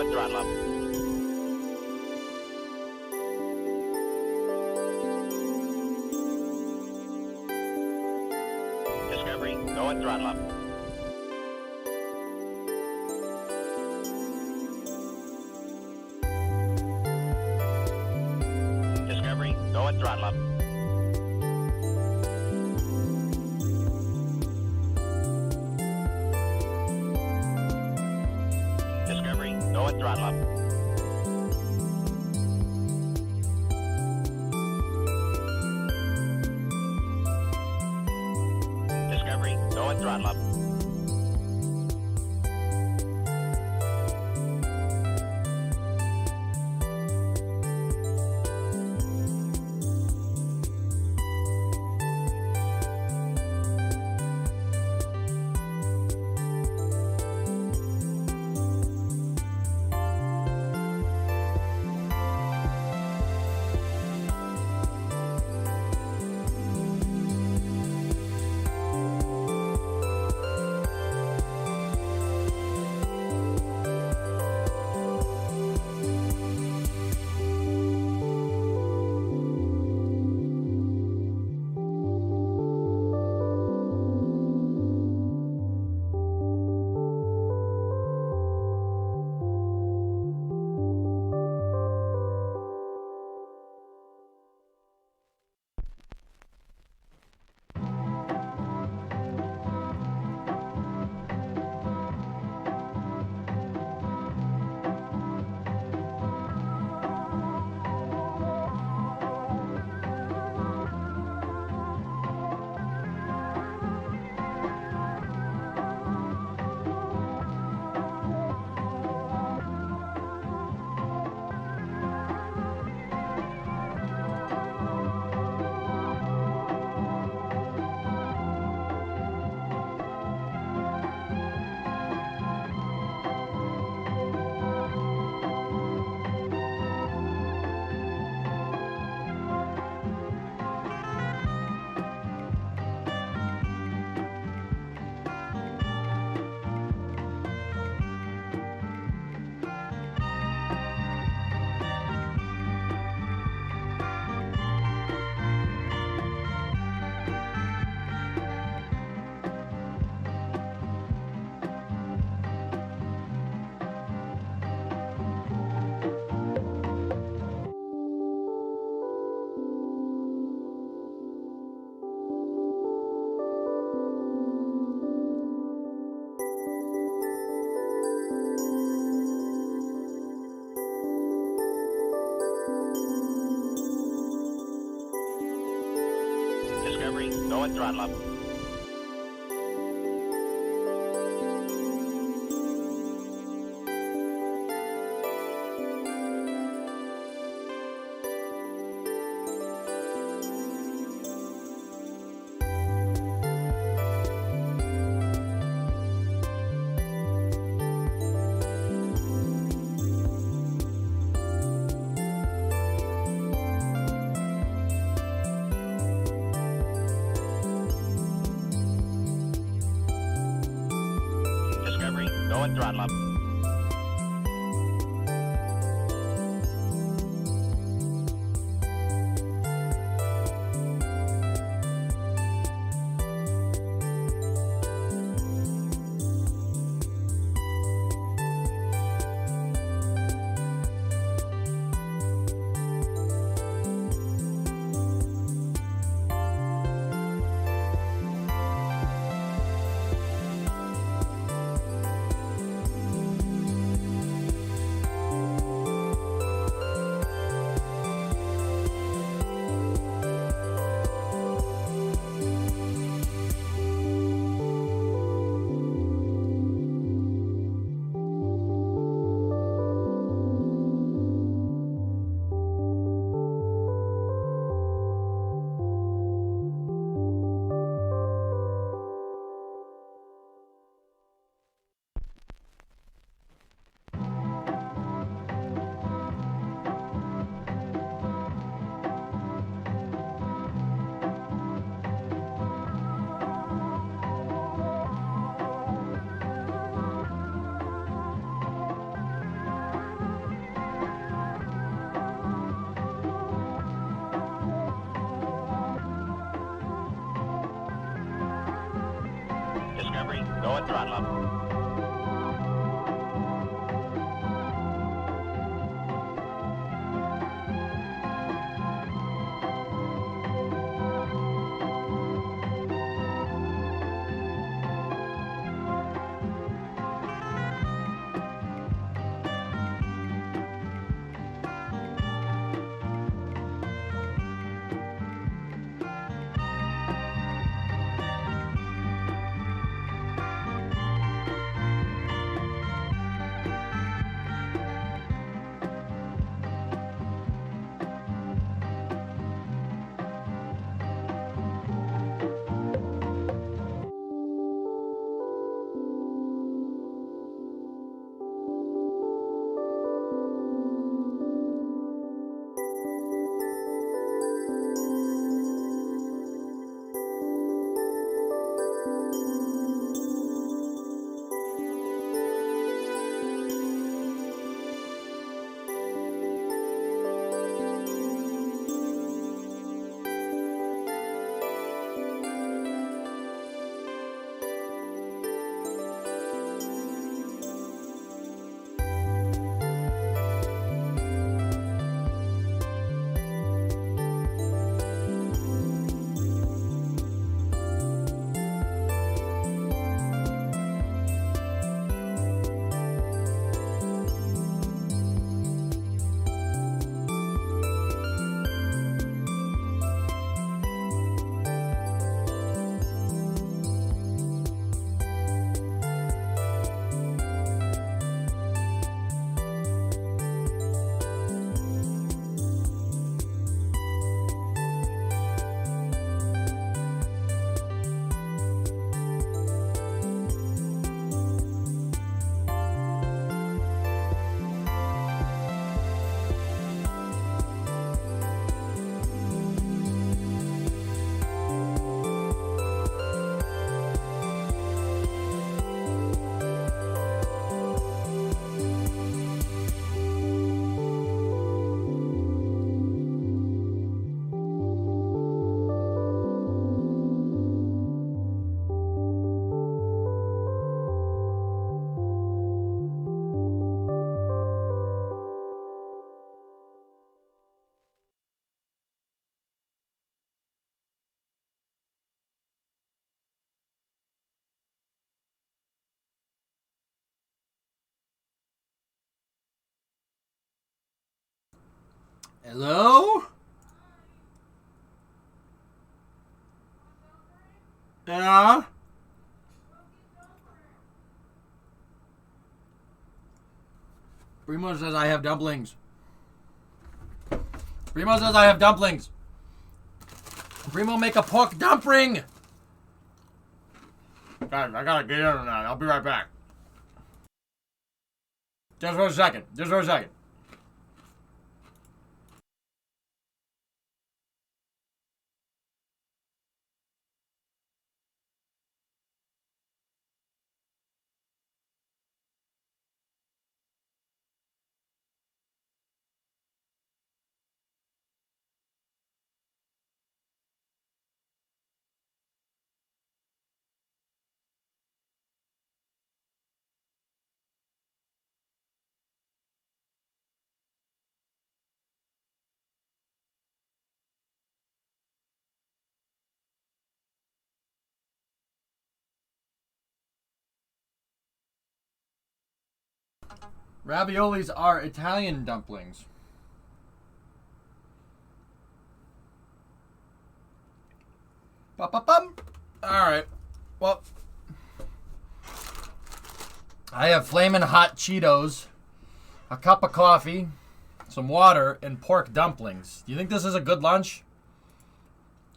and throttle up. Discovery, go and throttle up. Discovery, go and throttle up. Discovery, go and throttle up. Discovery, go and throttle up. Discovery, go and throttle up. Discovery, go and throttle up. Discovery, go and throttle up. Hello? Yeah? Primo says I have dumplings. Primo says I have dumplings. Primo, make a pork dumpling. Guys, I gotta get in on that. I'll be right back. Just for a second. Just for a second. Raviolis are Italian dumplings. Ba-ba-bum. Alright. Well, I have flamin' hot Cheetos, a cup of coffee, some water, and pork dumplings. Do you think this is a good lunch?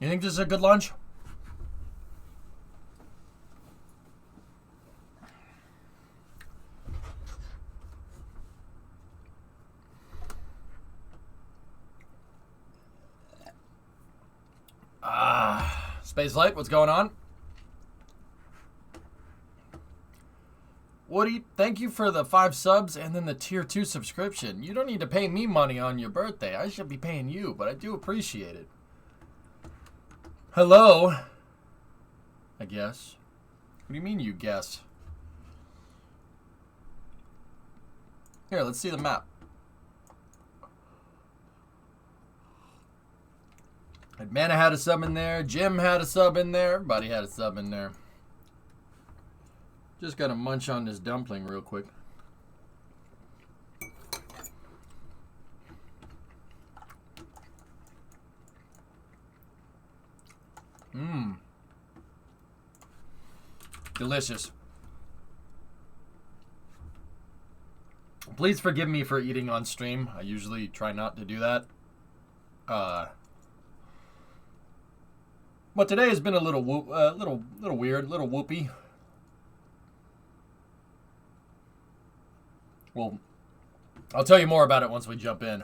You think this is a good lunch? Space Light, what's going on? Woody, thank you for the 5 subs and then the tier 2 subscription. You don't need to pay me money on your birthday. I should be paying you, but I do appreciate it. Hello, I guess. What do you mean you guess? Here, let's see the map. Mana had a sub in there. Jim had a sub in there. Everybody had a sub in there. Just gotta munch on this dumpling real quick. Mmm. Delicious. Please forgive me for eating on stream. I usually try not to do that. But today has been a little weird, little whoopy. Well, I'll tell you more about it once we jump in.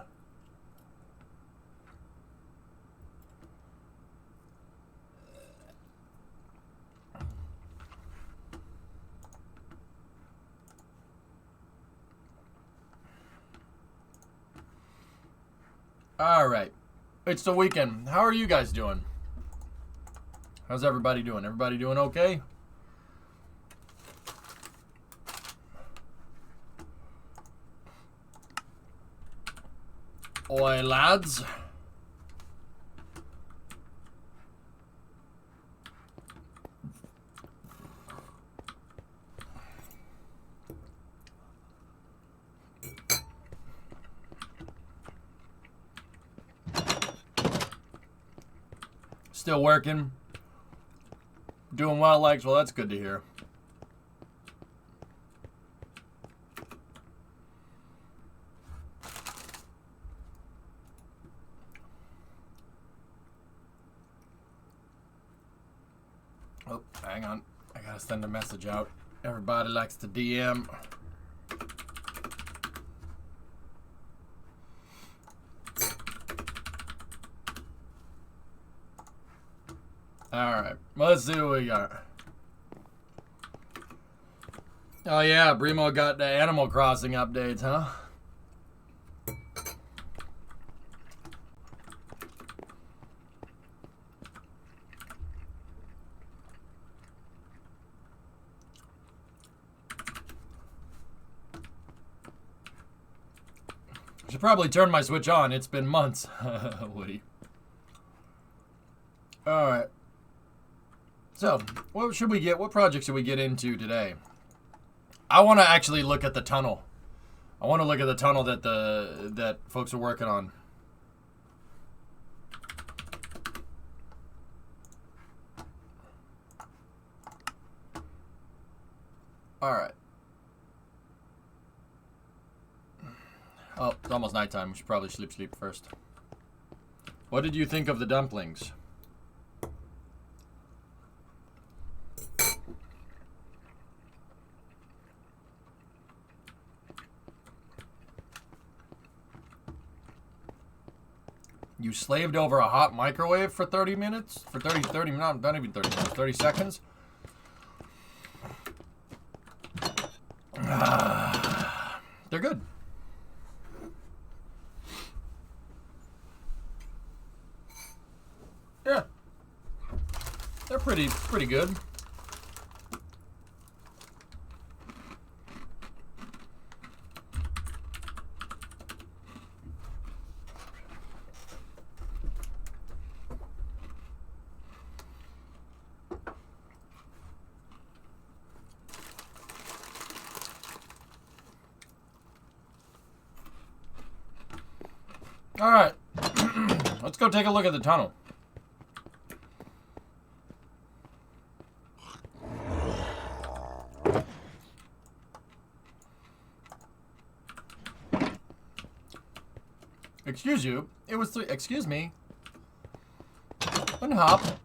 All right. It's the weekend. How are you guys doing? How's everybody doing? Everybody doing okay? Oi, lads. Still working. Doing well, likes. Well, that's good to hear. Oh, hang on. I gotta send a message out. Everybody likes to DM. Alright, well, let's see what we got. Oh yeah, Brimo got the Animal Crossing updates, huh? I should probably turn my Switch on. It's been months, Woody. Alright. So, what should we get? What project should we get into today? I want to actually look at the tunnel. I want to look at the tunnel that folks are working on. All right. Oh, it's almost nighttime. We should probably sleep first. What did you think of the dumplings? You slaved over a hot microwave for 30 minutes? For 30, not even 30 minutes, 30 seconds? They're good. Yeah. They're pretty good. All right, let's go take a look at the tunnel. Excuse you. It was three. Excuse me. Unhop.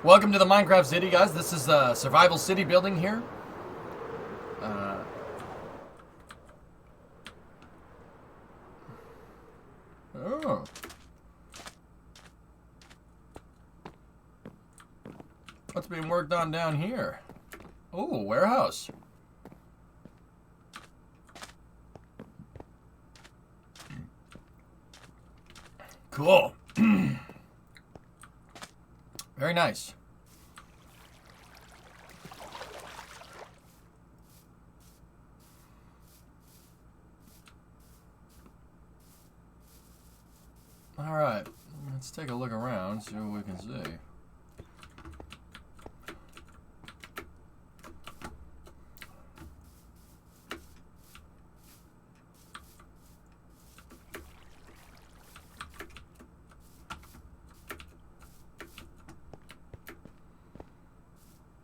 Welcome to the Minecraft City, guys. This is a survival city building here. Oh. What's being worked on down here? Oh, warehouse. Cool. Very nice. All right, let's take a look around, see what we can see.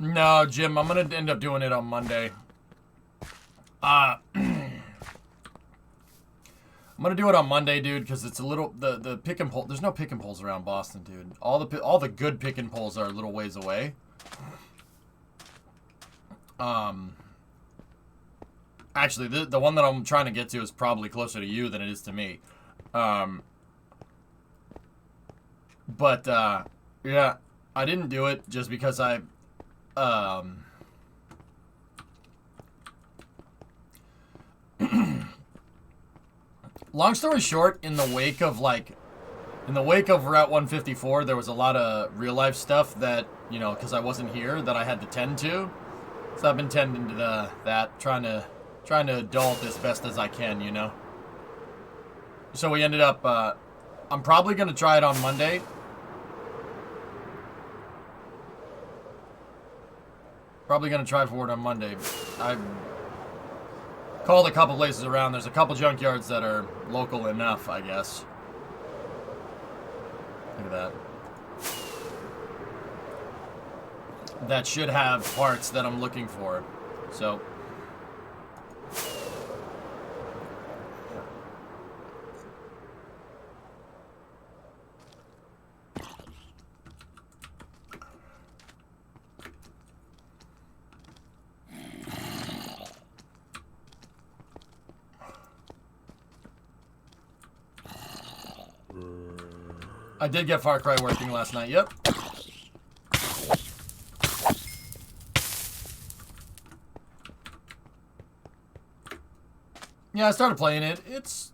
No, Jim, I'm going to end up doing it on Monday. I'm going to do it on Monday, dude, because it's a little... The pick and pull... There's no pick and pulls around Boston, dude. All the good pick and pulls are a little ways away. Actually, the one that I'm trying to get to is probably closer to you than it is to me. But, yeah, I didn't do it just because I... long story short, in the wake of Route 154, there was a lot of real life stuff that, you know, because I wasn't here, that I had to tend to. So I've been tending to that, trying to adult as best as I can, you know. So we ended up, I'm probably going to try it on Monday. Probably going to try for it on Monday. I called a couple places around. There's a couple junkyards that are local enough, I guess. Look at that. That should have parts that I'm looking for. So... I did get Far Cry working last night, yep. Yeah, I started playing it. It's...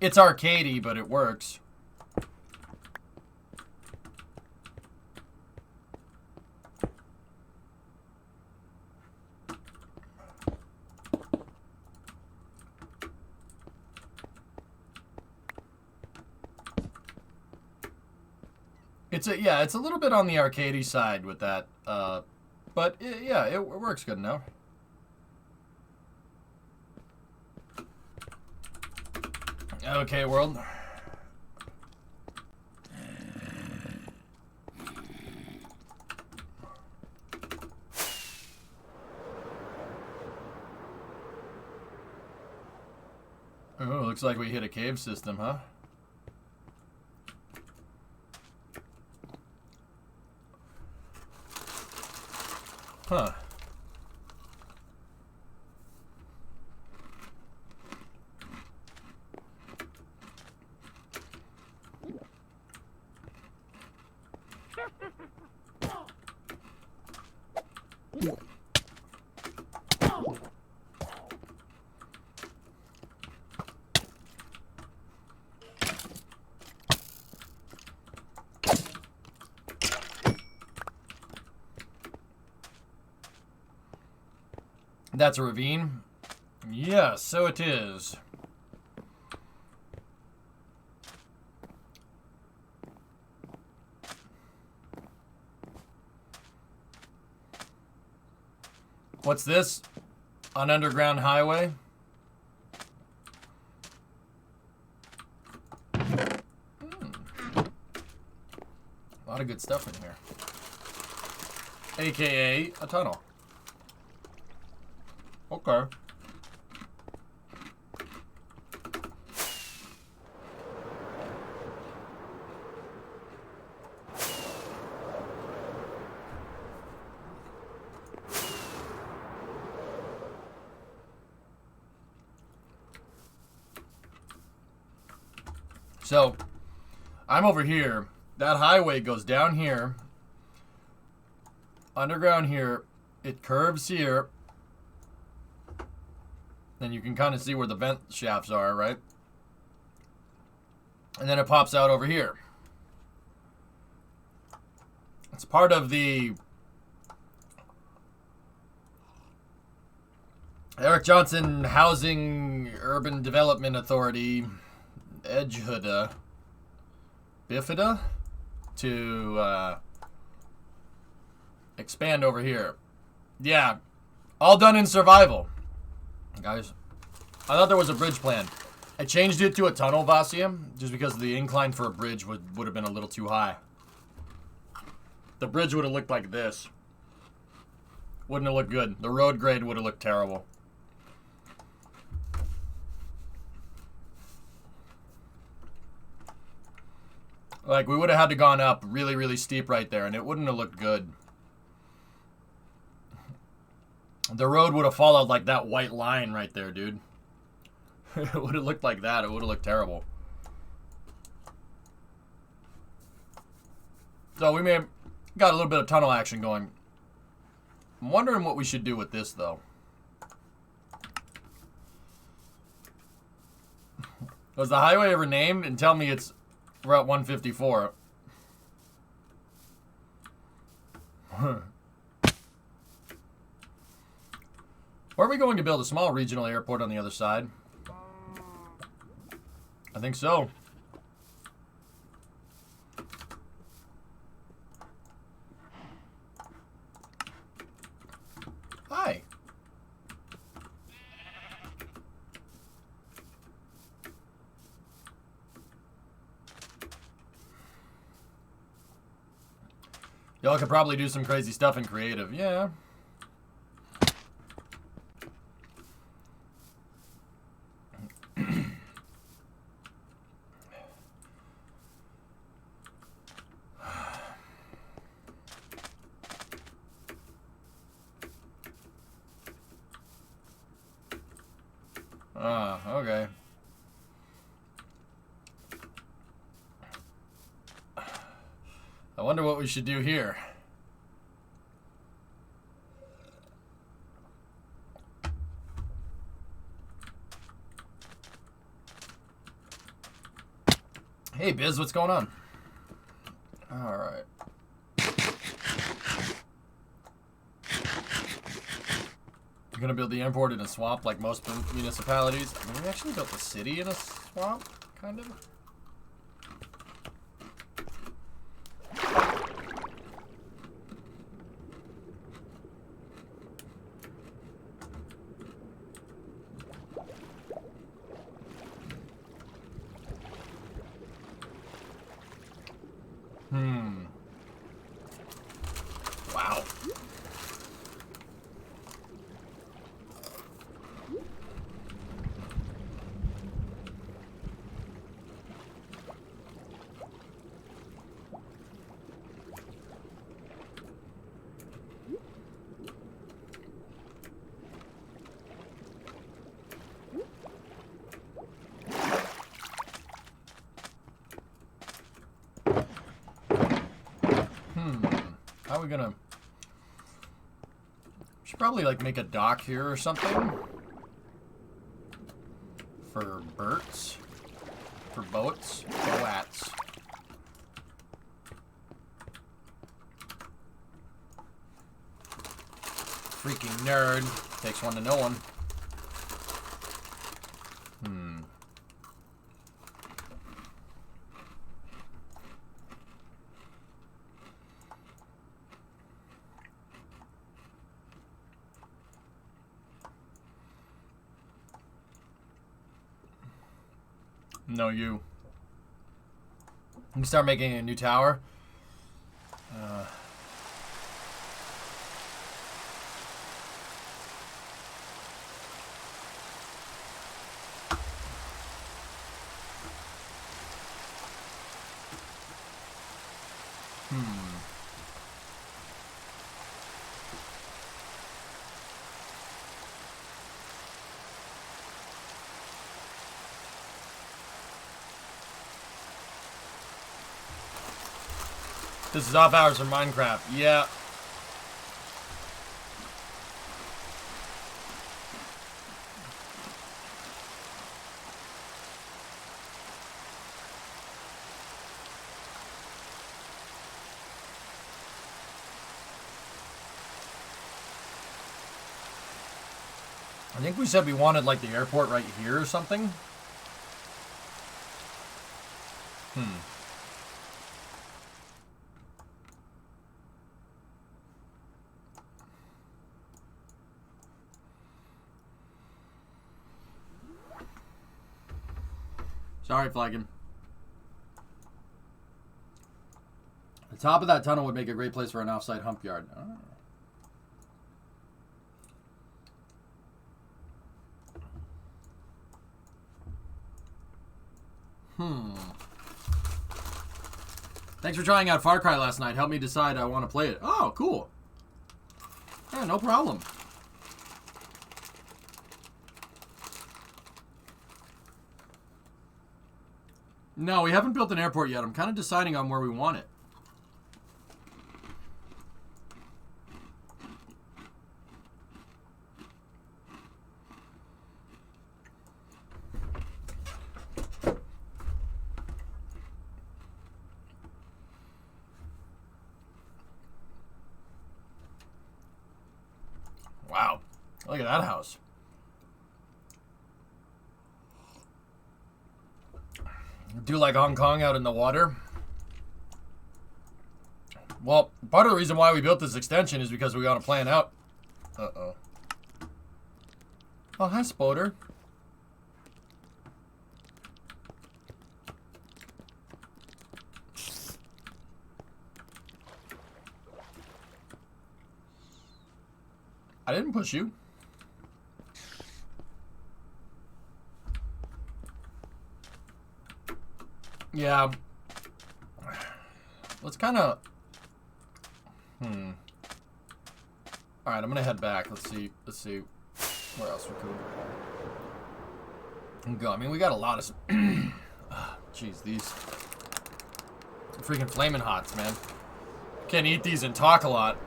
It's arcadey, but it works. It's a little bit on the arcadey side with that, but it works good enough. Okay, world. Oh, looks like we hit a cave system, huh? Huh. That's a ravine? Yes, so it is. What's this? An underground highway? A lot of good stuff in here. AKA a tunnel. Okay. So, I'm over here. That highway goes down here. Underground here. It curves here. And you can kind of see where the vent shafts are, right? And then it pops out over here. It's part of the Eric Johnson Housing Urban Development Authority, Bifida, to expand over here. Yeah, all done in survival. Guys, I thought there was a bridge plan. I changed it to a tunnel, Vasia, just because the incline for a bridge would have been a little too high. The bridge would have looked like this. Wouldn't have looked good. The road grade would have looked terrible. Like, we would have had to gone up really, really steep right there, and it wouldn't have looked good. The road would have followed, like, that white line right there, dude. It would have looked like that. It would have looked terrible. So, we may have got a little bit of tunnel action going. I'm wondering what we should do with this, though. Was the highway ever named? And tell me it's Route 154. Or are we going to build a small regional airport on the other side? I think so. Hi. Y'all could probably do some crazy stuff in creative. Yeah. Okay. I wonder what we should do here. Hey, Biz, what's going on? All right. You're gonna build the airport in a swamp like most municipalities. I mean, we actually built the city in a swamp, kind of. Wow. How are we gonna... Should probably, like, make a dock here or something. For birds. For boats. Boats. Freaking nerd. Takes one to know one. No, you. You can start making a new tower. This is off hours for Minecraft. Yeah. I think we said we wanted, like, the airport right here or something. Sorry, Flagging. The top of that tunnel would make a great place for an off-site hump yard. Oh. Thanks for trying out Far Cry last night. Help me decide I want to play it. Oh, cool. Yeah, no problem. No, we haven't built an airport yet. I'm kind of deciding on where we want it. Wow. Look at that house. Do like Hong Kong out in the water? Well, part of the reason why we built this extension is because we want to plan out. Uh-oh. Oh, hi, Spoder. I didn't push you. Yeah. Let's kind of... Alright, I'm going to head back. Let's see where else we could go. I mean, we got a lot of... Jeez, these... freaking flaming hots, man. Can't eat these and talk a lot.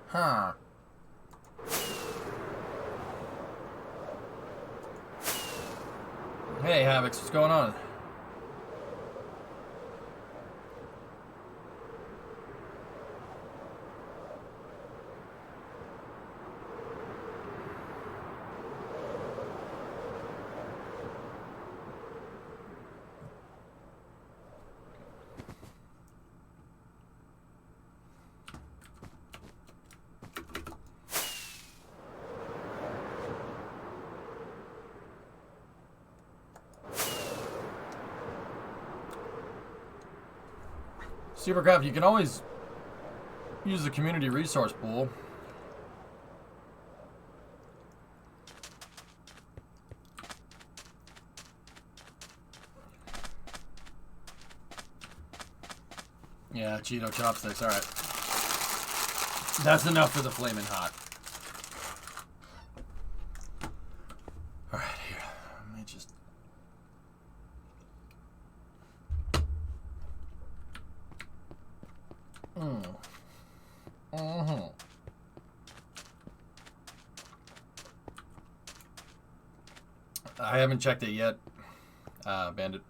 Huh. Hey, Havocs, what's going on? Supercraft, you can always use the community resource pool. Yeah, Cheeto chopsticks, alright. That's enough for the flaming hot. Alright, here. Let me just... I haven't checked it yet, Bandit.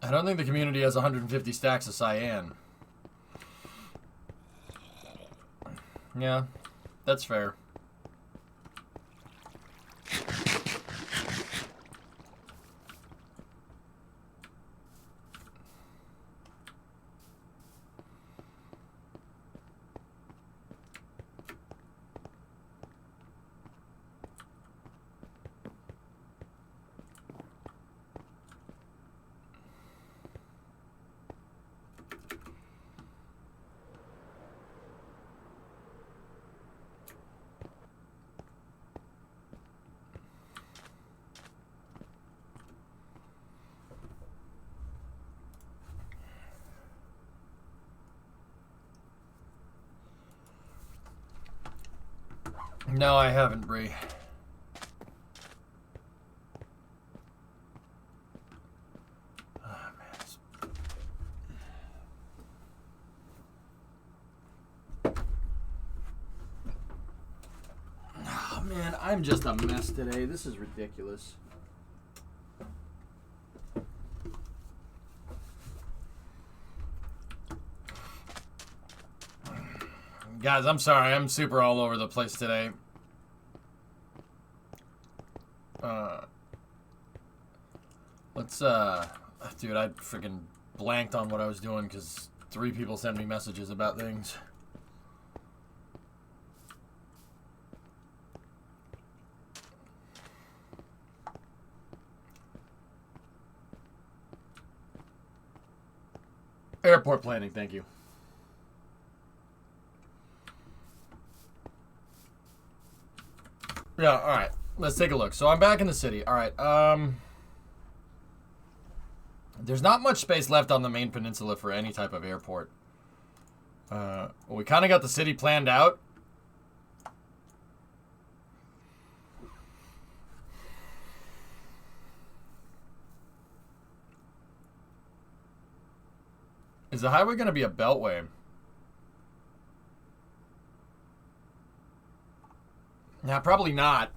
I don't think the community has 150 stacks of cyan. Yeah, that's fair. No, I haven't, Bree. Oh, man, I'm just a mess today. This is ridiculous. Guys, I'm sorry. I'm super all over the place today. Dude, I freaking blanked on what I was doing because 3 people sent me messages about things. Airport planning, thank you. Yeah, alright. Let's take a look. So I'm back in the city. Alright, there's not much space left on the main peninsula for any type of airport. We kind of got the city planned out. Is the highway going to be a beltway? Nah, probably not.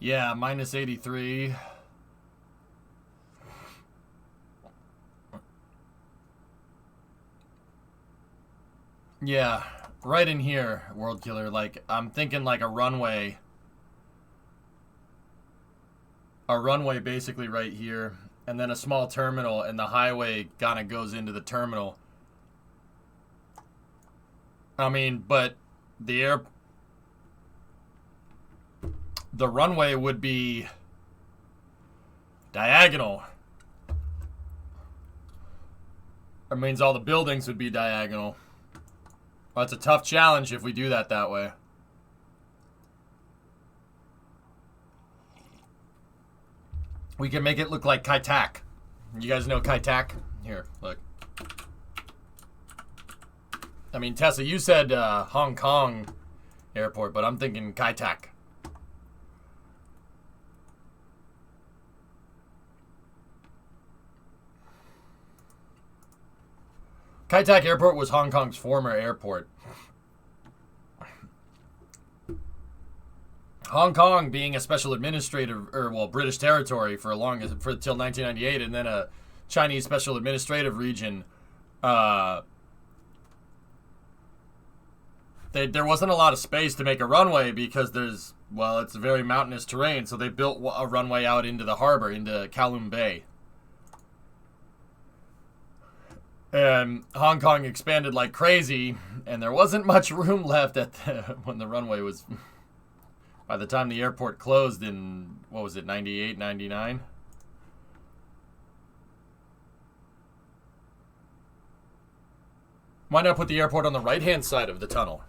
Yeah, minus 83. Yeah, right in here, World Killer. Like, I'm thinking like a runway. A runway basically right here. And then a small terminal, and the highway kind of goes into the terminal. I mean, but the runway would be diagonal. That means all the buildings would be diagonal. Well, that's a tough challenge if we do that way. We can make it look like Kai-Tak. You guys know Kai-Tak? Here, look. I mean, Tessa, you said Hong Kong airport, but I'm thinking Kai-Tak. Kai-Tak Airport was Hong Kong's former airport. Hong Kong being a special administrative, British territory for till 1998, and then a Chinese special administrative region. There wasn't a lot of space to make a runway because it's a very mountainous terrain, so they built a runway out into the harbor, into Kowloon Bay. And Hong Kong expanded like crazy, and there wasn't much room left when the runway was... By the time the airport closed in, 98, 99? Why not put the airport on the right-hand side of the tunnel?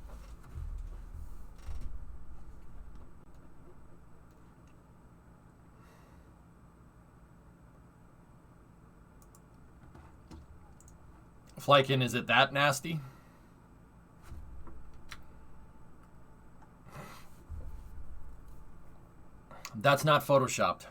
Flykin, is it that nasty? That's not photoshopped.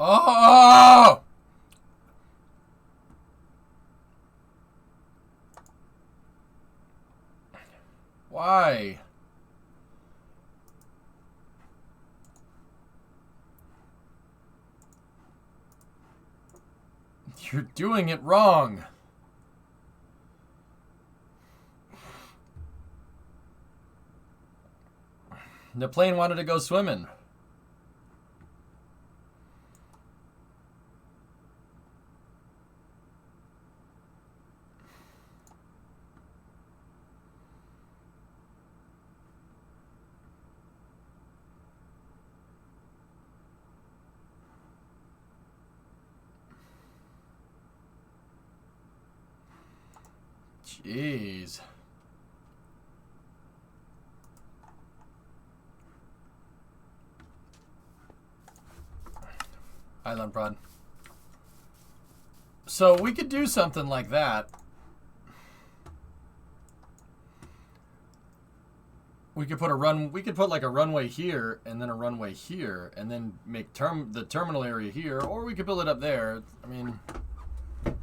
Oh! Why? You're doing it wrong. The plane wanted to go swimming. Jeez. Island prod. So we could do something like that. We could put like a runway here and then a runway here and then make the terminal area here, or we could build it up there. I mean,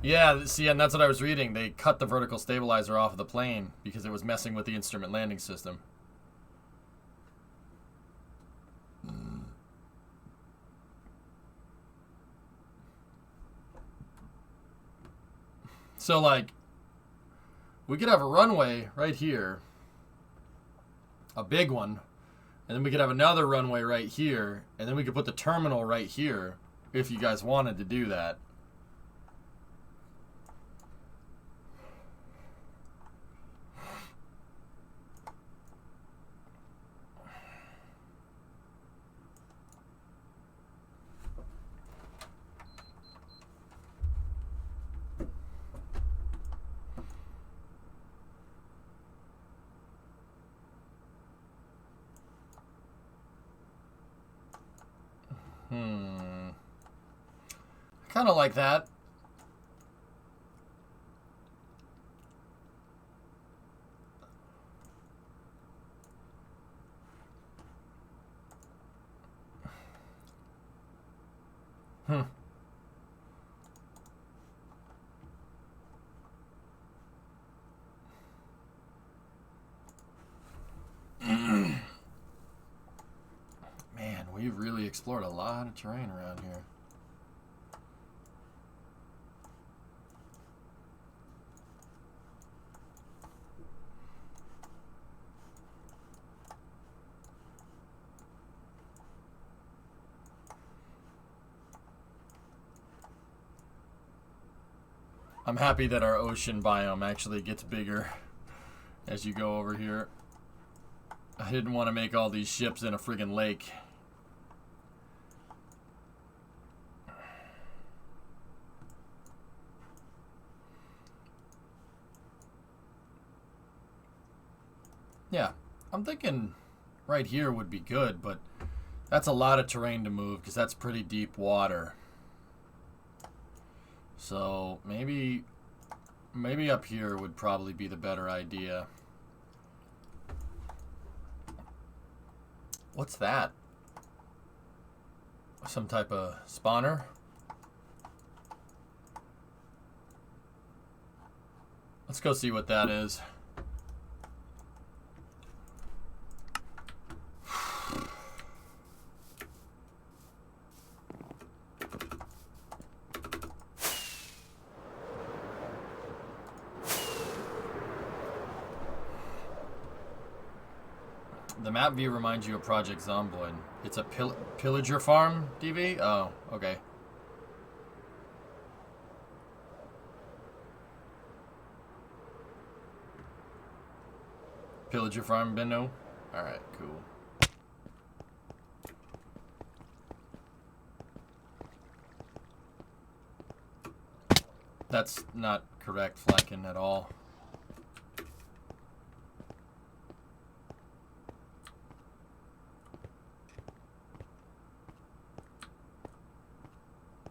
yeah, see, and that's what I was reading. They cut the vertical stabilizer off of the plane because it was messing with the instrument landing system. So, like, we could have a runway right here, a big one, and then we could have another runway right here, and then we could put the terminal right here if you guys wanted to do that. I kind of like that. Man, we've really explored a lot of terrain around here. I'm happy that our ocean biome actually gets bigger as you go over here. I didn't want to make all these ships in a friggin' lake. Yeah, I'm thinking right here would be good, but that's a lot of terrain to move because that's pretty deep water. So maybe up here would probably be the better idea. What's that? Some type of spawner? Let's go see what that is. The map view reminds you of Project Zomboid. It's a pillager farm, DV? Oh, okay. Pillager farm, Benno? Alright, cool. That's not correct, Flankin, at all.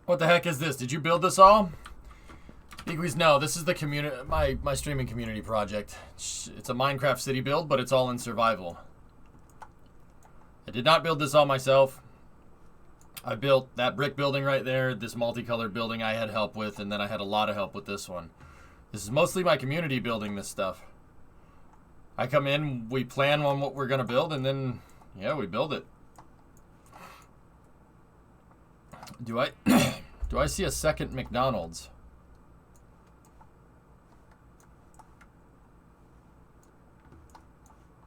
What the heck is this? Did you build this all? Equis, no, this is the community, my streaming community project. It's a Minecraft city build, but it's all in survival. I did not build this all myself. I built that brick building right there, this multicolored building I had help with, and then I had a lot of help with this one. This is mostly my community building this stuff. I come in, we plan on what we're going to build, and then, yeah, we build it. Do I Do I see a second McDonald's?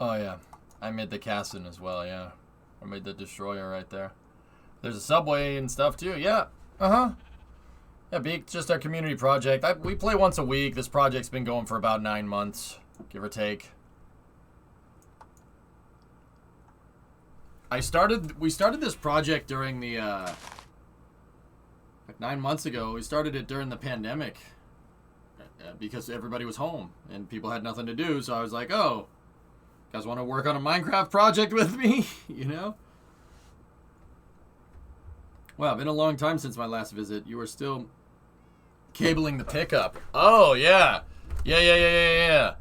Oh, yeah. I made the Cassin as well, yeah. I made the Destroyer right there. There's a Subway and stuff, too. Yeah. Uh-huh. Yeah, just our community project. We play once a week. This project's been going for about 9 months, give or take. We started this project during the, like 9 months ago. We started it during the pandemic because everybody was home and people had nothing to do. So I was like, oh, you guys want to work on a Minecraft project with me? You know? Wow, been a long time since my last visit. You were still cabling the pickup. Oh, yeah. Yeah.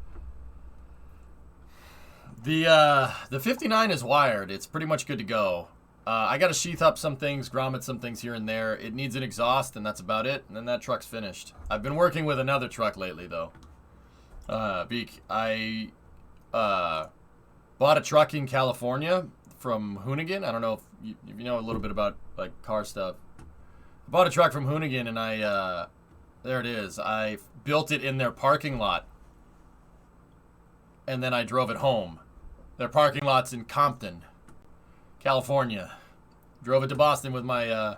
The 59 is wired. It's pretty much good to go. I got to sheath up some things, grommet some things here and there. It needs an exhaust, and that's about it. And then that truck's finished. I've been working with another truck lately, though. I bought a truck in California from Hoonigan. I don't know if you know a little bit about like car stuff. I bought a truck from Hoonigan, and there it is. I built it in their parking lot, and then I drove it home. Their parking lot's in Compton, California. Drove it to Boston with my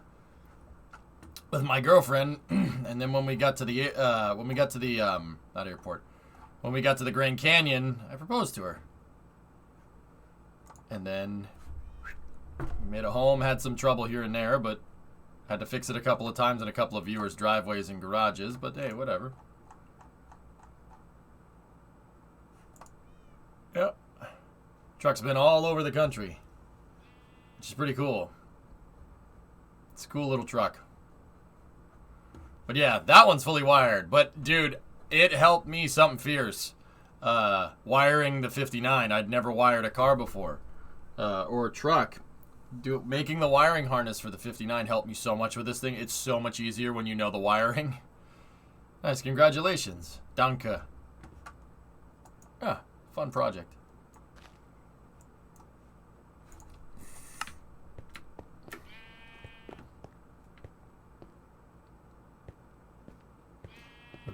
girlfriend, and then when we got to the not airport, when we got to the Grand Canyon, I proposed to her. And then we made it home, had some trouble here and there, but had to fix it a couple of times in a couple of viewers' driveways and garages, but hey, whatever. Yep. Truck's been all over the country, which is pretty cool. It's a cool little truck. But yeah, that one's fully wired. But dude, it helped me something fierce. Wiring the 59. I'd never wired a car before. Or a truck. Making the wiring harness for the 59 helped me so much with this thing. It's so much easier when you know the wiring. Nice, congratulations. Danke. Yeah, fun project.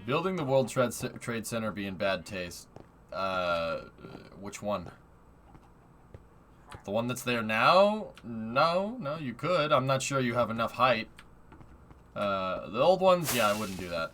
Building the World Trade Center be in bad taste. Which one? The one that's there now? No, you could. I'm not sure you have enough height. The old ones, yeah, I wouldn't do that.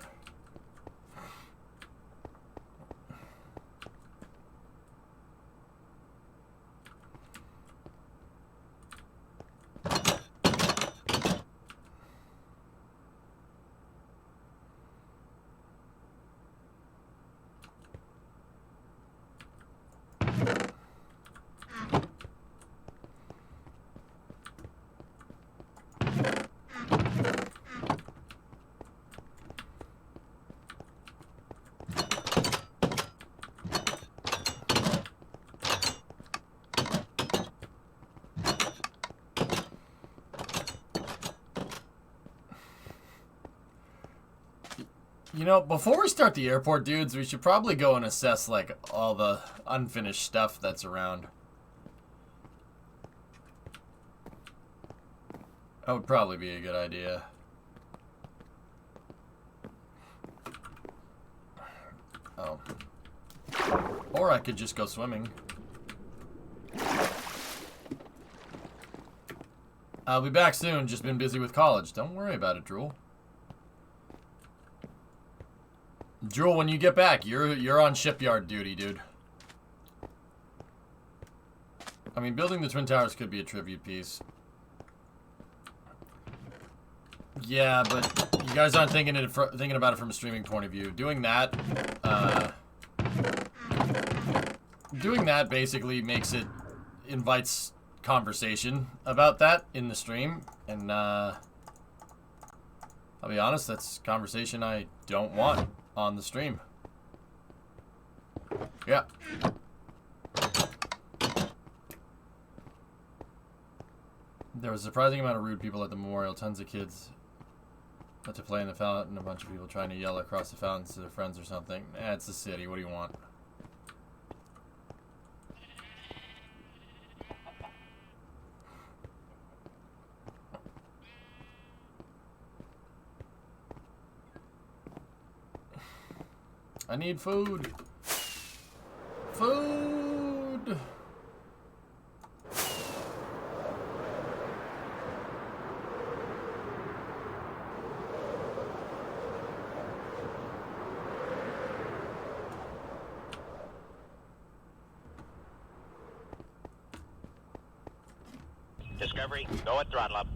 You know, before we start the airport, dudes, we should probably go and assess, like, all the unfinished stuff that's around. That would probably be a good idea. Oh. Or I could just go swimming. I'll be back soon, just been busy with college. Don't worry about it, Drool. Drool, when you get back, you're on shipyard duty, dude. I mean, building the Twin Towers could be a tribute piece. Yeah, but you guys aren't thinking about it from a streaming point of view. Doing that basically invites conversation about that in the stream, and I'll be honest, that's conversation I don't want on the stream. Yeah. There was a surprising amount of rude people at the memorial. Tons of kids to play in the fountain, a bunch of people trying to yell across the fountains to their friends or something. It's the city. What do you want? I need food. Food. Discovery, go at throttle up.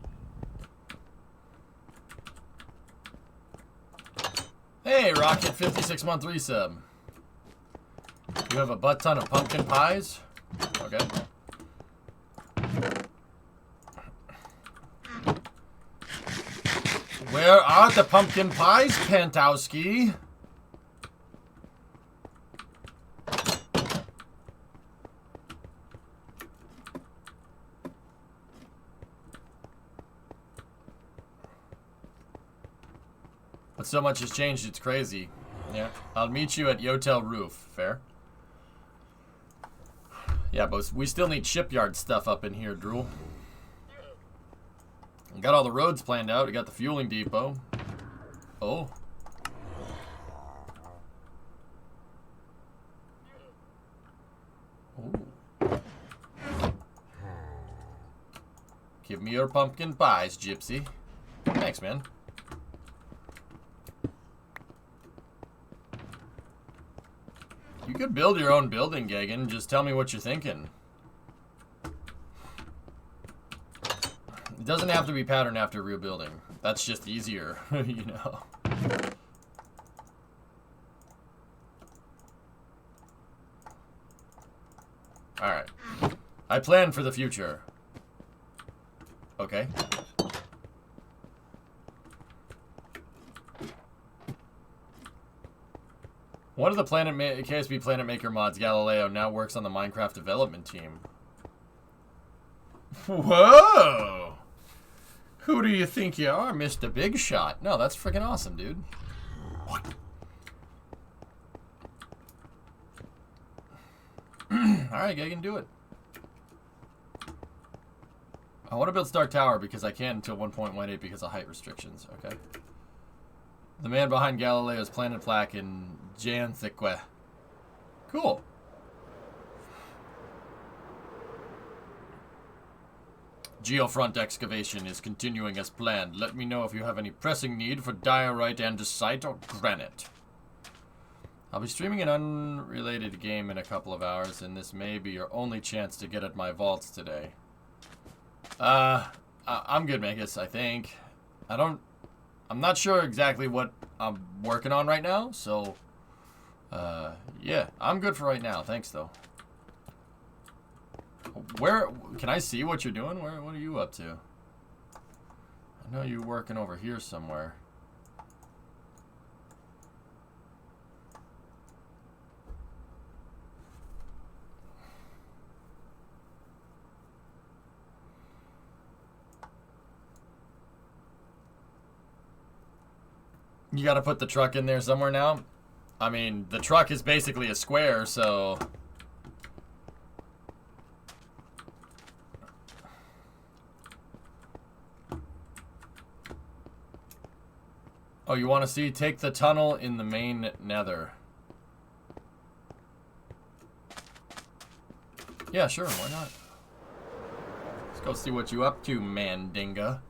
Hey, Rocket 56-month resub. You have a butt ton of pumpkin pies? Okay. Where are the pumpkin pies, Pantowski? But so much has changed, it's crazy. Yeah. I'll meet you at Yotel Roof. Fair? Yeah, but we still need shipyard stuff up in here, Drool. We got all the roads planned out. We got the fueling depot. Oh. Ooh. Give me your pumpkin pies, Gypsy. Thanks, man. You could build your own building, Gagan. Just tell me what you're thinking. It doesn't have to be patterned after rebuilding. That's just easier, you know. Alright. I plan for the future. Okay. One of the KSB Planet Maker mods, Galileo, now works on the Minecraft development team. Whoa! Who do you think you are, Mr. Big Shot? No, that's freaking awesome, dude. Alright, Gagan, do it. I want to build Star Tower because I can't until 1.18 because of height restrictions. Okay. The man behind Galileo's planet plaque in Janthikwe. Cool. Geofront excavation is continuing as planned. Let me know if you have any pressing need for diorite, andesite, or granite. I'll be streaming an unrelated game in a couple of hours, and this may be your only chance to get at my vaults today. I'm good, Megas, I think. I'm not sure exactly what I'm working on right now, so, yeah, I'm good for right now. Thanks, though. Where, can I see what you're doing? What are you up to? I know you're working over here somewhere. You gotta put the truck in there somewhere now? I mean, the truck is basically a square, so... Oh, you want to see? Take the tunnel in the main nether. Yeah, sure, why not? Let's go see what you up to, Mandinga.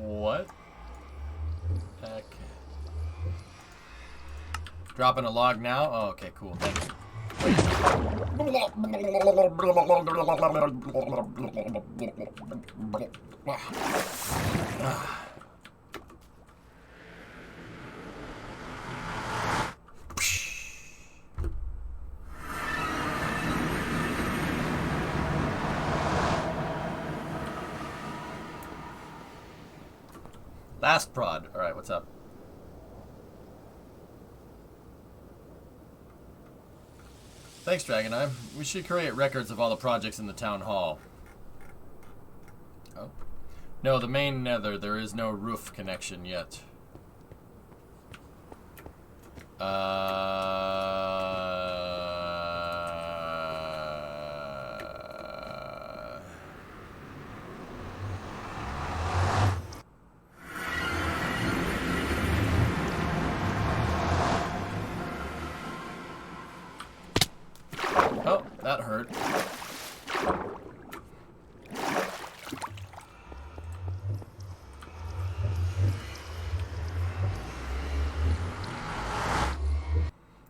What? Heck. Dropping a log now? Oh, okay, cool. Thank you. Last prod. All right, what's up? Thanks, Dragoneye. We should create records of all the projects in the town hall. Oh. No, the main nether. There is no roof connection yet. Oh, that hurt.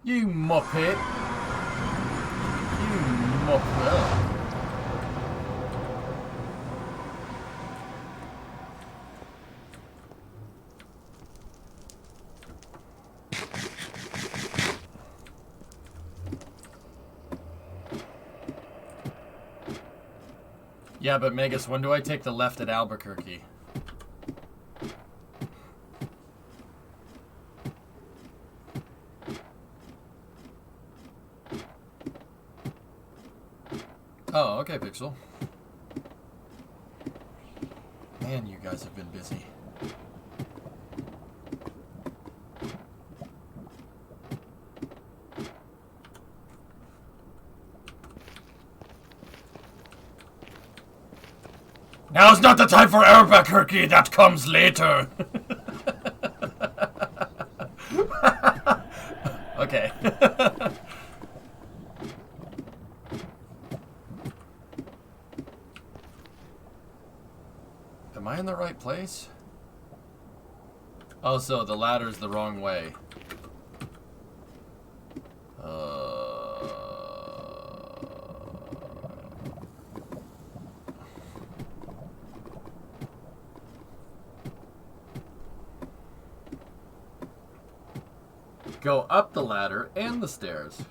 You muppet. You muppet. Yeah, but Megas, when do I take the left at Albuquerque? Oh, okay, Pixel. Man, you guys have been busy. Now's not the time for Albuquerque, that comes later. Okay. Am I in the right place? Oh, so the ladder's the wrong way. Go up the ladder and the stairs.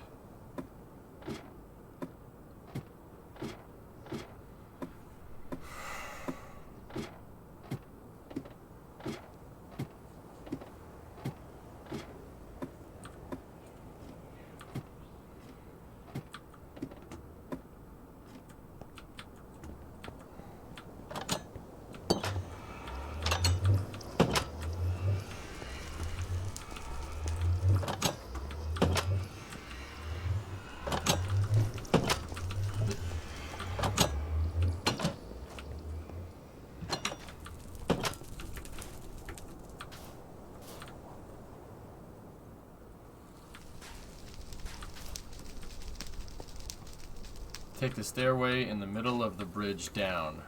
Take the stairway in the middle of the bridge down.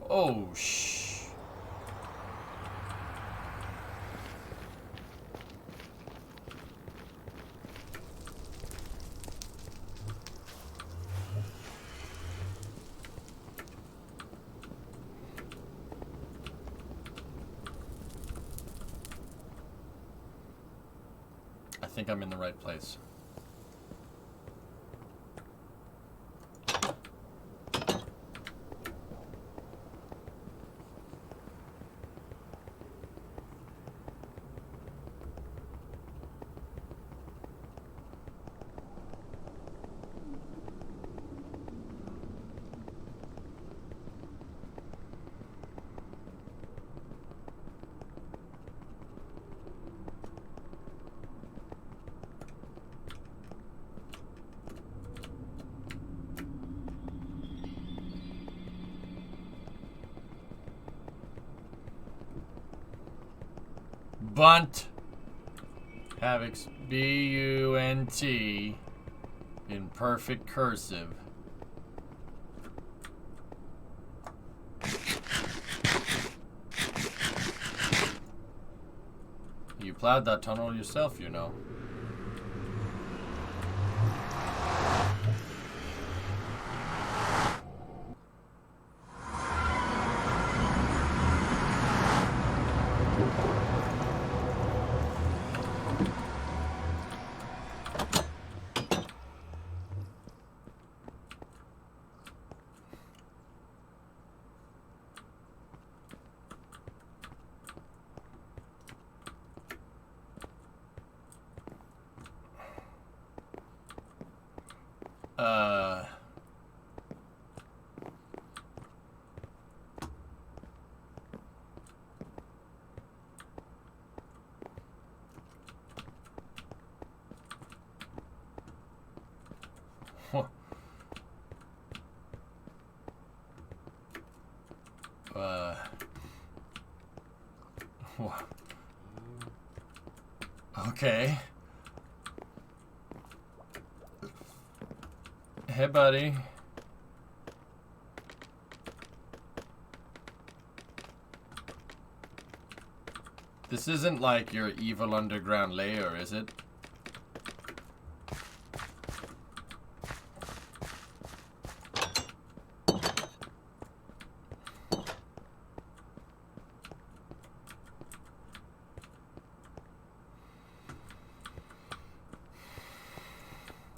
Oh, shh. I think I'm in the right place. Bunt. Havoc's B-U-N-T in perfect cursive. You plowed that tunnel yourself, you know. Uh... Okay. Hey, buddy. This isn't like your evil underground lair, is it?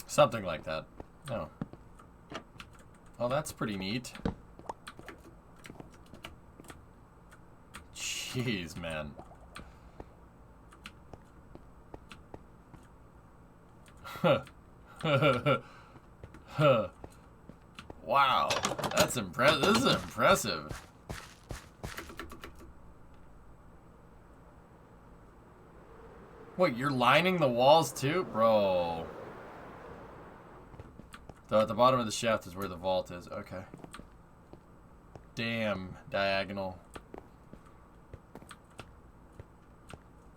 Something like that. No. Oh, that's pretty neat. Jeez, man. Wow, that's impressive. This is impressive. Wait, you're lining the walls too? Bro. So at the bottom of the shaft is where the vault is. Okay. Damn, diagonal.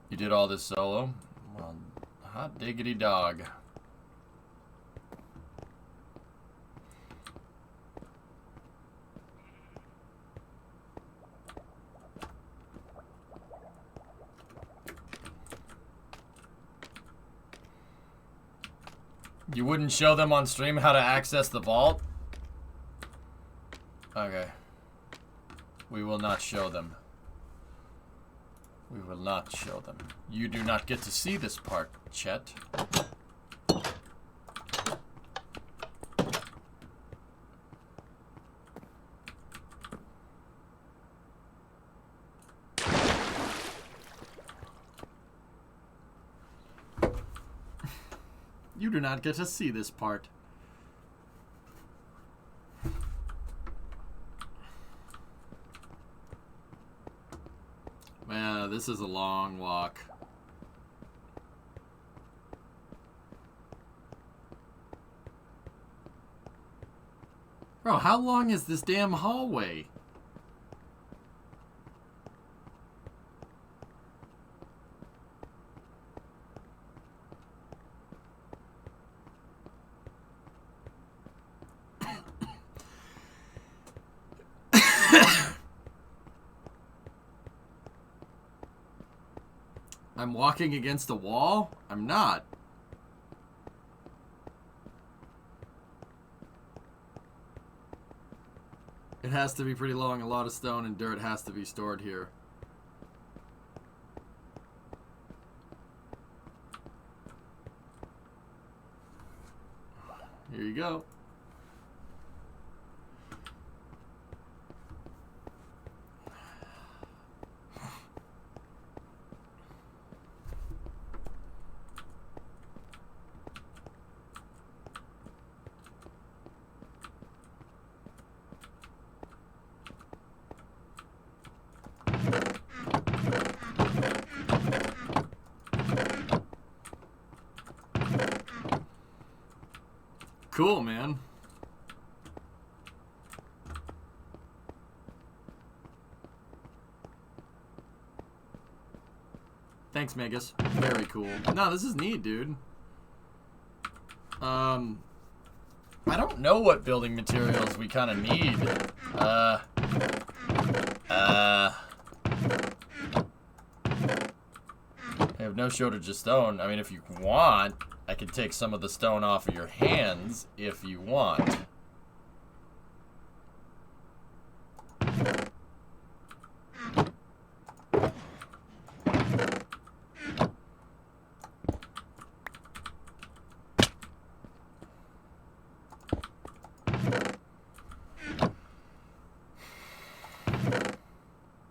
You did all this solo? Well, hot diggity dog. You wouldn't show them on stream how to access the vault? Okay. We will not show them. We will not show them. You do not get to see this part, Chet. You do not get to see this part. Man, this is a long walk. Bro, how long is this damn hallway? I'm walking against a wall? I'm not. It has to be pretty long. A lot of stone and dirt has to be stored here. Here you go. Cool, man. Thanks, Megas. Very cool. No, this is neat, dude. I don't know what building materials we kind of need. I have no shortage of stone. I mean, if you want, I can take some of the stone off of your hands if you want.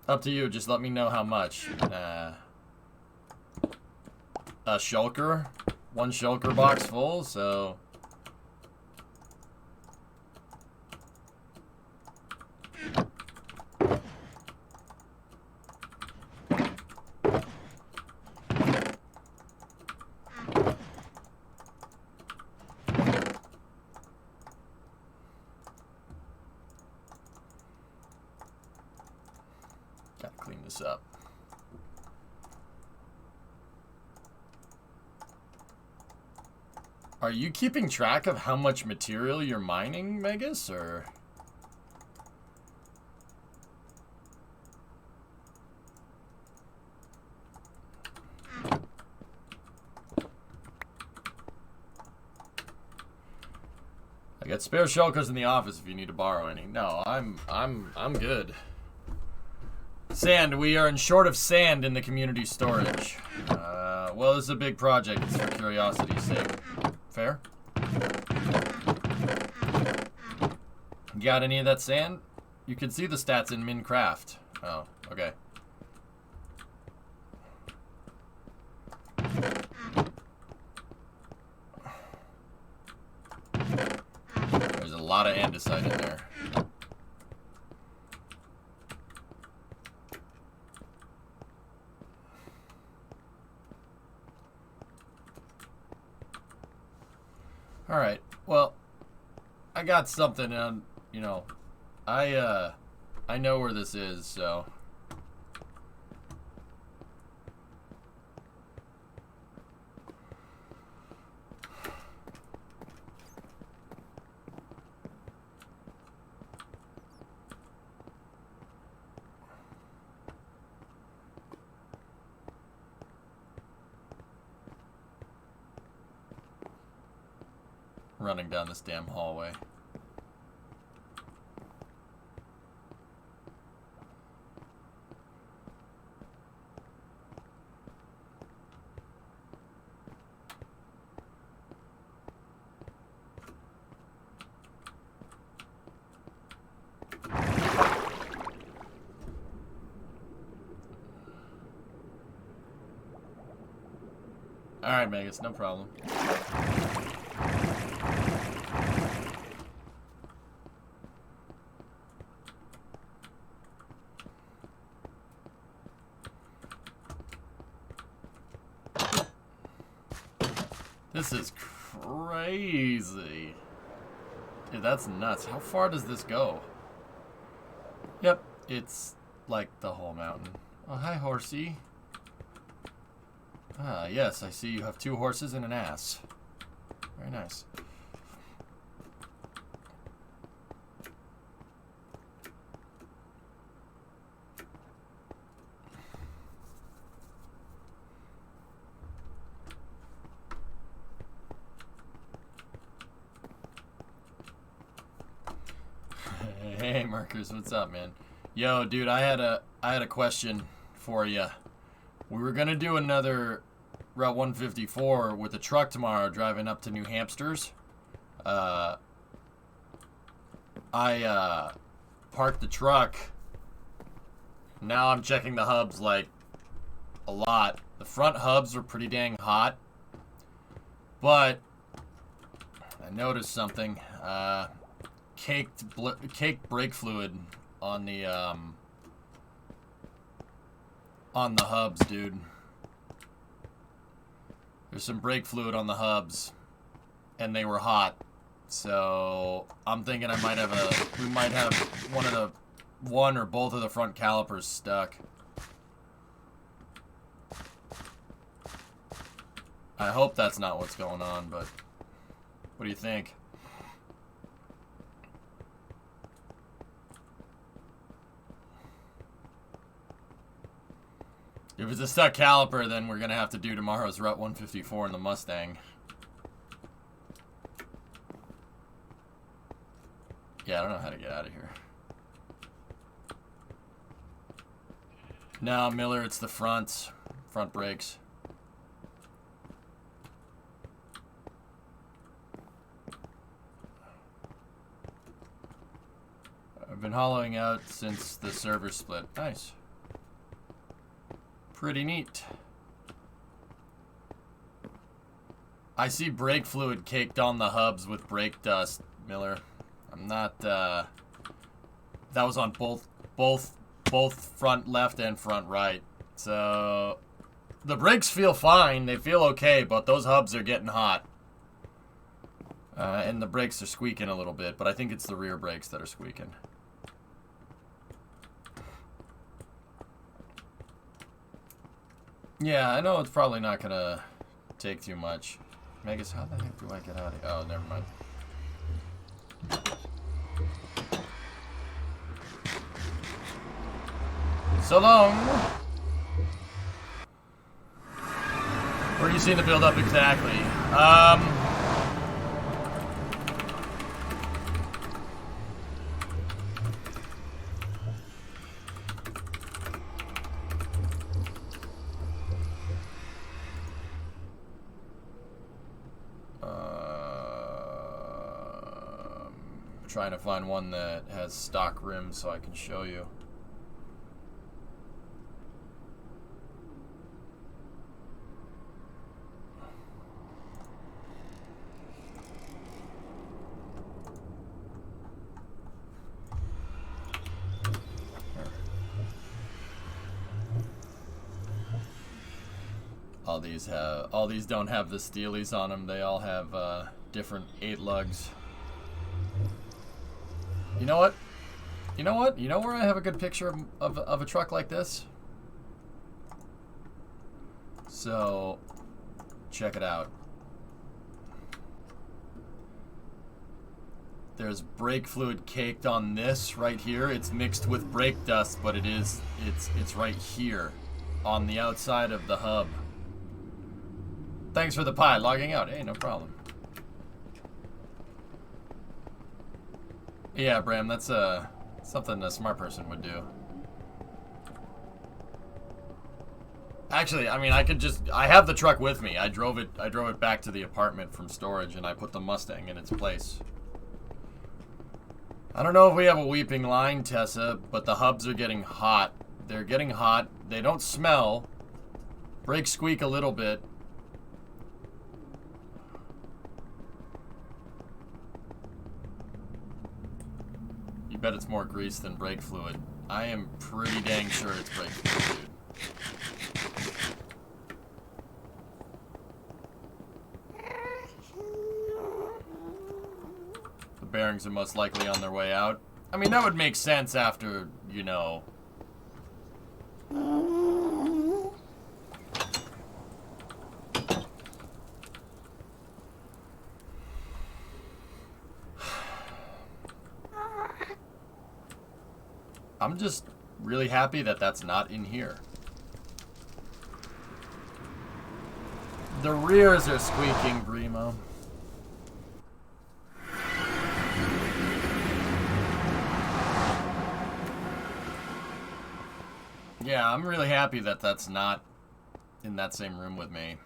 Up to you. Just let me know how much. A shulker? One shulker box full, so this up. Are you keeping track of how much material you're mining, Megas, or? I got spare shulkers in the office if you need to borrow any. No, I'm good. Sand. We are in short of sand in the community storage. Well, this is a big project. It's for curiosity's sake. Fair? You got any of that sand? You can see the stats in Minecraft. Oh, okay. There's a lot of andesite in there. Alright, well, I got something on, you know, I know where this is, so. Running down this damn hallway. Alright, Megas, no problem. This is crazy. Dude, that's nuts. How far does this go? Yep, it's like the whole mountain. Oh, hi, horsey. Ah, yes, I see you have 2 horses and an ass. Very nice. Hey, Marcus, what's up, man? Yo, dude, I had a question for you. We were gonna do another Route 154 with a truck tomorrow, driving up to New Hampsters. I parked the truck. Now I'm checking the hubs like a lot. The front hubs are pretty dang hot, but I noticed something. Caked brake fluid on the hubs, dude. There's some brake fluid on the hubs, and they were hot. So I'm thinking we might have one or both of the front calipers stuck. I hope that's not what's going on, but what do you think? If it's a stuck caliper, then we're going to have to do tomorrow's Route 154 in the Mustang. Yeah, I don't know how to get out of here. No, Miller, it's the front brakes. I've been hollowing out since the server split. Nice. Pretty neat. I see brake fluid caked on the hubs with brake dust, Miller. I'm not, that was on both front left and front right. So, the brakes feel fine. They feel okay, but those hubs are getting hot. And the brakes are squeaking a little bit, but I think it's the rear brakes that are squeaking. Yeah, I know it's probably not gonna take too much. Megas, how the heck do I get out of here? Oh, never mind. So long. Where are you seeing the build up exactly? Trying to find one that has stock rims so I can show you. All these don't have the steelies on them. They all have different 8 lugs. You know what? You know what? You know where I have a good picture of a truck like this? So, check it out. There's brake fluid caked on this right here. It's mixed with brake dust, but it's right here on the outside of the hub. Thanks for the pie. Logging out. Hey, no problem. Yeah, Bram, that's something a smart person would do. Actually, I mean, I have the truck with me. I drove it back to the apartment from storage, and I put the Mustang in its place. I don't know if we have a weeping line, Tessa, but the hubs are getting hot. They're getting hot. They don't smell. Brakes squeak a little bit. You bet it's more grease than brake fluid. I am pretty dang sure it's brake fluid, dude. The bearings are most likely on their way out. I mean, that would make sense after, you know... I'm just really happy that that's not in here. The rears are squeaking, Brimo. Yeah, I'm really happy that that's not in that same room with me.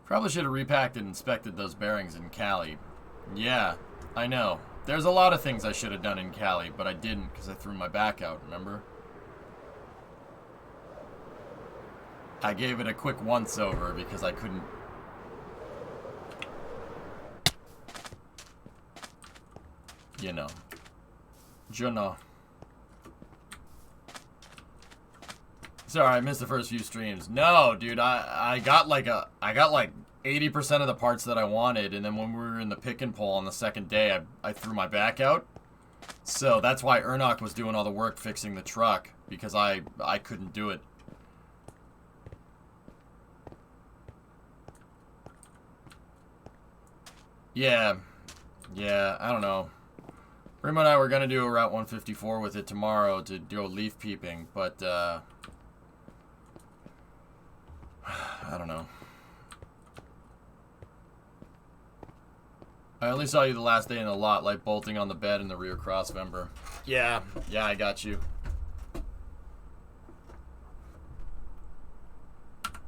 Probably should have repacked and inspected those bearings in Cali. Yeah, I know. There's a lot of things I should have done in Cali, but I didn't because I threw my back out, remember? I gave it a quick once-over because I couldn't... You know. Juno. Sorry, I missed the first few streams. No, dude, I got like 80% of the parts that I wanted, and then when we were in the pick and pull on the second day, I threw my back out. So that's why Ernok was doing all the work fixing the truck, because I couldn't do it. Yeah, I don't know. Rima and I were gonna do a Route 154 with it tomorrow to do a leaf peeping, but I don't know. I only saw you the last day in the lot, like bolting on the bed in the rear cross member. Yeah, I got you.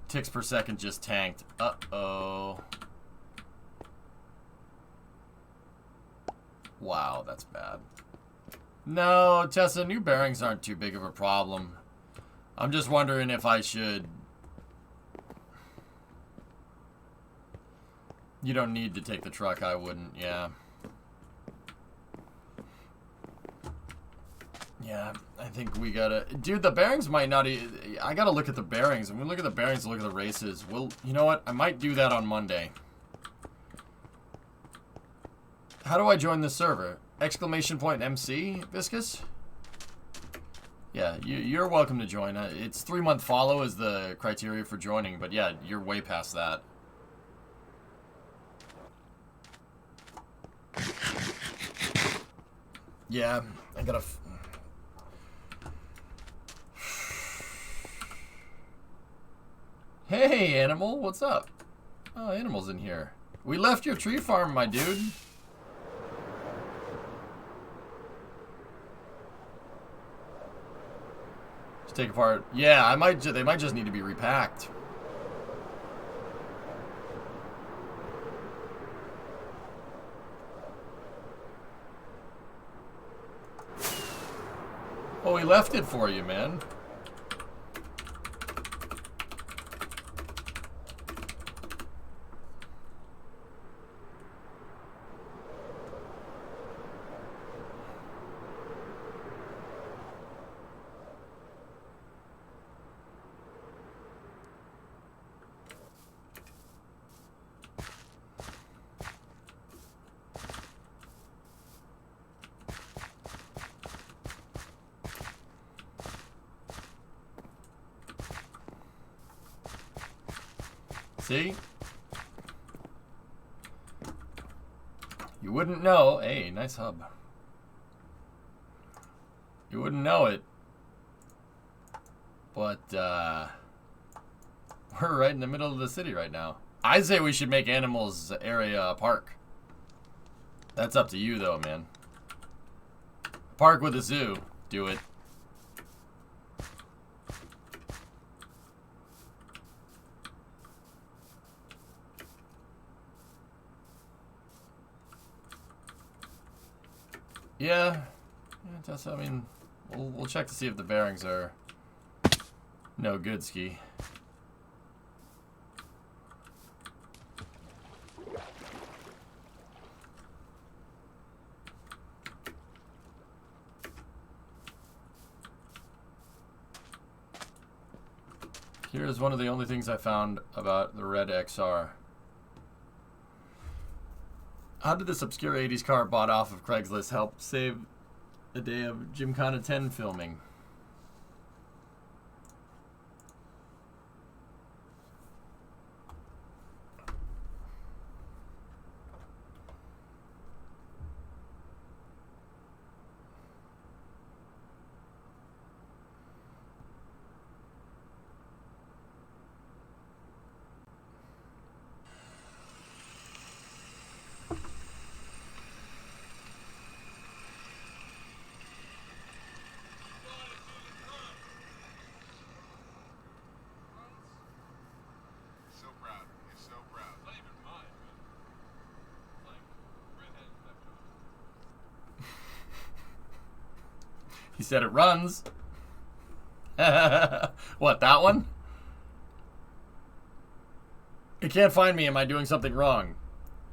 Ticks per second just tanked. Uh-oh. Wow, that's bad. No, Tessa, new bearings aren't too big of a problem. I'm just wondering if I should... You don't need to take the truck, I wouldn't, yeah. Yeah, I think we gotta... Dude, the bearings might not... I gotta look at the bearings. When we look at the bearings and look at the races, you know what? I might do that on Monday. How do I join this server? Exclamation point MC, Viscous? Yeah, you're welcome to join. It's 3-month follow is the criteria for joining, but yeah, you're way past that. Yeah, I gotta... Hey, Animal, what's up? Oh, Animal's in here. We left your tree farm, my dude. Just take apart. Yeah, they might just need to be repacked. Oh, we left it for you, man. See? You wouldn't know. Hey, nice hub. You wouldn't know it. But, we're right in the middle of the city right now. I say we should make Animals area a park. That's up to you, though, man. A park with a zoo. Do it. Yeah, that's, I mean, we'll check to see if the bearings are no good, Ski. Here's one of the only things I found about the red XR. How did this obscure 80s car bought off of Craigslist help save a day of Gymkhana 10 filming? He said it runs. What, that one? You can't find me. Am I doing something wrong?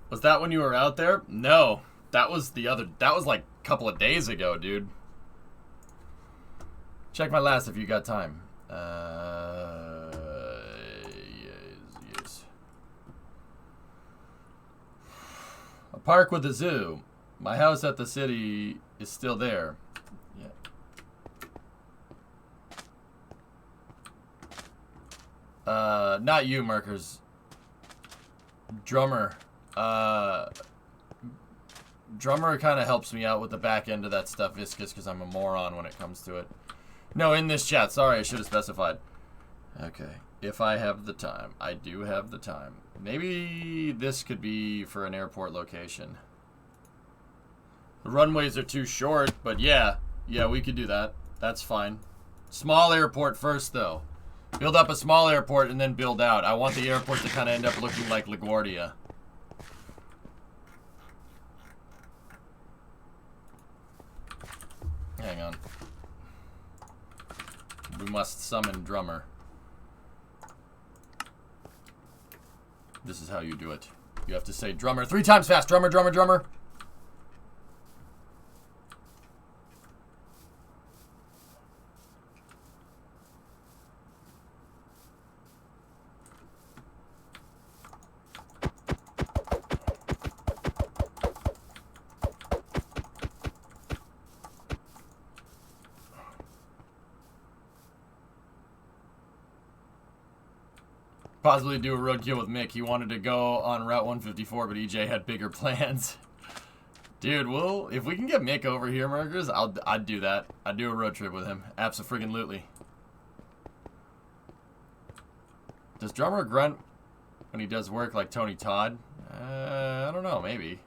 Was that when you were out there? No. That was like a couple of days ago, dude. Check my last if you got time. Yes. A park with a zoo. My house at the city is still there. Not you, Merkers. Drummer. Drummer kind of helps me out with the back end of that stuff, Viscous, because I'm a moron when it comes to it. No, in this chat. Sorry, I should have specified. Okay. If I have the time. I do have the time. Maybe this could be for an airport location. The runways are too short, but yeah. Yeah, we could do that. That's fine. Small airport first, though. Build up a small airport and then build out. I want the airport to kind of end up looking like LaGuardia. Hang on. We must summon Drummer. This is how you do it. You have to say Drummer 3 times fast. Drummer, drummer, drummer. possibly do a roadkill with Mick. He wanted to go on Route 154, but EJ had bigger plans. Dude, well, if we can get Mick over here, Merkers, I'd do that. I'd do a road trip with him. Abso-friggin-lutely. Does Drummer grunt when he does work like Tony Todd? I don't know, maybe.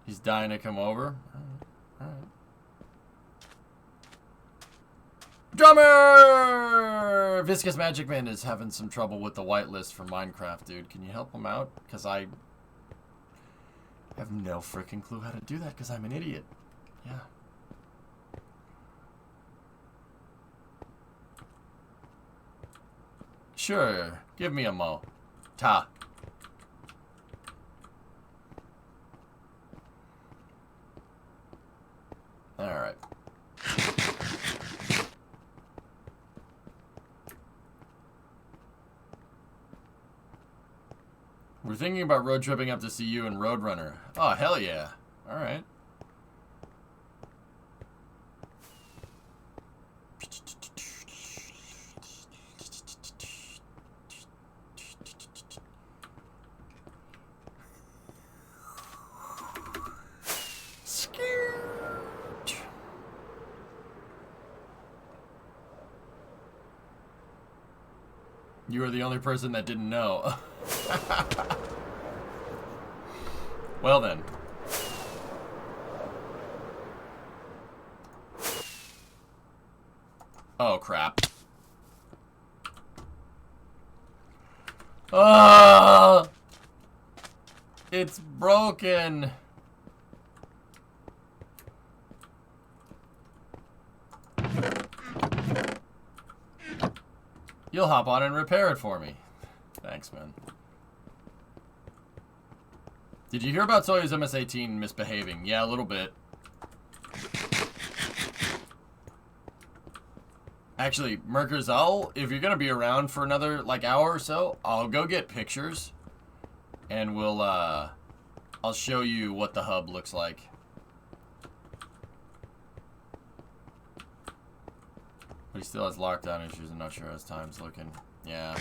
He's dying to come over. Alright. Drummer! Viscous Magic Man is having some trouble with the whitelist for Minecraft, dude. Can you help him out? Because I have no freaking clue how to do that because I'm an idiot. Yeah. Sure. Give me a mo. Ta. Alright. We're thinking about road tripping up to see you and Roadrunner. Oh, hell yeah. Alright. You were the only person that didn't know. Well then. Oh crap. Ah! It's broken. You'll hop on and repair it for me. Thanks, man. Did you hear about Soyuz MS-18 misbehaving? Yeah, a little bit. Actually, Merkers, if you're gonna be around for another like hour or so, I'll go get pictures, and I'll show you what the hub looks like. But he still has lockdown issues. I'm not sure how his time's looking. Yeah.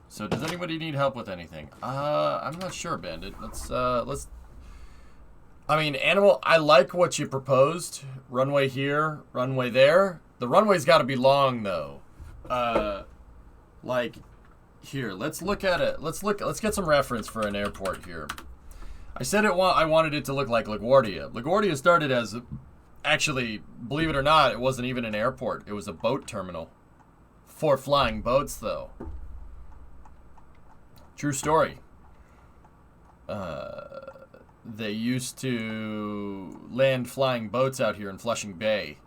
So does anybody need help with anything? I'm not sure, Bandit. Let's I mean, Animal, I like what you proposed. Runway here, runway there. The runway's got to be long though. Like here, let's look at it. Let's get some reference for an airport here. I said I wanted it to look like LaGuardia. LaGuardia started as actually, believe it or not, it wasn't even an airport. It was a boat terminal. For flying boats, though. True story. They used to land flying boats out here in Flushing Bay.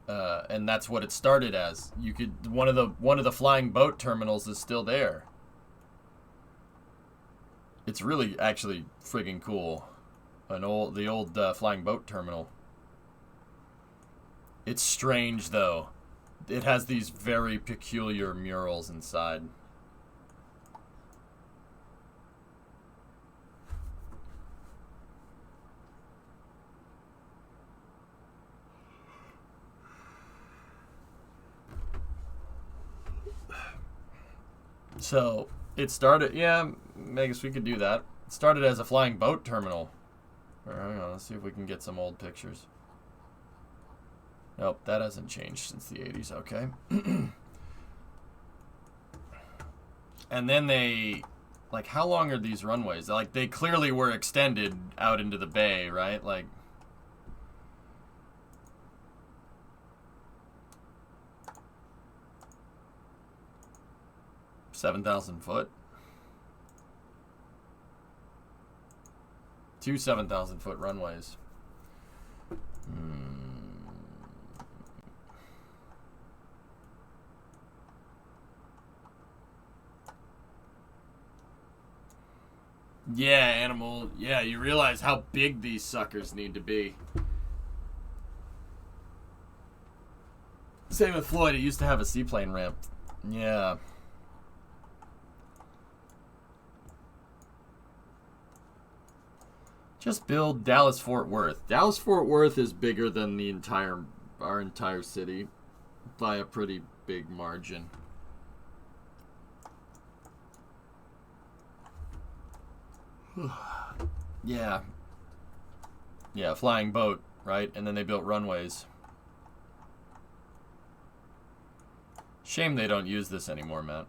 And that's what it started as. You could one of the flying boat terminals is still there. It's really actually friggin' cool. The old flying boat terminal. It's strange, though. It has these very peculiar murals inside. So, it started... Yeah, I guess we could do that. It started as a flying boat terminal. Hang on, let's see if we can get some old pictures. Nope, that hasn't changed since the 80s, okay. And then they, like, how long are these runways? Like, they clearly were extended out into the bay, right? Like, $7,000 foot. 2 7,000 foot runways. Yeah, Animal. Yeah, you realize how big these suckers need to be. Same with Floyd. It used to have a seaplane ramp. Yeah. Just build Dallas-Fort Worth. Dallas-Fort Worth is bigger than our entire city. by a pretty big margin. Yeah. Yeah, flying boat, right? And then they built runways. Shame they don't use this anymore, Matt.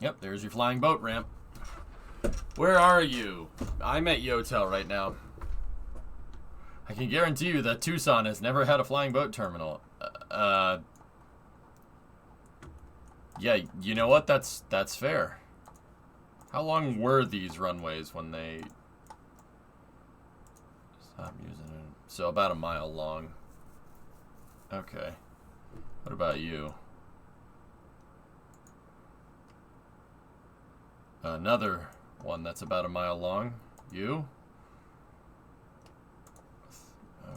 Yep, there's your flying boat ramp. Where are you? I'm at Yotel right now. I can guarantee you that Tucson has never had a flying boat terminal. Yeah, you know what? That's fair. How long were these runways when they stopped using it? So about a mile long. Okay. What about you? Another one that's about a mile long. You?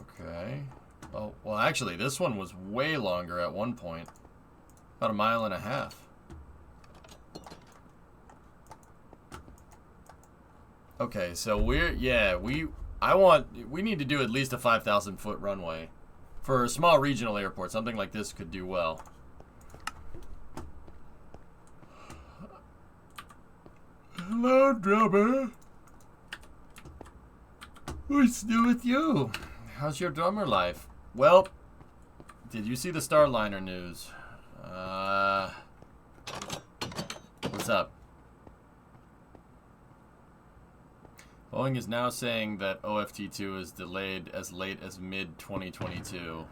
Okay. Oh, well, actually, this one was way longer at one point. About a mile and a half. Okay, so we need to do at least a 5,000 foot runway. For a small regional airport, something like this could do well. Hello, drummer. What's new with you? How's your drummer life? Well, did you see the Starliner news? What's up? Boeing is now saying that OFT-2 is delayed as late as mid-2022.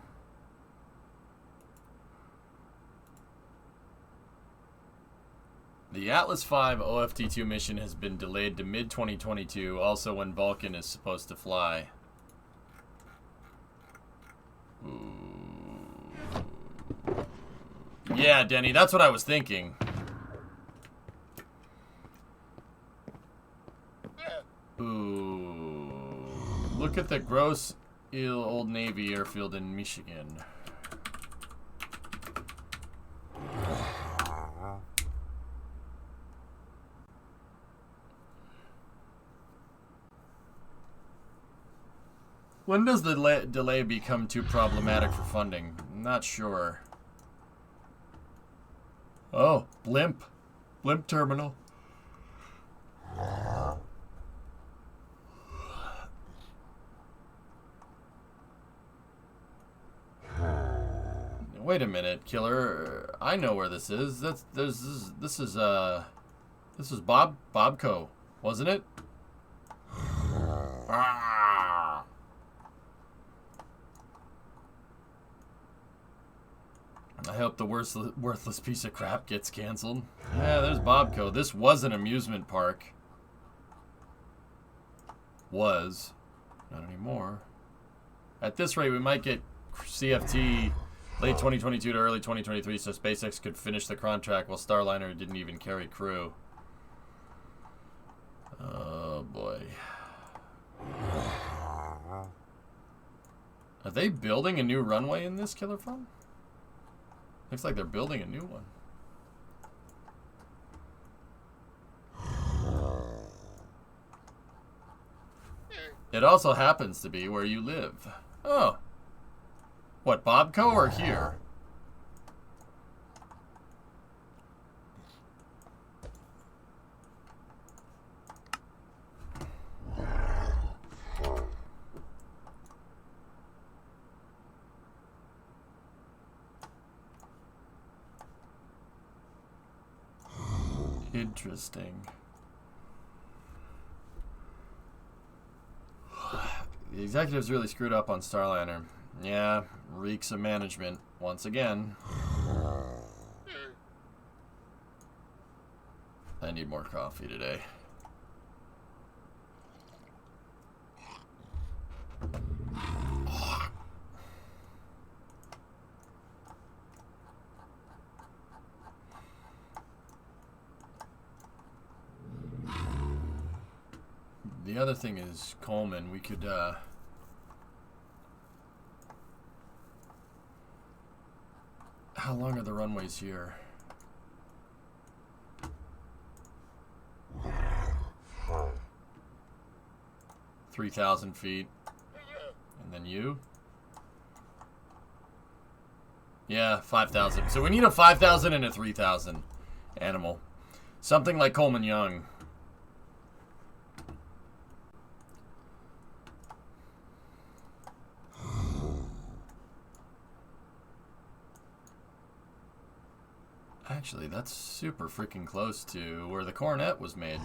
The Atlas V OFT-2 mission has been delayed to mid-2022, also when Vulcan is supposed to fly. Ooh. Yeah, Denny, that's what I was thinking. Ooh. Look at the gross Old Navy airfield in Michigan. When does the delay become too problematic for funding? I'm not sure. Oh, blimp. Blimp terminal. Wait a minute, killer. I know where this is. This is Bobco, wasn't it? Ah. I hope the worthless piece of crap gets canceled. Yeah, there's Bobco. This was an amusement park. Was. Not anymore. At this rate, we might get CFT late 2022 to early 2023, so SpaceX could finish the contract while Starliner didn't even carry crew. Oh, boy. Are they building a new runway in this, Killer Phone? Looks like they're building a new one. It also happens to be where you live. Oh. What, Bobco or here? Interesting. The executives really screwed up on Starliner. Yeah, reeks of management once again. I need more coffee today. The other thing is Coleman. We could how long are the runways here? 3,000 feet. And then you? Yeah, 5,000. So we need a 5,000 and a 3,000 animal. Something like Coleman Young. Actually, that's super freaking close to where the Coronet was made.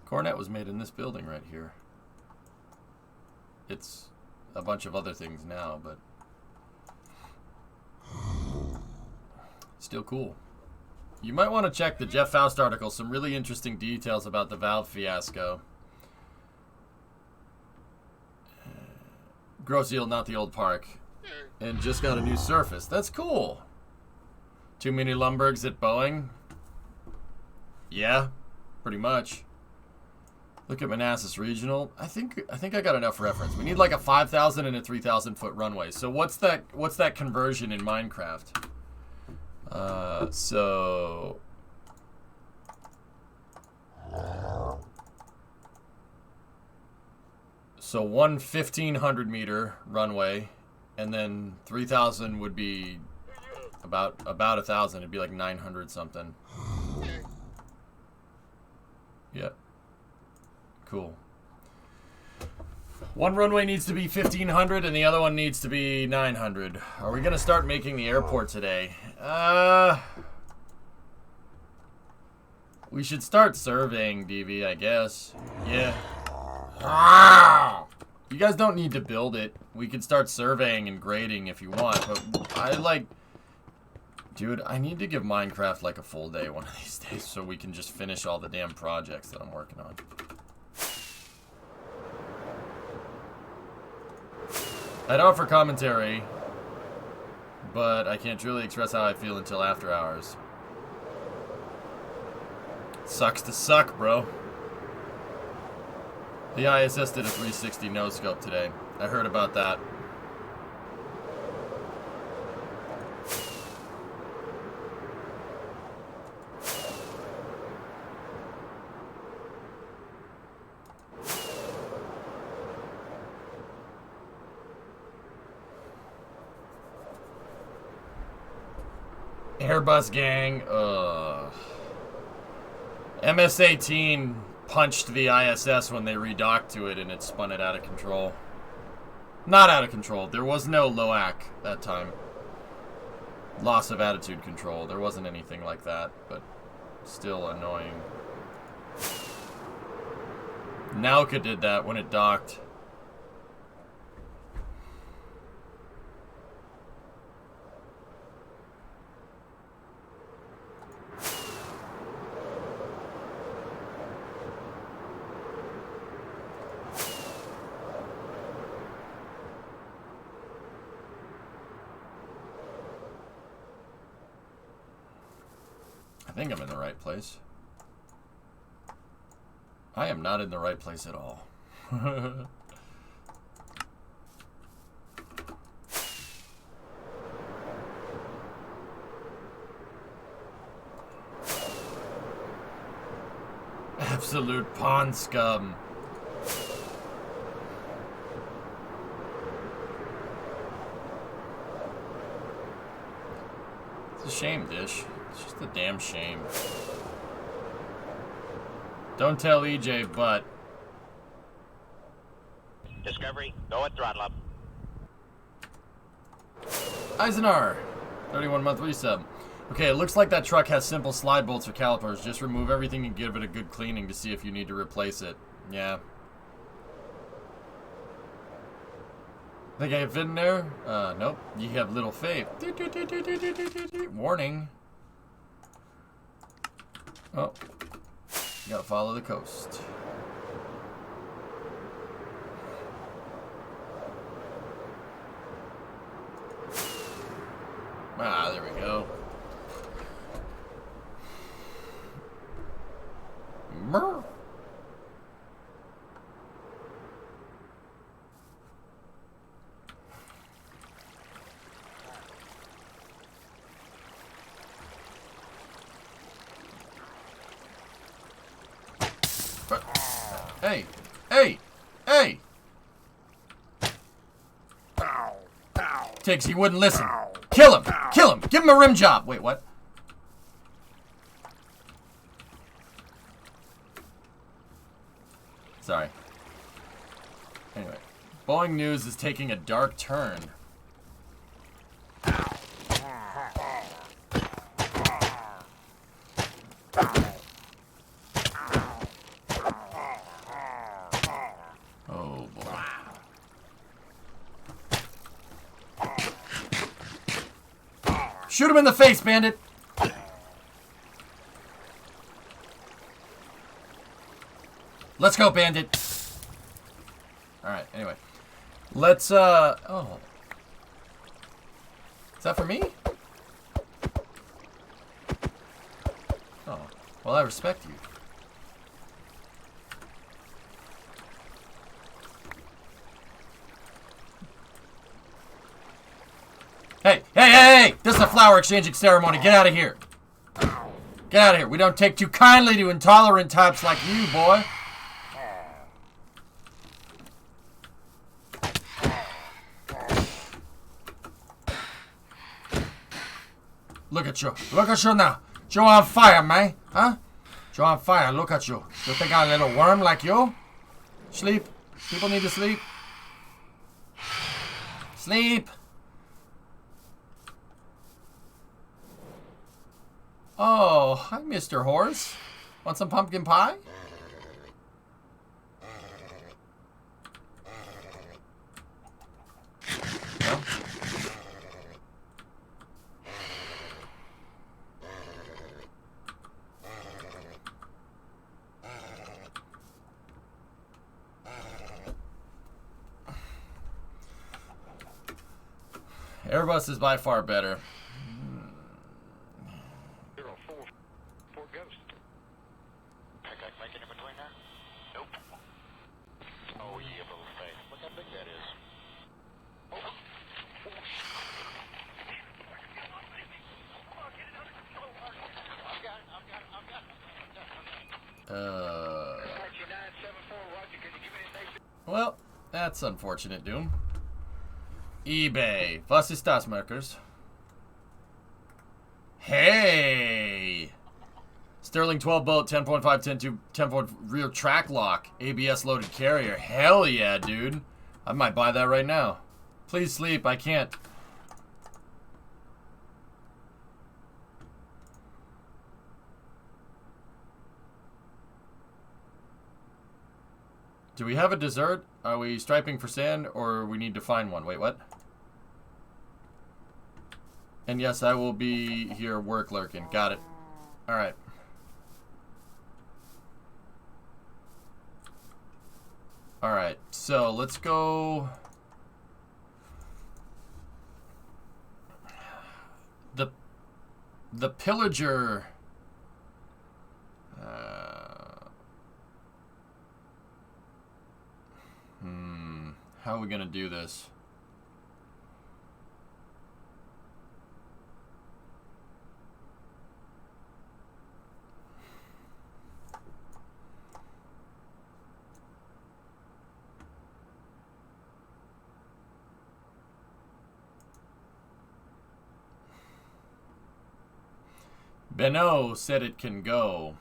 Coronet was made in this building right here. It's a bunch of other things now, but still cool. You might want to check the Jeff Faust article. Some really interesting details about the valve fiasco. Gross Eel, not the old park. And just got a new surface. That's cool. Too many Lumbergs at Boeing? Yeah, pretty much. Look at Manassas Regional. I think I got enough reference. We need like a 5,000 and a 3,000 foot runway. So what's that conversion in Minecraft? So 1,500 meter runway, and then 3,000 would be about 1,000. It'd be like 900 something. Yep. Cool. One runway needs to be 1,500 and the other one needs to be 900. Are we gonna start making the airport today? We should start surveying, DV, I guess. Yeah. You guys don't need to build it. We could start surveying and grading if you want, but I like... Dude, I need to give Minecraft like a full day one of these days so we can just finish all the damn projects that I'm working on. I'd offer commentary, but I can't truly express how I feel until after hours. Sucks to suck, bro. The ISS did a 360 no-scope today. I heard about that. Airbus gang, MS-18 punched the ISS when they redocked to it and it spun it out of control. Not out of control. There was no LOAC that time. Loss of attitude control. There wasn't anything like that, but still annoying. Nauka did that when it docked. I think I'm in the right place. I am not in the right place at all. Absolute pond scum. It's a shame, Dish. It's just a damn shame. Don't tell EJ, but... Discovery, go at throttle up. Eisenar, 31-month resub. Okay, it looks like that truck has simple slide bolts or calipers. Just remove everything and give it a good cleaning to see if you need to replace it. Yeah. Think I fit in there? Nope. You have little faith. Warning. Oh. You gotta follow the coast. Ah, there we go. Murr. Hey! Hey! Hey! Tiggs, he wouldn't listen. Kill him! Kill him! Give him a rim job! Wait, what? Sorry. Anyway. Boeing News is taking a dark turn. Oh, boy. Shoot him in the face, bandit! Let's go, bandit! Alright, anyway. Let's, oh. Is that for me? Oh. Well, I respect you. Hey, hey, hey, hey! This is a flower exchanging ceremony. Get out of here. Get out of here. We don't take too kindly to intolerant types like you, boy. Look at you. Look at you now. You're on fire, man. Huh? You're on fire. Look at you. You think I'm a little worm like you? Sleep. People need to sleep. Sleep. Oh, hi, Mr. Horse. Want some pumpkin pie? No? Airbus is by far better. Well, that's unfortunate, Doom. eBay. Was ist das, Merkers? Hey! Sterling 12 boat, 10.5, 10.2, 10 rear track lock, ABS loaded carrier. Hell yeah, dude. I might buy that right now. Please sleep, I can't. Do we have a dessert? Are we striping for sand, or we need to find one? Wait, what? And yes, I will be here work lurking. Got it. Alright. Alright, so let's go... The pillager... How are we gonna do this? Beno said it can go.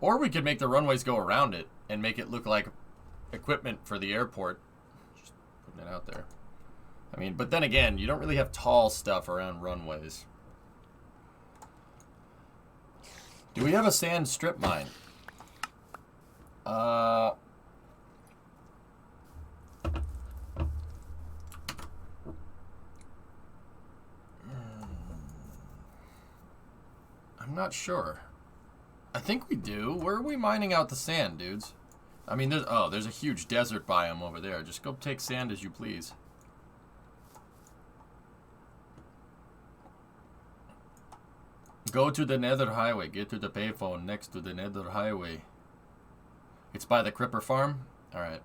Or we could make the runways go around it and make it look like equipment for the airport. Just putting it out there. I mean, but then again, you don't really have tall stuff around runways. Do we have a sand strip mine? I'm not sure. I think we do. Where are we mining out the sand, dudes? I mean, there's a huge desert biome over there. Just go take sand as you please. Go to the Nether Highway. Get to the payphone next to the Nether Highway. It's by the Cripper Farm? Alright.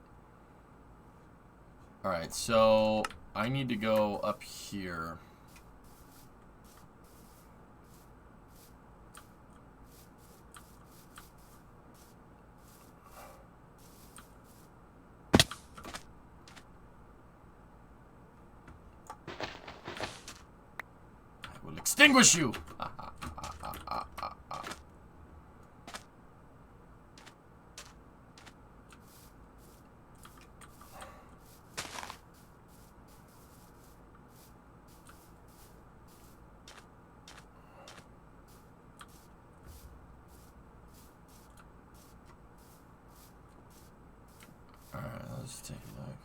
Alright, so I need to go up here. extinguish you. Alright, let's take a look.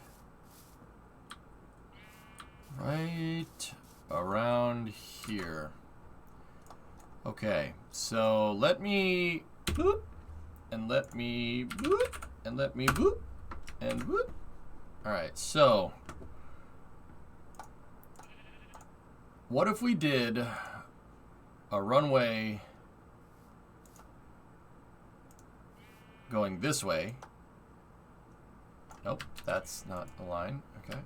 Right around here. Okay, so let me boop, and let me boop, and let me boop, and boop. Alright, so what if we did a runway going this way? Nope, that's not a line. Okay.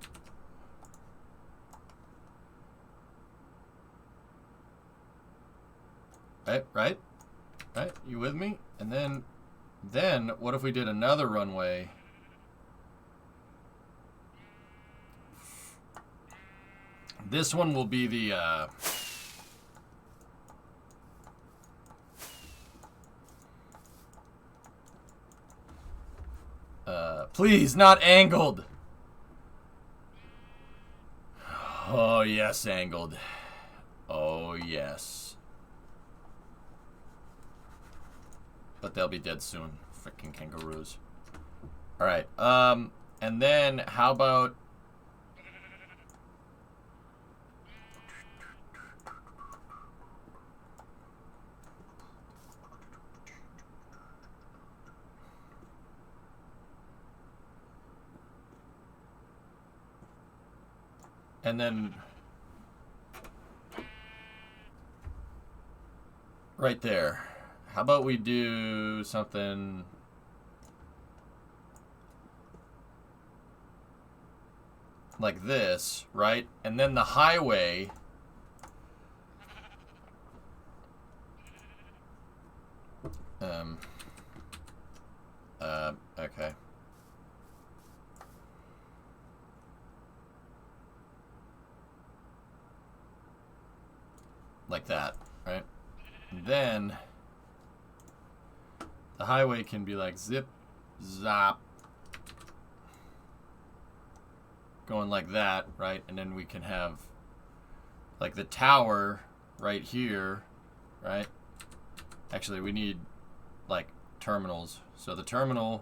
Right? You with me? And then what if we did another runway? This one will be the please, not angled. Oh, yes, angled. Oh, yes. But they'll be dead soon. Freaking kangaroos. Alright, and then how about... And then right there. How about we do something like this, right? And then the highway okay. Like that, right? And then the highway can be like zip, zap, going like that, right? And then we can have like the tower right here, right? Actually, we need like terminals. So the terminal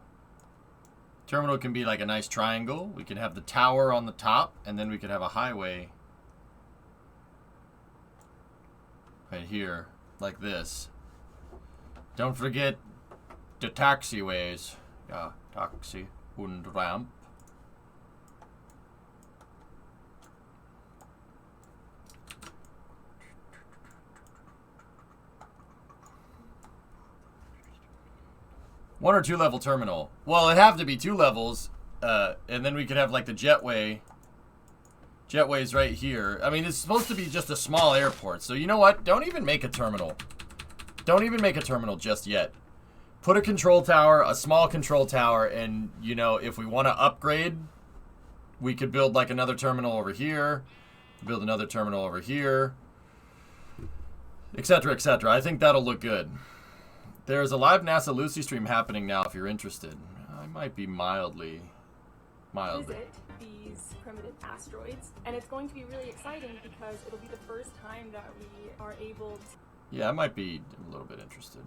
can be like a nice triangle. We can have the tower on the top, and then we could have a highway right here, like this. Don't forget the taxiways. Yeah, taxi und ramp. One or two level terminal. Well, it'd have to be 2 levels, and then we could have like the jetway. Jetway's right here. I mean, it's supposed to be just a small airport, so you know what? Don't even make a terminal. Don't even make a terminal just yet. Put a control tower, a small control tower, and, you know, if we want to upgrade, we could build like another terminal over here, build another terminal over here, etc., etc. I think that'll look good. There's a live NASA Lucy stream happening now if you're interested. I might be mildly. Visit these primitive asteroids, and it's going to be really exciting because it'll be the first time that we are able to... Yeah, I might be a little bit interested.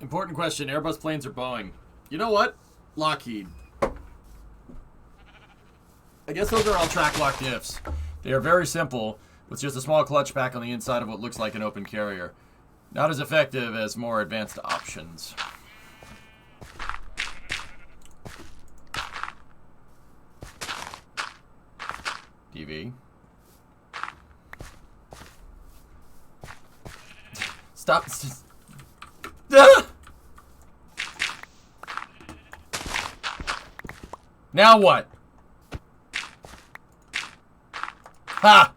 Important question, Airbus planes or Boeing? You know what? Lockheed. I guess those are all track-locked ifs. They are very simple, with just a small clutch pack on the inside of what looks like an open carrier. Not as effective as more advanced options. DV. Stop. Now what? Ha!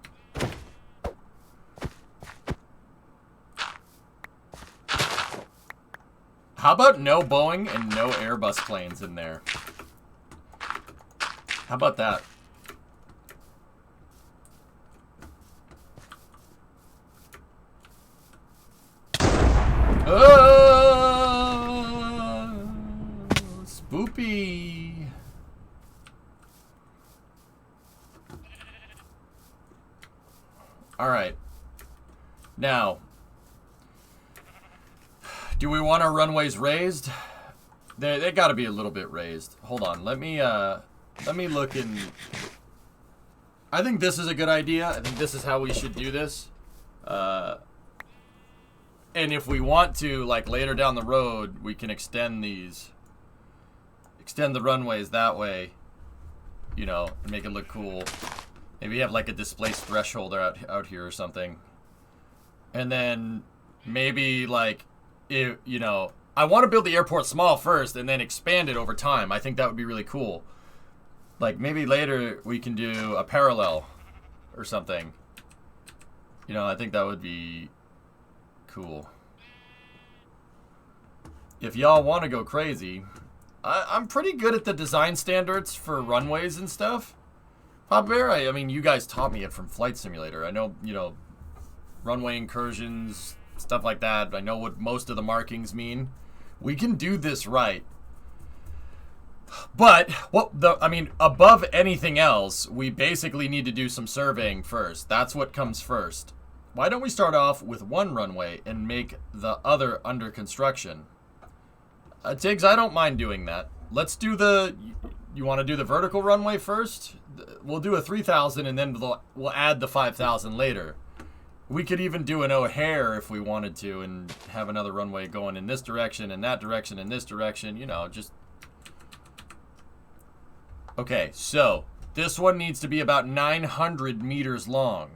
How about no Boeing and no Airbus planes in there? How about that? Now, do we want our runways raised? They got to be a little bit raised. Hold on. Let me look in. I think this is a good idea. I think this is how we should do this. And if we want to, like later down the road, we can extend these. Extend the runways that way. You know, and make it look cool. Maybe have like a displaced threshold out here or something. And then maybe like, if, you know, I want to build the airport small first and then expand it over time. I think that would be really cool. Like maybe later we can do a parallel or something. You know, I think that would be cool. If y'all want to go crazy, I'm pretty good at the design standards for runways and stuff. Pop Bear, I mean, you guys taught me it from Flight Simulator. I know, you know, runway incursions, stuff like that. I know what most of the markings mean. We can do this right. But, I mean, above anything else, we basically need to do some surveying first. That's what comes first. Why don't we start off with one runway and make the other under construction? Tiggs, I don't mind doing that. Let's do the... You want to do the vertical runway first? We'll do a 3,000 and then we'll add the 5,000 later. We could even do an O'Hare if we wanted to and have another runway going in this direction and that direction and this direction. You know, just... Okay, so this one needs to be about 900 meters long.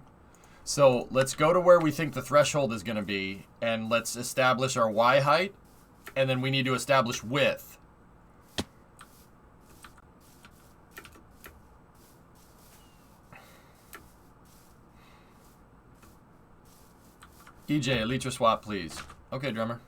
So let's go to where we think the threshold is going to be and let's establish our Y height. And then we need to establish width. EJ, Elytra swap, please. Okay, drummer.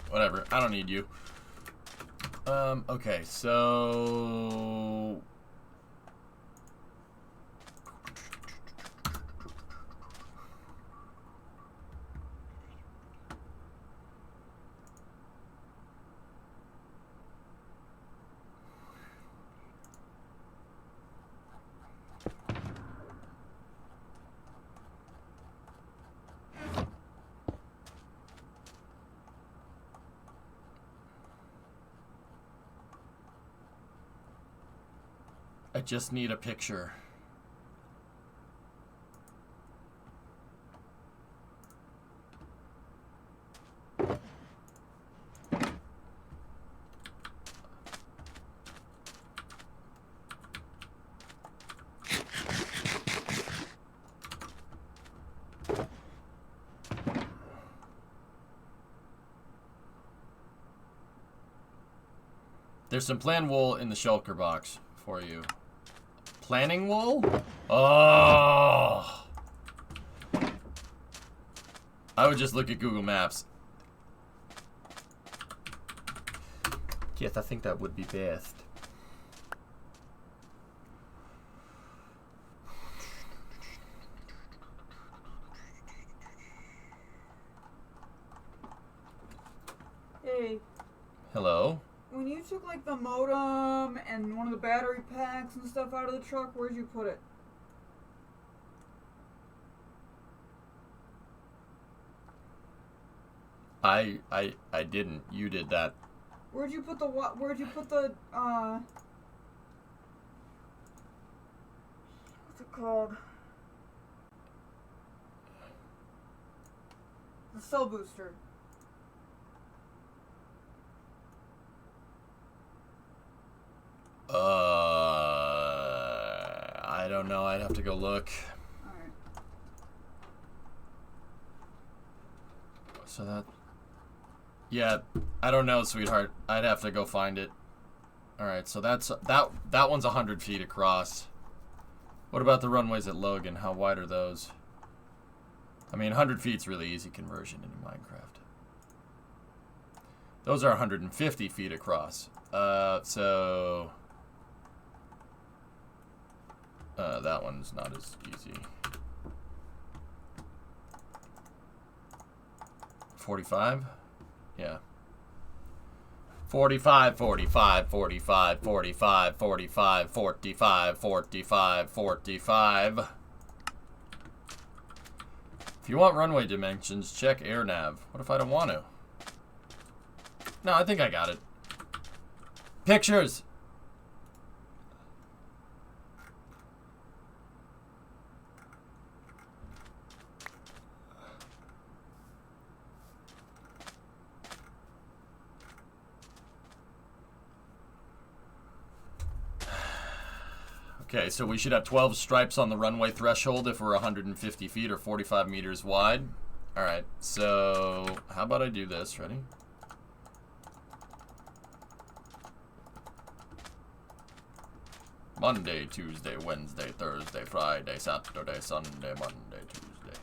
Whatever, I don't need you. Okay, so... I just need a picture. There's some plan wool in the shulker box for you. Planning wool? Oh! I would just look at Google Maps. Yes, I think that would be best. Hey. Hello? When you took like the modem and one of the battery packs and stuff out of the truck, where'd you put it? I didn't. You did that. Where'd you put the what's it called? The cell booster. I don't know. I'd have to go look. Alright. So that... Yeah, I don't know, sweetheart. I'd have to go find it. Alright, so that one's 100 feet across. What about the runways at Logan? How wide are those? I mean, 100 feet's really easy conversion into Minecraft. Those are 150 feet across. So that one's not as easy. 45? Yeah. 45, 45, 45, 45, 45, 45, 45, 45. If you want runway dimensions, check air nav. What if I don't want to? No, I think I got it. Pictures! Okay, so we should have 12 stripes on the runway threshold if we're 150 feet or 45 meters wide. Alright, so how about I do this? Ready? Monday, Tuesday, Wednesday, Thursday, Friday, Saturday, Sunday, Monday, Tuesday.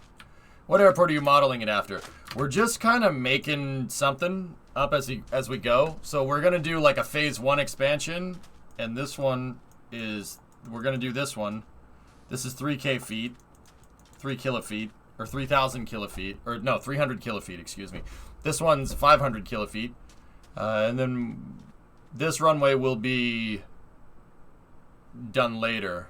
What airport are you modeling it after? We're just kind of making something up as we go. So we're going to do like a phase 1 expansion, and this one is... We're going to do this one. This is 3K feet. 3 kilofeet. Or 3,000 kilofeet. Or no, 300 kilofeet, excuse me. This one's 500 kilofeet. And then this runway will be done later.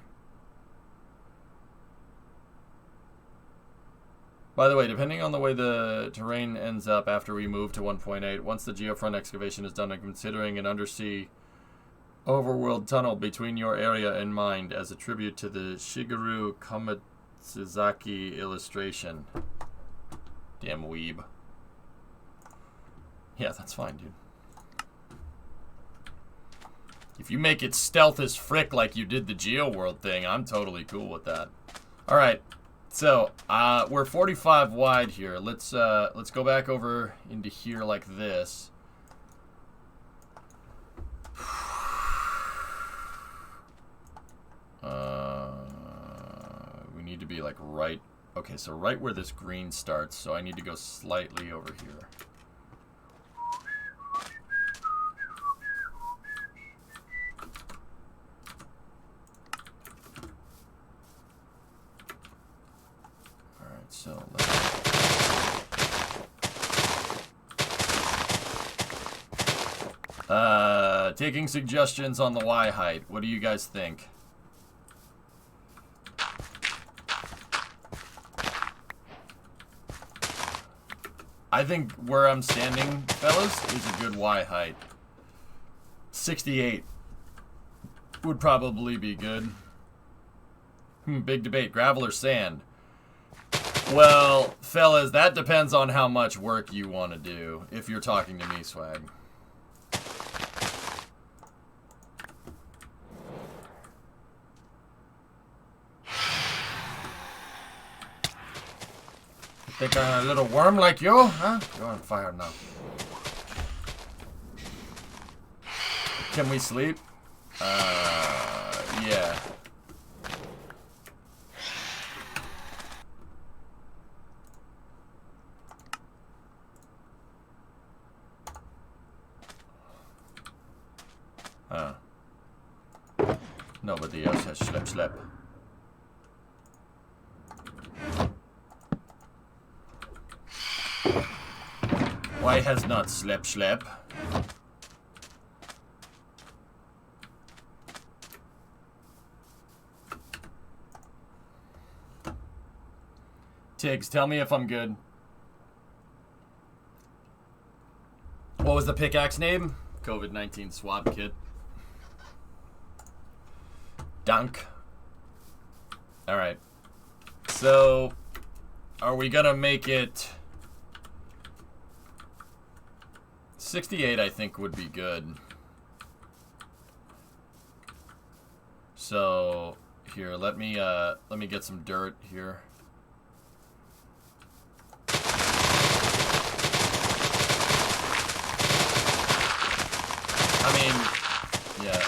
By the way, depending on the way the terrain ends up after we move to 1.8, once the geofront excavation is done, I'm considering an undersea overworld tunnel between your area and mine as a tribute to the Shigeru Komatsuzaki illustration. Damn weeb. Yeah, that's fine, dude. If you make it stealth as frick like you did the GeoWorld thing, I'm totally cool with that. Alright, so we're 45 wide here. Let's go back over into here like this. We need to be like right... Okay, so right where this green starts, so I need to go slightly over here. Alright, so let's... taking suggestions on the Y height. What do you guys think? I think where I'm standing, fellas, is a good Y height. 68 would probably be good. Big debate. Gravel or sand? Well, fellas, that depends on how much work you want to do, if you're talking to me, Swag. Think I'm a little worm like you, huh? You're on fire now. Can we sleep? Yeah. Nobody else has slep. Why has not slep? Tiggs, tell me if I'm good. What was the pickaxe name? COVID-19 swab kit. Dunk. Alright. So, are we gonna make it... 68, I think, would be good. So, here, let me get some dirt here. I mean, yeah.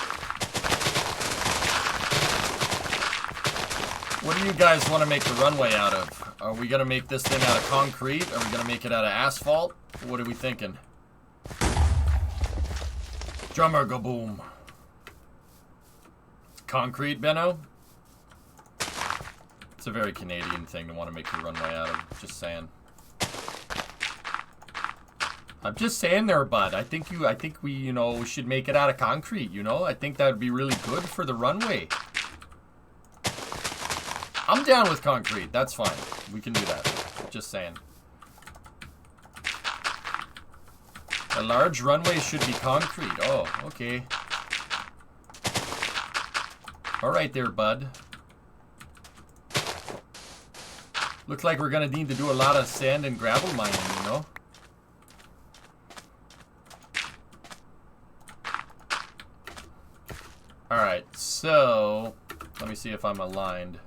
What do you guys want to make the runway out of? Are we gonna make this thing out of concrete? Are we gonna make it out of asphalt? What are we thinking? Drummer go boom. Concrete, Benno? It's a very Canadian thing to want to make your runway out of. Just saying. I'm just saying there, bud. I think we, you know, should make it out of concrete, you know? I think that would be really good for the runway. I'm down with concrete. That's fine. We can do that. Just saying. A large runway should be concrete. Oh, okay. Alright there, bud. Looks like we're gonna need to do a lot of sand and gravel mining, you know? Alright, so let me see if I'm aligned.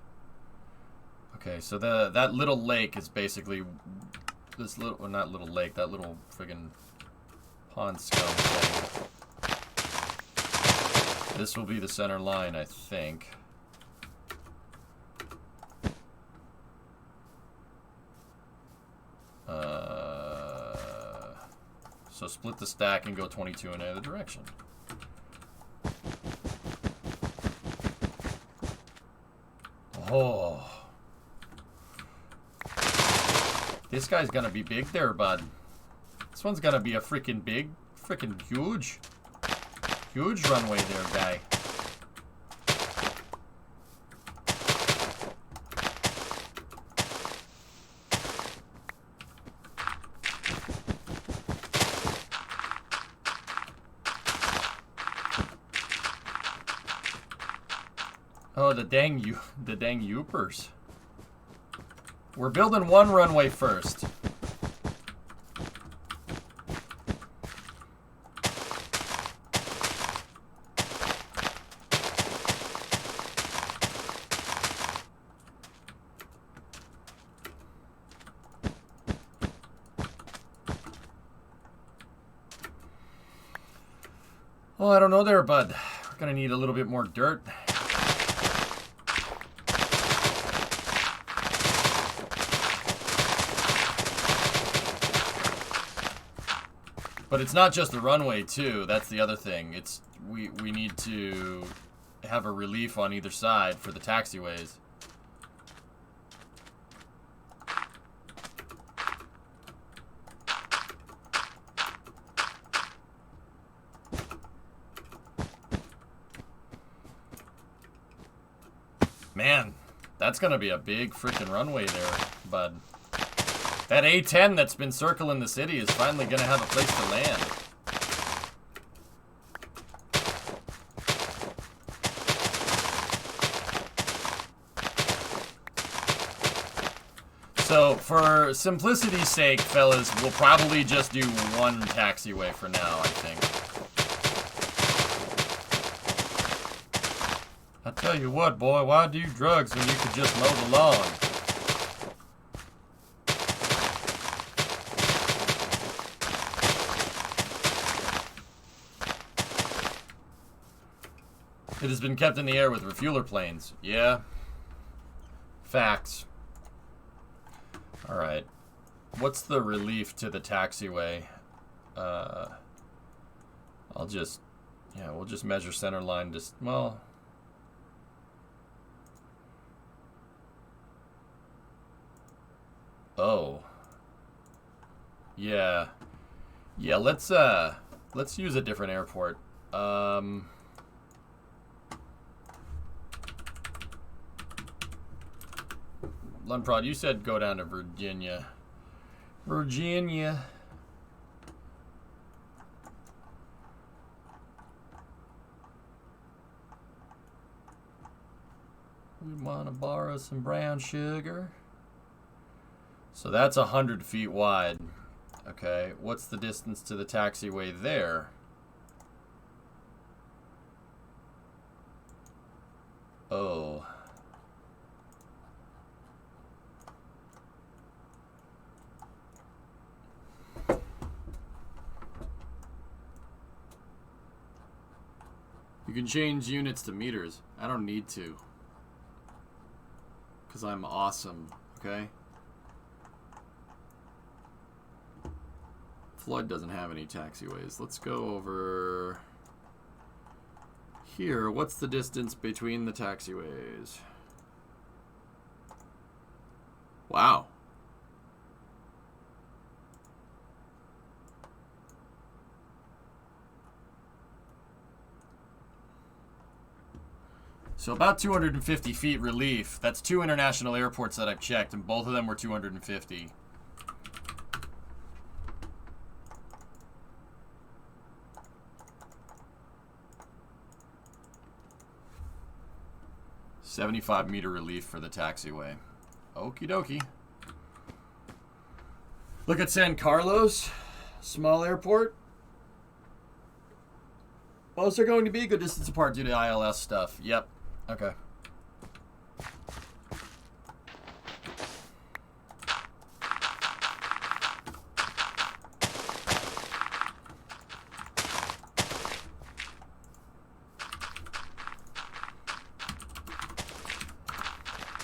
Okay, so that little lake is basically this little, well, not little lake, that little friggin' pond scum thing. This will be the center line, I think. So split the stack and go 22 in either direction. Oh. This guy's gonna be big there, bud. This one's gonna be a freaking big, freaking huge runway there, guy. Oh, the dang youpers. We're building one runway first. Oh, I don't know there, bud. We're gonna need a little bit more dirt. But it's not just the runway, too. That's the other thing. It's we need to have a relief on either side for the taxiways. Man, that's gonna be a big freaking runway there, bud. That A-10 that's been circling the city is finally going to have a place to land. So, for simplicity's sake, fellas, we'll probably just do one taxiway for now, I think. I tell you what, boy, why do drugs when you could just mow the lawn? It has been kept in the air with refueler planes. Yeah. Facts. Alright. What's the relief to the taxiway? I'll just... Yeah, we'll just measure center line. Just, well... Oh. Yeah. Yeah, let's use a different airport. Lunprod, you said go down to Virginia. Virginia. We want to borrow some brown sugar. So that's 100 feet wide. Okay, what's the distance to the taxiway there? Oh. You can change units to meters. I don't need to. Because I'm awesome, okay? Flood doesn't have any taxiways. Let's go over here. What's the distance between the taxiways? Wow. So about 250 feet relief. That's 2 international airports that I've checked, and both of them were 250. $75-meter relief for the taxiway. Okie dokie. Look at San Carlos, small airport. Both are going to be a good distance apart due to ILS stuff. Yep. Okay.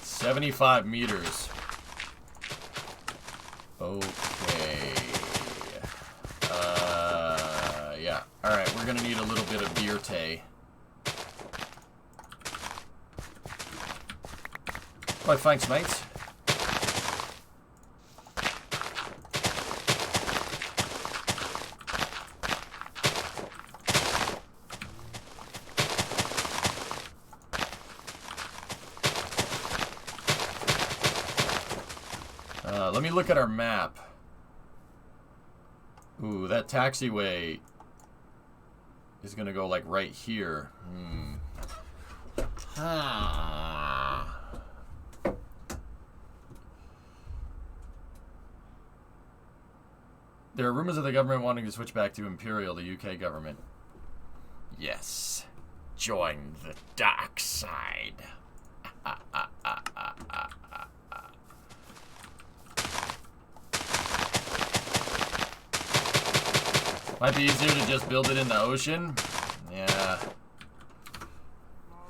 $75 meters. Okay. Yeah. All right, we're gonna need a little bit of beer tay. Why, thanks, mates. Let me look at our map. Ooh, that taxiway is gonna go like right here. There are rumors of the government wanting to switch back to Imperial, the UK government. Yes. Join the dark side. Might be easier to just build it in the ocean. Yeah.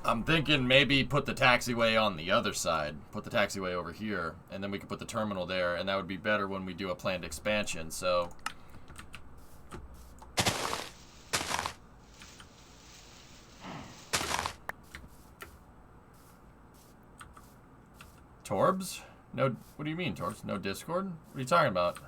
I'm thinking maybe put the taxiway on the other side. Put the taxiway over here, and then we could put the terminal there, and that would be better when we do a planned expansion, so... Torbs? No, what do you mean, Torbs? No Discord? What are you talking about?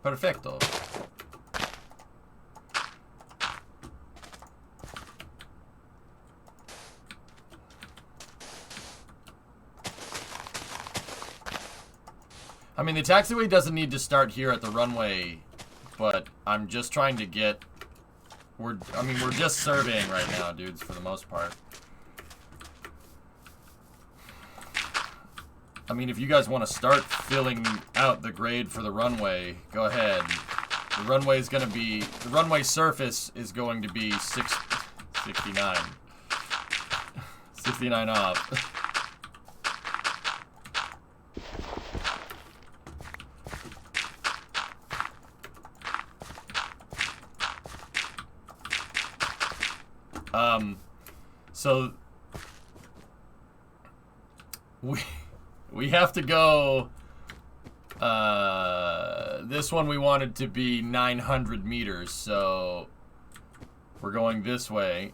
Perfecto. I mean, the taxiway doesn't need to start here at the runway, but I'm just trying to get... we're just surveying right now, dudes, for the most part. I mean, if you guys want to start filling out the grade for the runway, go ahead. The runway is going to be... the runway surface is going to be 69. 69 off. So... We have to go, this one we wanted to be 900 meters, so we're going this way.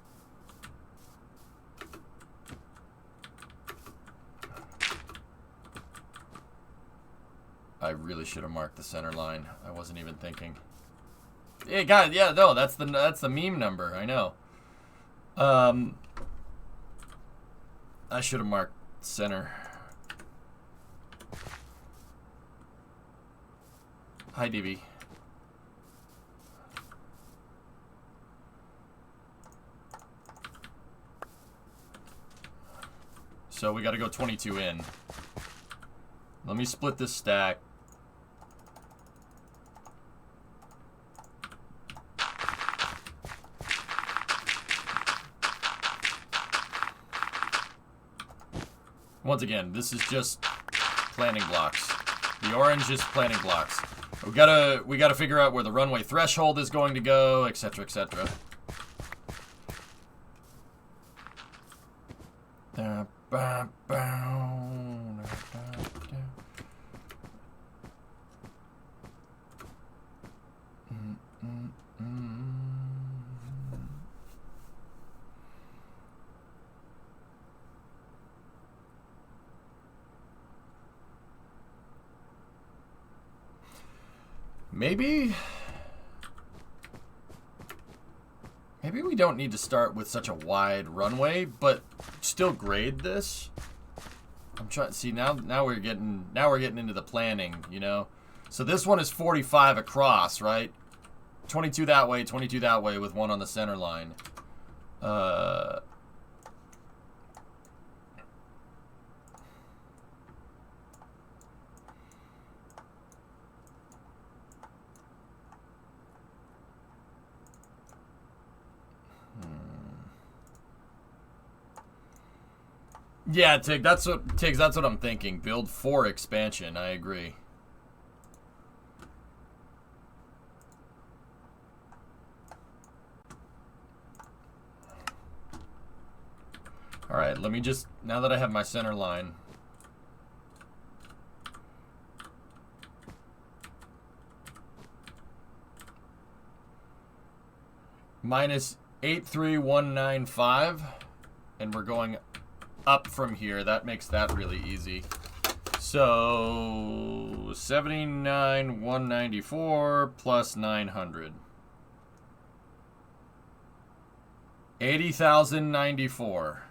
I really should have marked the center line. I wasn't even thinking. Hey, guys, yeah, no, that's the meme number, I know. I should have marked center. Hi, DB. So we got to go 22 in. Let me split this stack. Once again, this is just planning blocks. The orange is planning blocks. We gotta figure out where the runway threshold is going to go, etc., etc. Da, ba, bow, da, da, da. Mm, mm, mm. Maybe we don't need to start with such a wide runway, but still grade this. I'm trying. See, now we're getting into the planning, you know. So this one is 45 across, right? 22 that way, 22 that way, with one on the center line. Yeah, Tig, that's what I'm thinking. Build for expansion. I agree. All right, let me just, now that I have my center line, minus 83195, and we're going up from here. That makes that really easy. So 79,194 plus 900. 80,094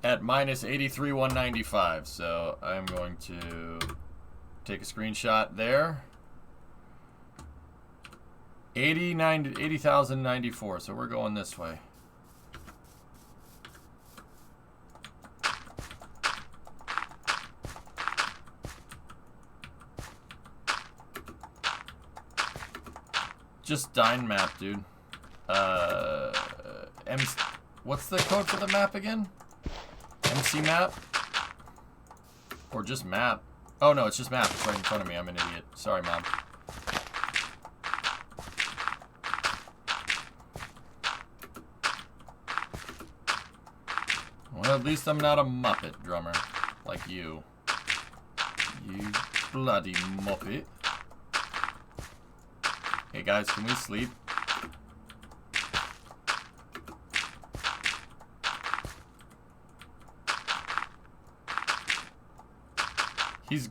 at minus 83,195. So I'm going to take a screenshot there. 80,094. So we're going this way. Just Dyn map, dude. What's the code for the map again? MC map? Or just map? Oh no, it's just map. It's right in front of me. I'm an idiot. Sorry, Mom. Well, at least I'm not a Muppet drummer like you. You bloody Muppet. Hey guys, can we sleep? He's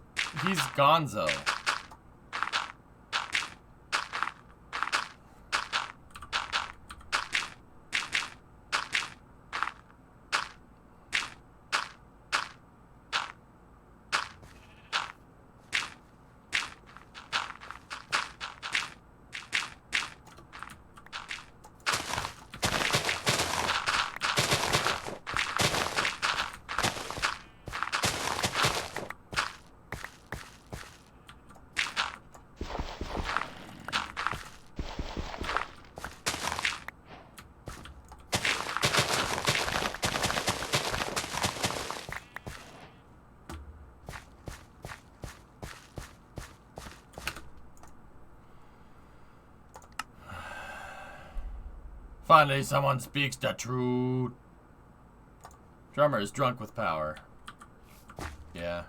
gonzo. Finally, someone speaks the truth. Drummer is drunk with power. Yeah.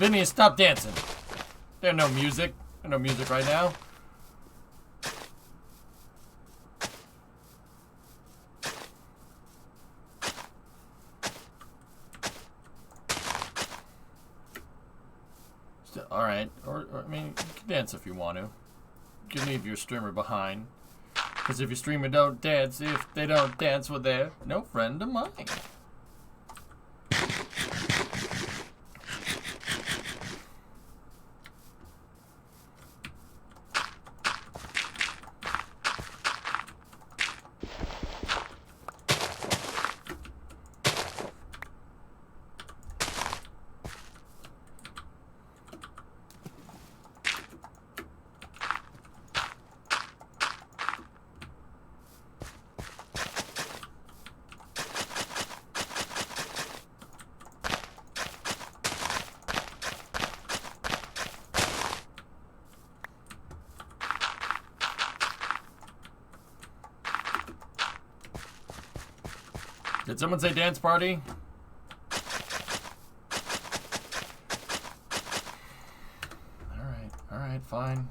Phineas, stop dancing. There's no music. There's no music right now. Alright, or I mean, you can dance if you want to. You can leave your streamer behind. Because if your streamer don't dance, if they don't dance, well, they're no friend of mine. Did someone say dance party? Alright, fine.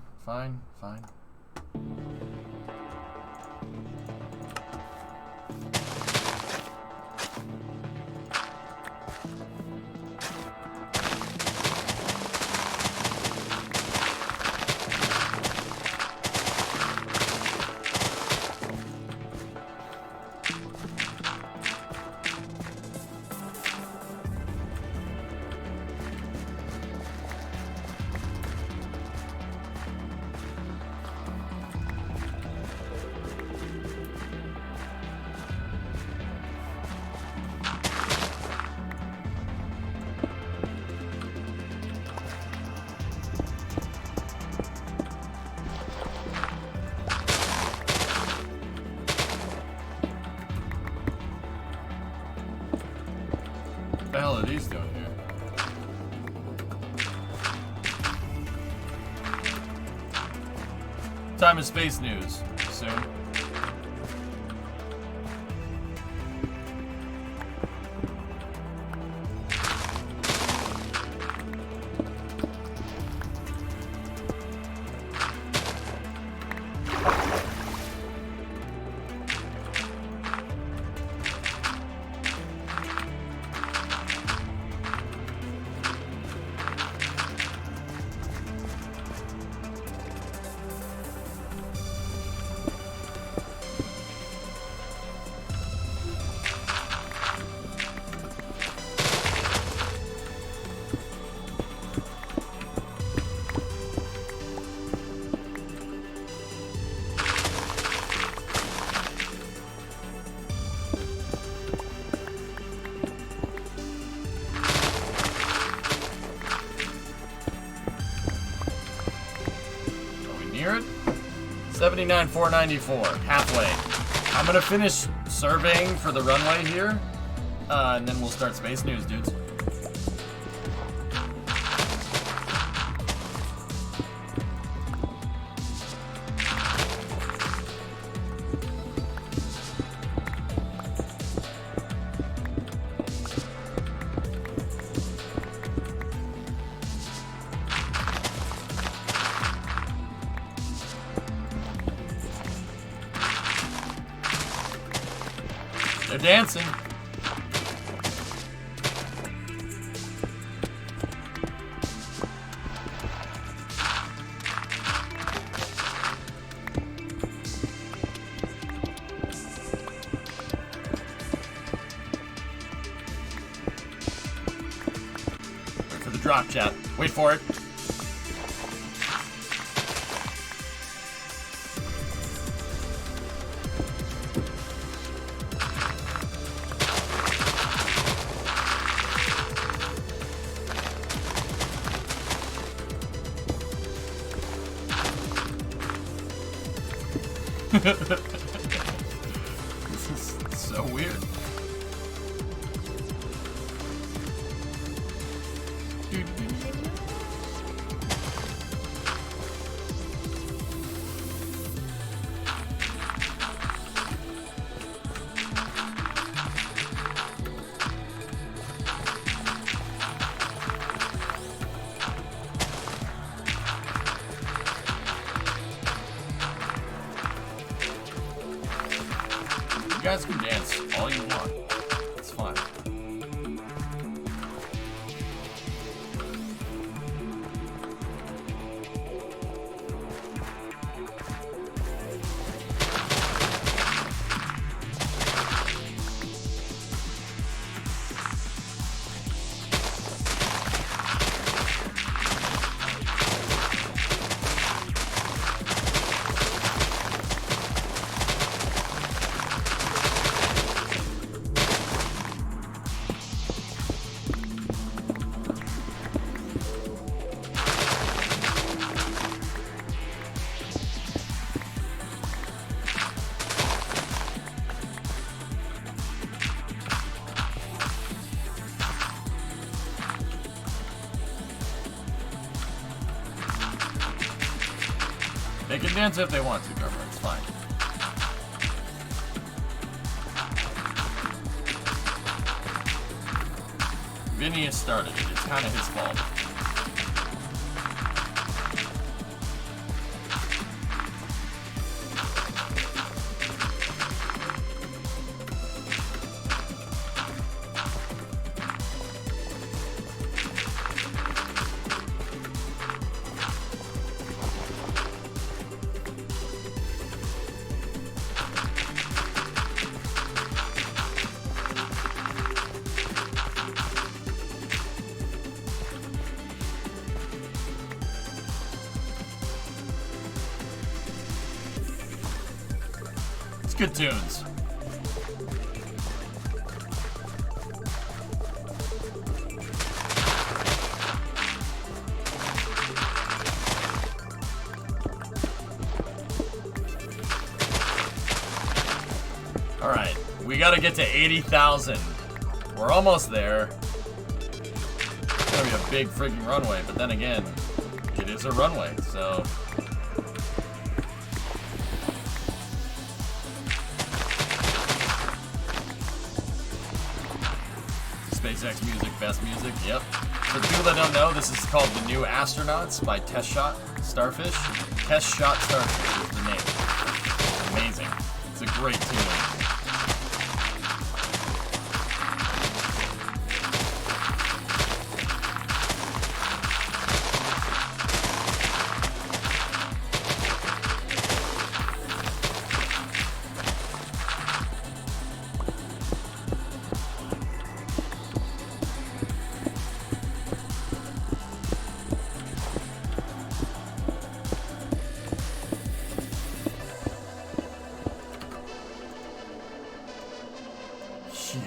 What the hell are these doing here? Time is space news. Soon. Near it? 79,494. Halfway. I'm gonna finish surveying for the runway here, and then we'll start space news, dudes. They're dancing. Wait for the drop, chat. Wait for it. This is so weird. guys can dance all you want. It's fine. They can dance if they want to, Trevor. It's fine. Vinny has started it. It's kind of his fault. It's good tunes. Alright, we gotta get to 80,000. We're almost there. It's gonna be a big freaking runway, but then again, it is a runway, so... SpaceX music, best music, yep. For the people that don't know, this is called The New Astronauts by Test Shot Starfish. Test Shot Starfish is the name. Amazing. It's a great tune.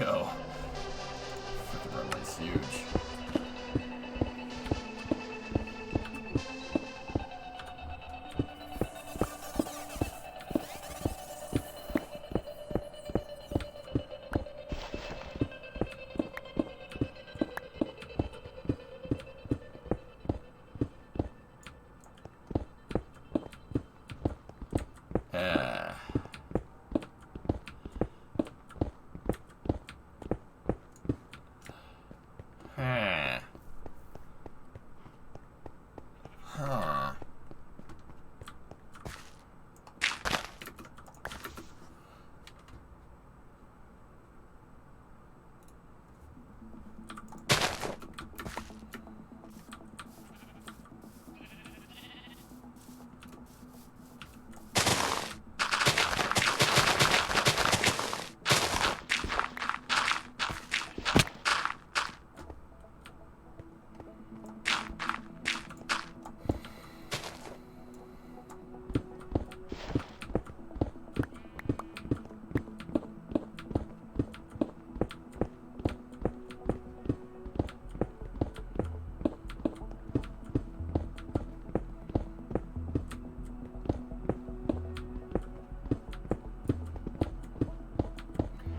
Yo. Freaking runway's huge. Huh.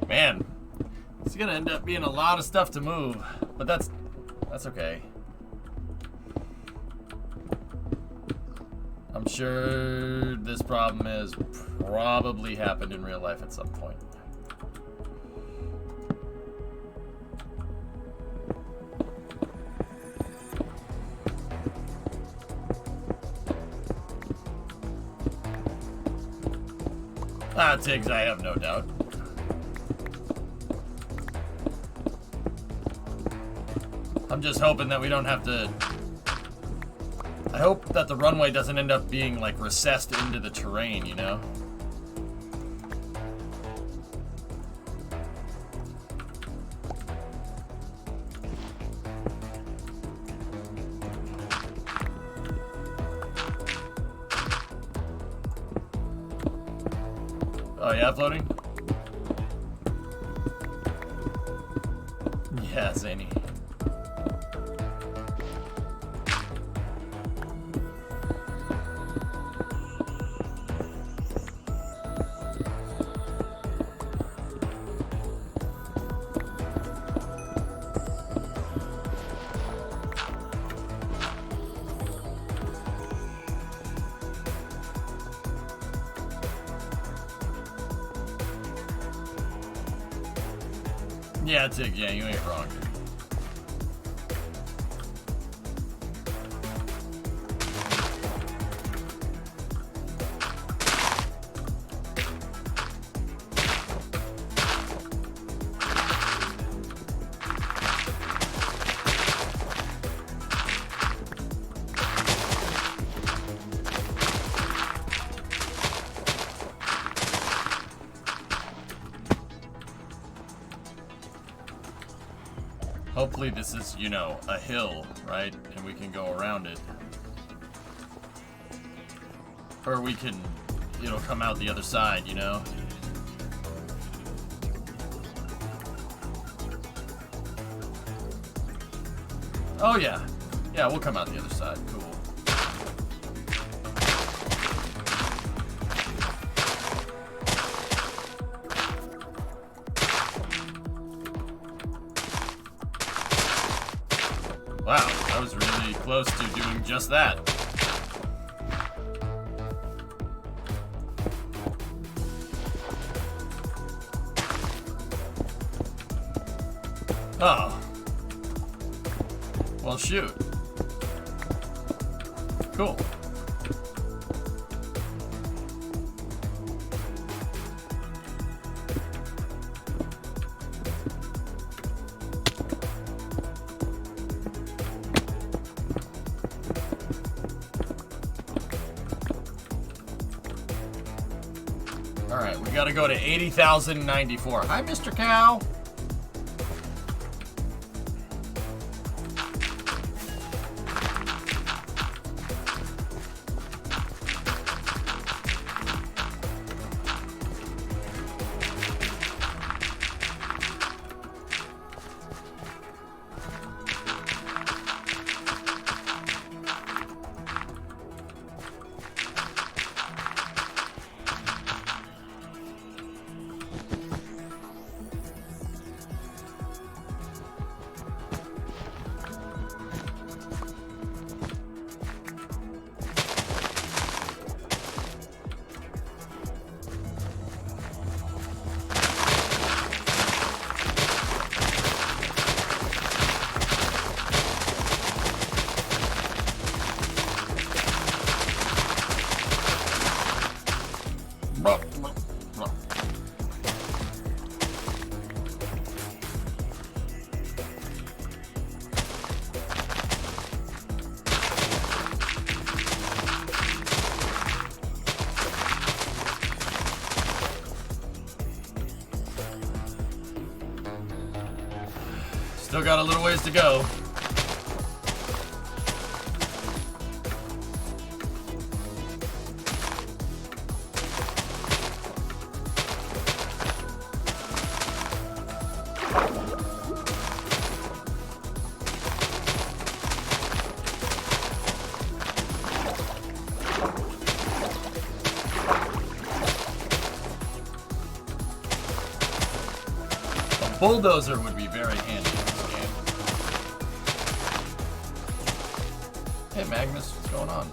Man, it's gonna end up being a lot of stuff to move, but that's okay. I'm sure this problem has probably happened in real life at some point. Tiggs, I have no doubt. I'm just hoping that we don't have to... I hope that the runway doesn't end up being, like, recessed into the terrain, you know? Oh, yeah, floating? Yeah, zany. Yeah, Tig, yeah, you ain't wrong, dude. Hopefully this is, you know, a hill, right? And we can go around it. Or we can, it'll come out the other side, you know? Oh yeah. Yeah, we'll come out the other side. Cool. Wow, I was really close to doing just that. Oh. Well, shoot. Cool. Alright, we gotta go to 80,094. Hi, Mr. Cow. Still got a little ways to go. A bulldozer would be very handy. Hey Magnus, what's going on?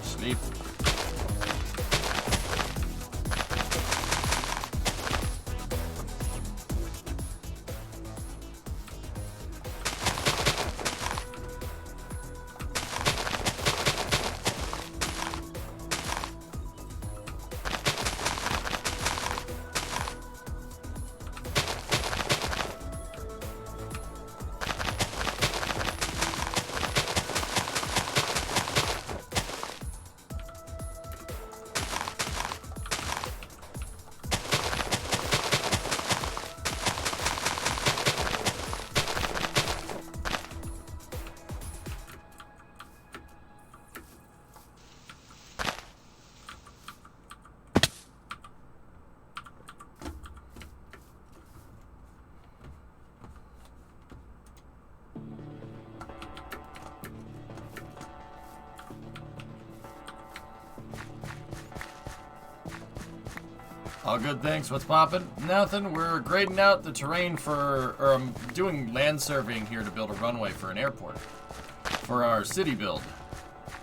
Sleep. All good, thanks. What's poppin'? Nothing. We're grading out the terrain for, or I'm doing land surveying here to build a runway for an airport. For our city build.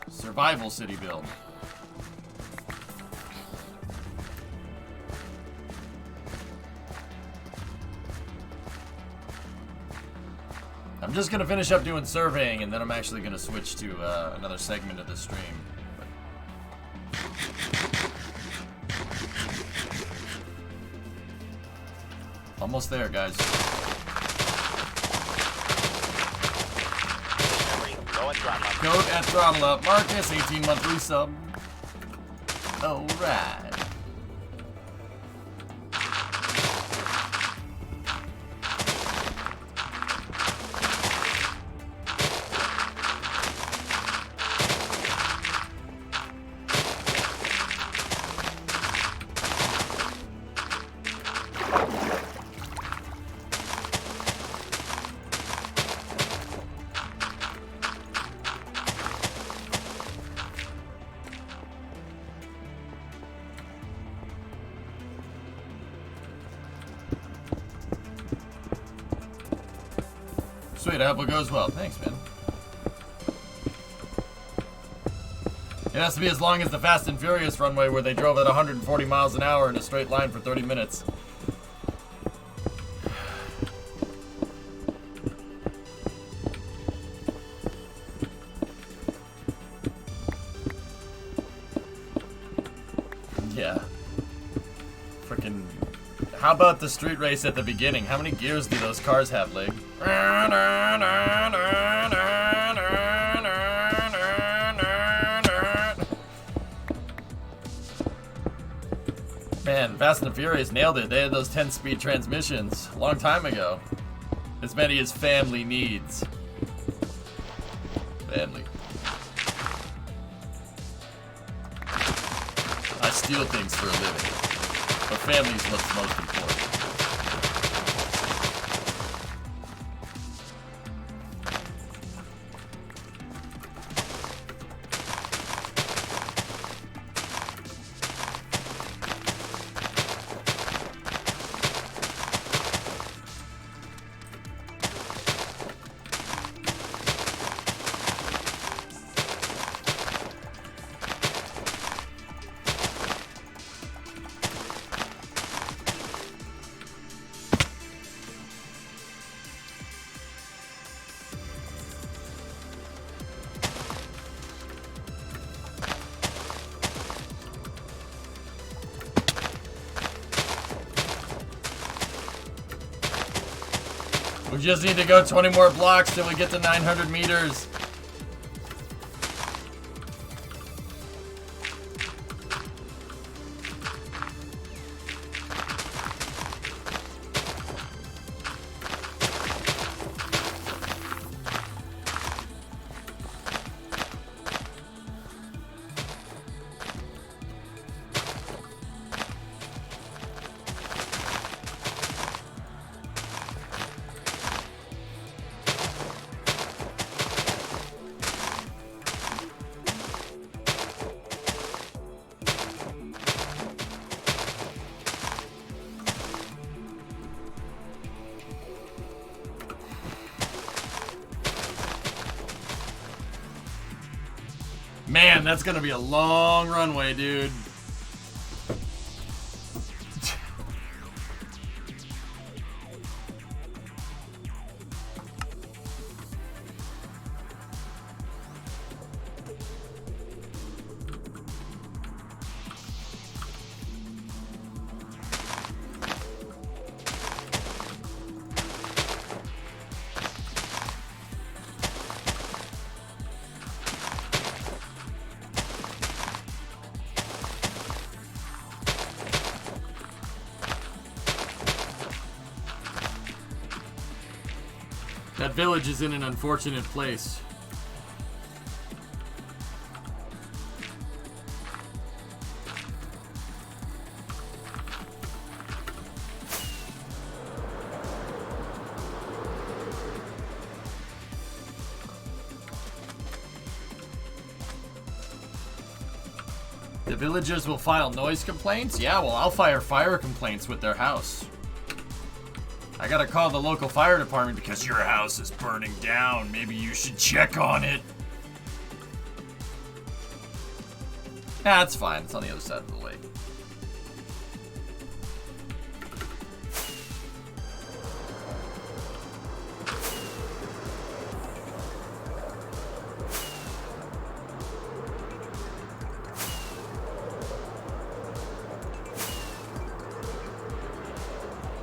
Survival city build. I'm just gonna finish up doing surveying and then I'm actually gonna switch to another segment of the stream. Almost there, guys. Goat at throttle up. Marcus, 18-month resub. Alright. Sweet, I hope it goes well. Thanks, man. It has to be as long as the Fast and Furious runway where they drove at 140 miles an hour in a straight line for 30 minutes. Yeah. Frickin'. How about the street race at the beginning? How many gears do those cars have, Lig? Man, Fast and Furious nailed it. They had those 10-speed transmissions a long time ago. As many as family needs. Family. I steal things for a living. But family's what's most important. We just need to go 20 more blocks till we get to 900 meters. Man, that's gonna be a long runway, dude. That village is in an unfortunate place. The villagers will file noise complaints? Yeah, well, I'll fire fire complaints with their house. I gotta call the local fire department because your house is burning down. Maybe you should check on it. Yeah, it's fine. It's on the other side of the lake.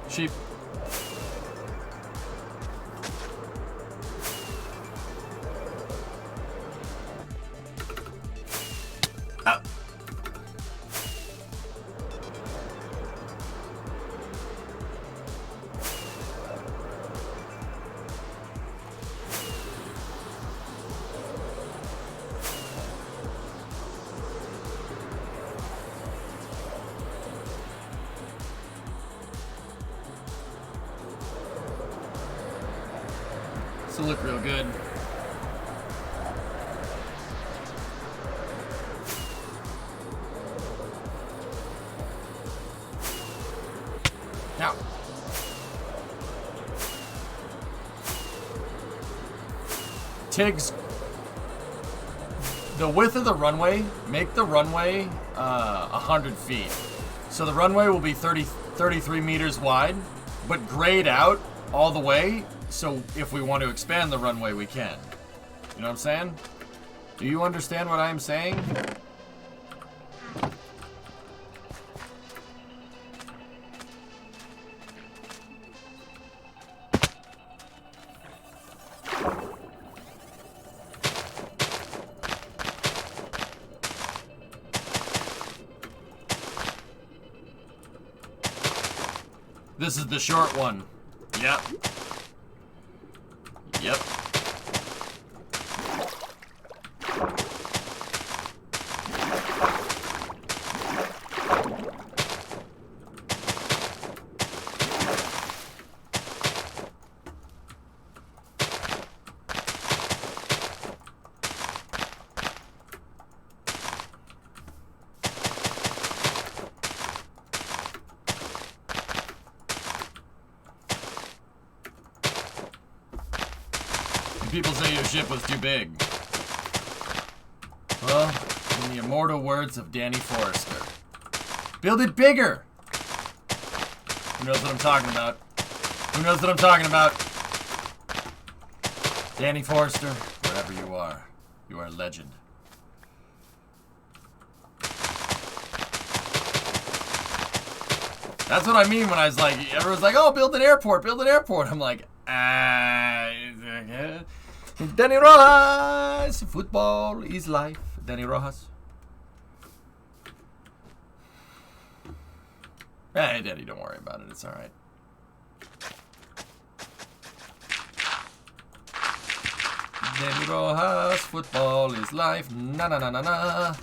Sheep. Ah. This will look real good. Now. Tiggs, the width of the runway, make the runway 100 feet. So the runway will be 33 meters wide, but grade out all the way, so if we want to expand the runway, we can. You know what I'm saying? Do you understand what I'm saying? This is the short one. Yep. Yep. People say your ship was too big. Well, in the immortal words of Danny Forrester, build it bigger! Who knows what I'm talking about? Who knows what I'm talking about? Danny Forrester, wherever you are a legend. That's what I mean when I was like, everyone's like, oh, build an airport, build an airport. I'm like, Danny Rojas, football is life. Danny Rojas. Hey, Danny, don't worry about it. It's all right. Danny Rojas, football is life. Na na na na na.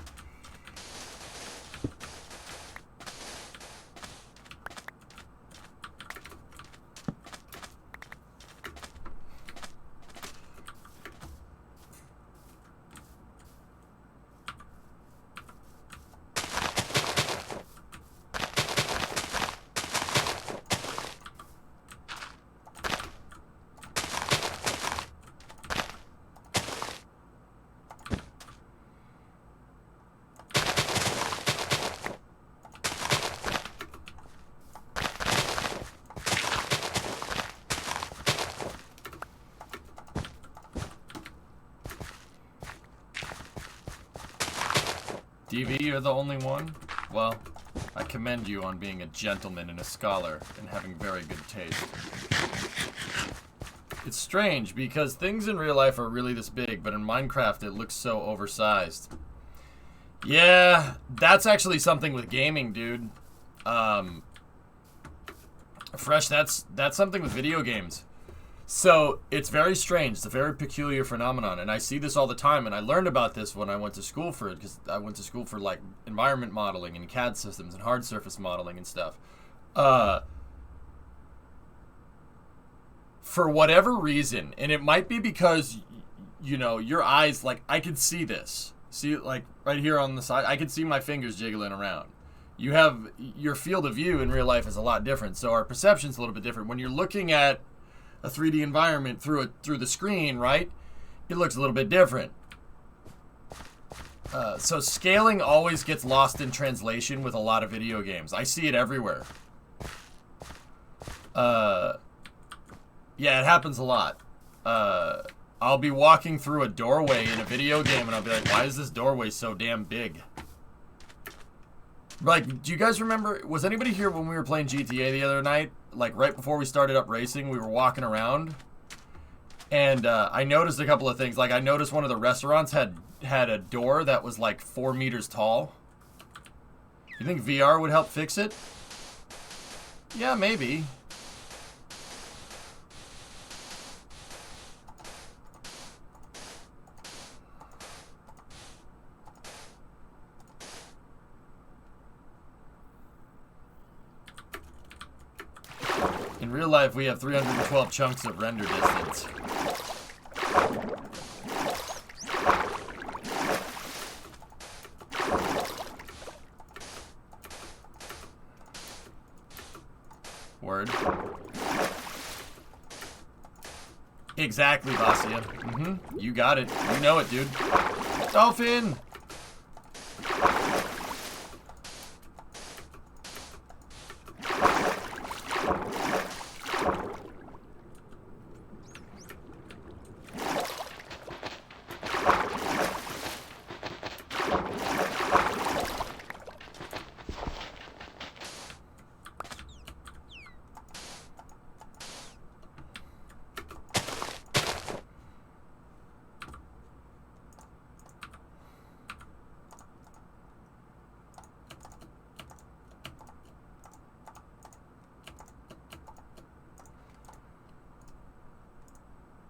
DV, you're the only one? Well, I commend you on being a gentleman and a scholar and having very good taste. It's strange because things in real life are really this big, but in Minecraft it looks so oversized. Yeah, that's actually something with gaming, dude. Fresh, that's something with video games. So, it's very strange. It's a very peculiar phenomenon, and I see this all the time, and I learned about this when I went to school for it, because I went to school for, like, environment modeling and CAD systems and hard surface modeling and stuff. For whatever reason, and it might be because, you know, your eyes, like, I can see this. See, like, right here on the side, I can see my fingers jiggling around. You have, your field of view in real life is a lot different, so our perception's a little bit different. When you're looking at a 3D environment through the screen, right, it looks a little bit different. So scaling always gets lost in translation with a lot of video games. I see it everywhere. Yeah, it happens a lot. I'll be walking through a doorway in a video game and I'll be like, why is this doorway so damn big? Like, do you guys remember, was anybody here when we were playing GTA the other night? Like, right before we started up racing, we were walking around. And I noticed a couple of things. Like, I noticed one of the restaurants had a door that was like 4 meters tall. You think VR would help fix it? Yeah, maybe. In real life, we have 312 chunks of render distance. Word. Exactly, Vassia. Mm-hmm. You got it. You know it, dude. Dolphin!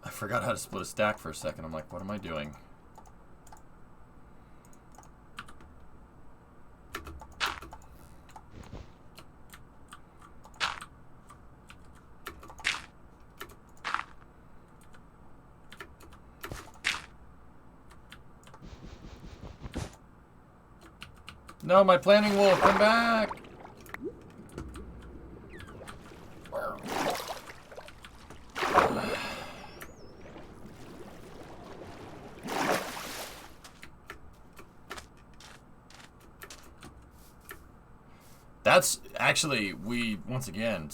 I forgot how to split a stack for a second. I'm like, what am I doing? No, my planning wolf, come back! That's actually, we, once again,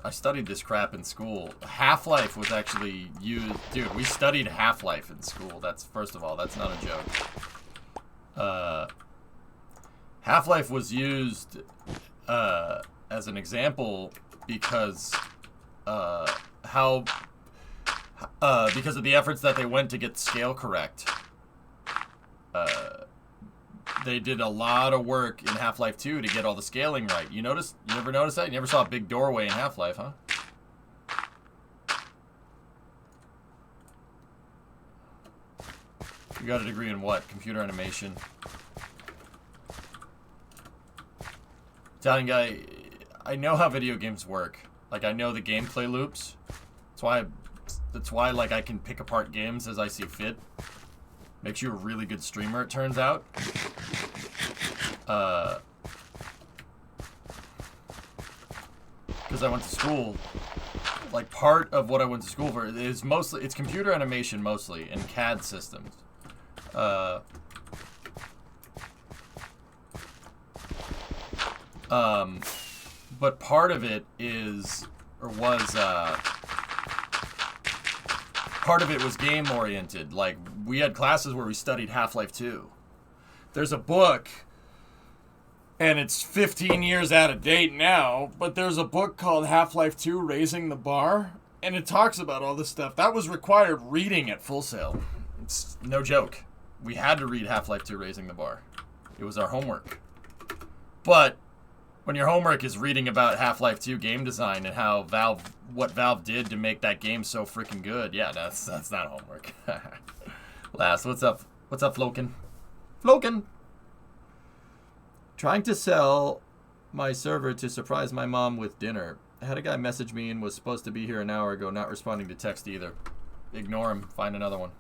I studied this crap in school. Half-Life was actually used, dude, we studied Half-Life in school. That's, first of all, that's not a joke. Half-Life was used as an example because because of the efforts that they went to get scale correct. They did a lot of work in Half-Life 2 to get all the scaling right. You never noticed that? You never saw a big doorway in Half-Life, huh? You got a degree in what? Computer animation. Italian guy, I know how video games work. Like, I know the gameplay loops. That's why like I can pick apart games as I see fit. Makes you a really good streamer, it turns out. Because I went to school. Like, part of what I went to school for is mostly, it's computer animation mostly, and CAD systems. But part of it is, or was, part of it was game oriented. Like, we had classes where we studied Half-Life 2. There's a book, and it's 15 years out of date now, but there's a book called Half-Life 2 Raising the Bar, and it talks about all this stuff. That was required reading at Full Sail. It's no joke. We had to read Half-Life 2 Raising the Bar. It was our homework. But when your homework is reading about Half-Life 2 game design and how what Valve did to make that game so freaking good, yeah, that's not homework. Last, what's up? What's up, Floken? Floken! Trying to sell my server to surprise my mom with dinner. I had a guy message me and was supposed to be here an hour ago, not responding to text either. Ignore him. Find another one.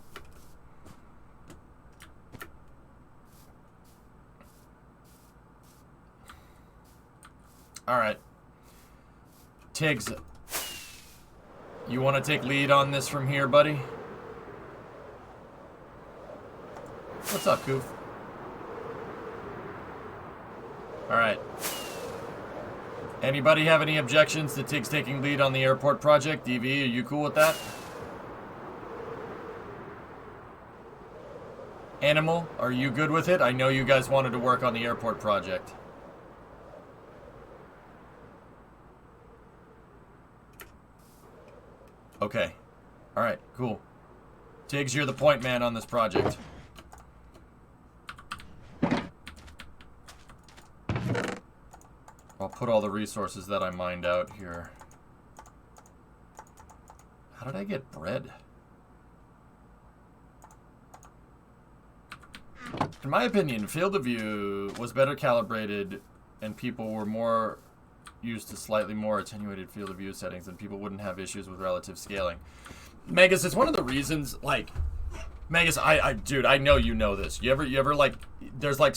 All right. Tiggs, you want to take lead on this from here, buddy? What's up, Goof? All right. Anybody have any objections to Tiggs taking lead on the airport project? DV, are you cool with that? Animal, are you good with it? I know you guys wanted to work on the airport project. Okay. Alright, cool. Tiggs, you're the point man on this project. I'll put all the resources that I mined out here. How did I get bread? In my opinion, field of view was better calibrated and people were more used to slightly more attenuated field of view settings and people wouldn't have issues with relative scaling. Megas, it's one of the reasons, like, Megas, dude, I know you know this. You ever like, there's like,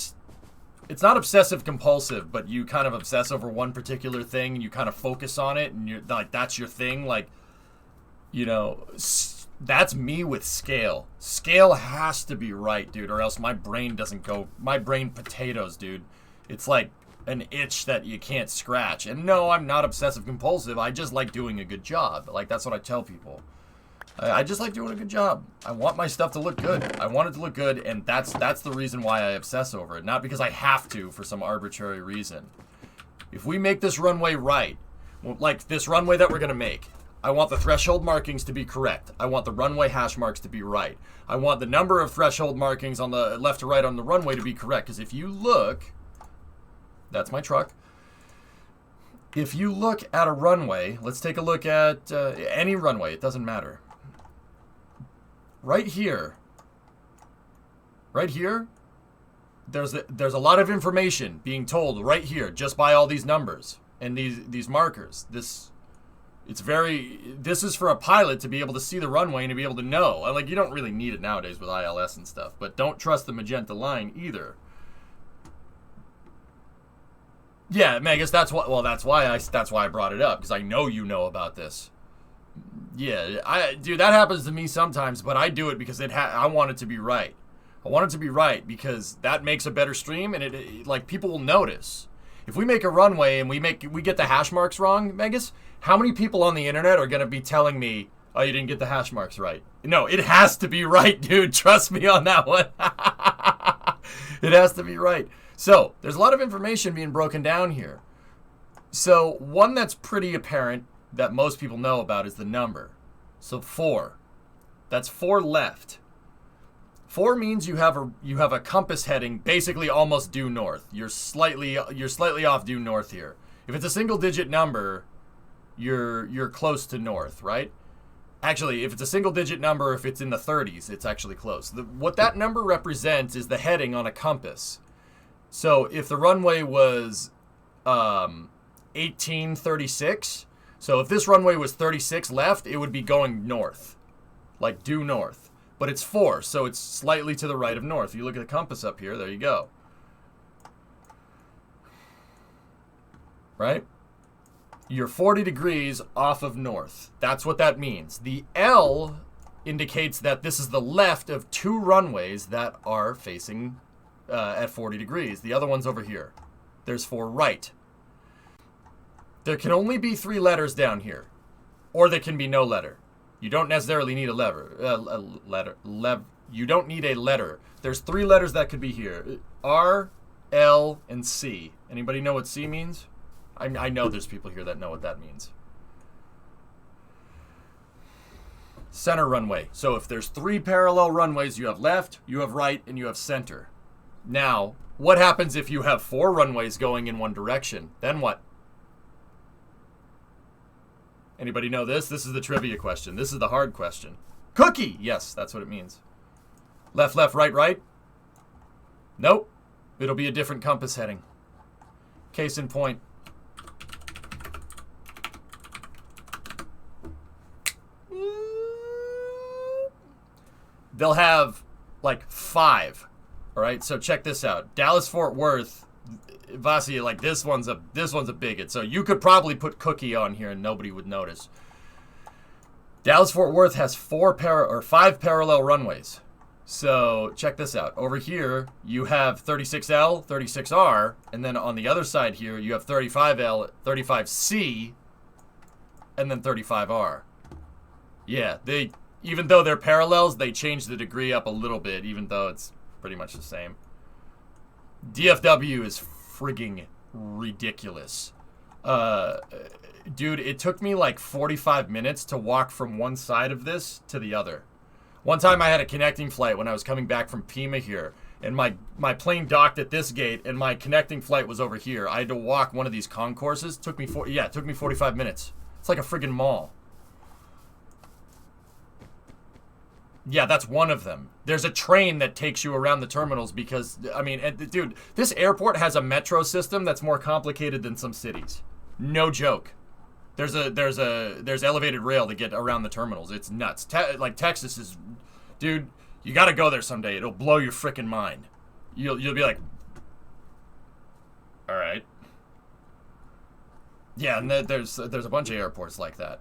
it's not obsessive compulsive, but you kind of obsess over one particular thing and you kind of focus on it and you're like, that's your thing. Like, you know, that's me with scale. Scale has to be right, dude, or else my brain doesn't go, my brain potatoes, dude. It's like an itch that you can't scratch. And no, I'm not obsessive compulsive. I just like doing a good job. Like, that's what I tell people. I just like doing a good job. I want my stuff to look good. I want it to look good, and that's the reason why I obsess over it. Not because I have to for some arbitrary reason. If we make this runway right, like this runway that we're going to make, I want the threshold markings to be correct. I want the runway hash marks to be right. I want the number of threshold markings on the left to right on the runway to be correct. Because if you look, that's my truck. If you look at a runway, let's take a look at any runway. It doesn't matter. Right here, there's a lot of information being told right here just by all these numbers and these markers. This is for a pilot to be able to see the runway and to be able to know. Like, you don't really need it nowadays with ILS and stuff, but don't trust the magenta line either. Yeah, Megas, that's why I brought it up, because I know you know about this. Yeah, dude, that happens to me sometimes, but I do it because I want it to be right. I want it to be right because that makes a better stream, and it like, people will notice. If we make a runway and we get the hash marks wrong, Megas, how many people on the internet are going to be telling me, oh, you didn't get the hash marks right? No, it has to be right, dude. Trust me on that one. It has to be right. So, there's a lot of information being broken down here. So, one that's pretty apparent that most people know about is the number. So 4. That's 4 left. 4 means you have a compass heading basically almost due north. You're slightly off due north here. If it's a single digit number, you're close to north, right? Actually, if it's a single digit number, if it's in the 30s, it's actually close. What that number represents is the heading on a compass. So if the runway was 1836, so if this runway was 36 left, it would be going north, like due north. But it's 4, so it's slightly to the right of north. If you look at the compass up here, there you go. Right? You're 40 degrees off of north. That's what that means. The L indicates that this is the left of 2 runways that are facing at 40 degrees. The other one's over here. There's 4 right. There can only be 3 letters down here, or there can be no letter. You don't necessarily need you don't need a letter. There's 3 letters that could be here: R, L, and C. Anybody know what C means? I know there's people here that know what that means. Center runway. So if there's 3 parallel runways, you have left, you have right, and you have center. Now, what happens if you have 4 runways going in one direction? Then what? Anybody know this? This is the trivia question. This is the hard question. Cookie! Yes, that's what it means. Left, left, right, right? Nope. It'll be a different compass heading. Case in point. They'll have like 5. All right, so check this out. Dallas-Fort Worth Vasi, like this one's a bigot. So you could probably put Cookie on here and nobody would notice. Dallas Fort Worth has 5 parallel runways. So check this out. Over here you have 36L, 36R, and then on the other side here you have 35L, 35C, and then 35R. Yeah, even though they're parallels, they change the degree up a little bit, even though it's pretty much the same. DFW is frigging ridiculous. Dude, it took me like 45 minutes to walk from one side of this to the other. One time I had a connecting flight when I was coming back from Pima here, and my plane docked at this gate, and my connecting flight was over here. I had to walk one of these concourses. It took me 45 minutes. It's like a friggin' mall. Yeah, that's one of them. There's a train that takes you around the terminals because, I mean, dude, this airport has a metro system that's more complicated than some cities. No joke. There's elevated rail to get around the terminals. It's nuts. Like Texas is, dude, you got to go there someday. It'll blow your freaking mind. You'll be like, all right. Yeah, and there's a bunch of airports like that.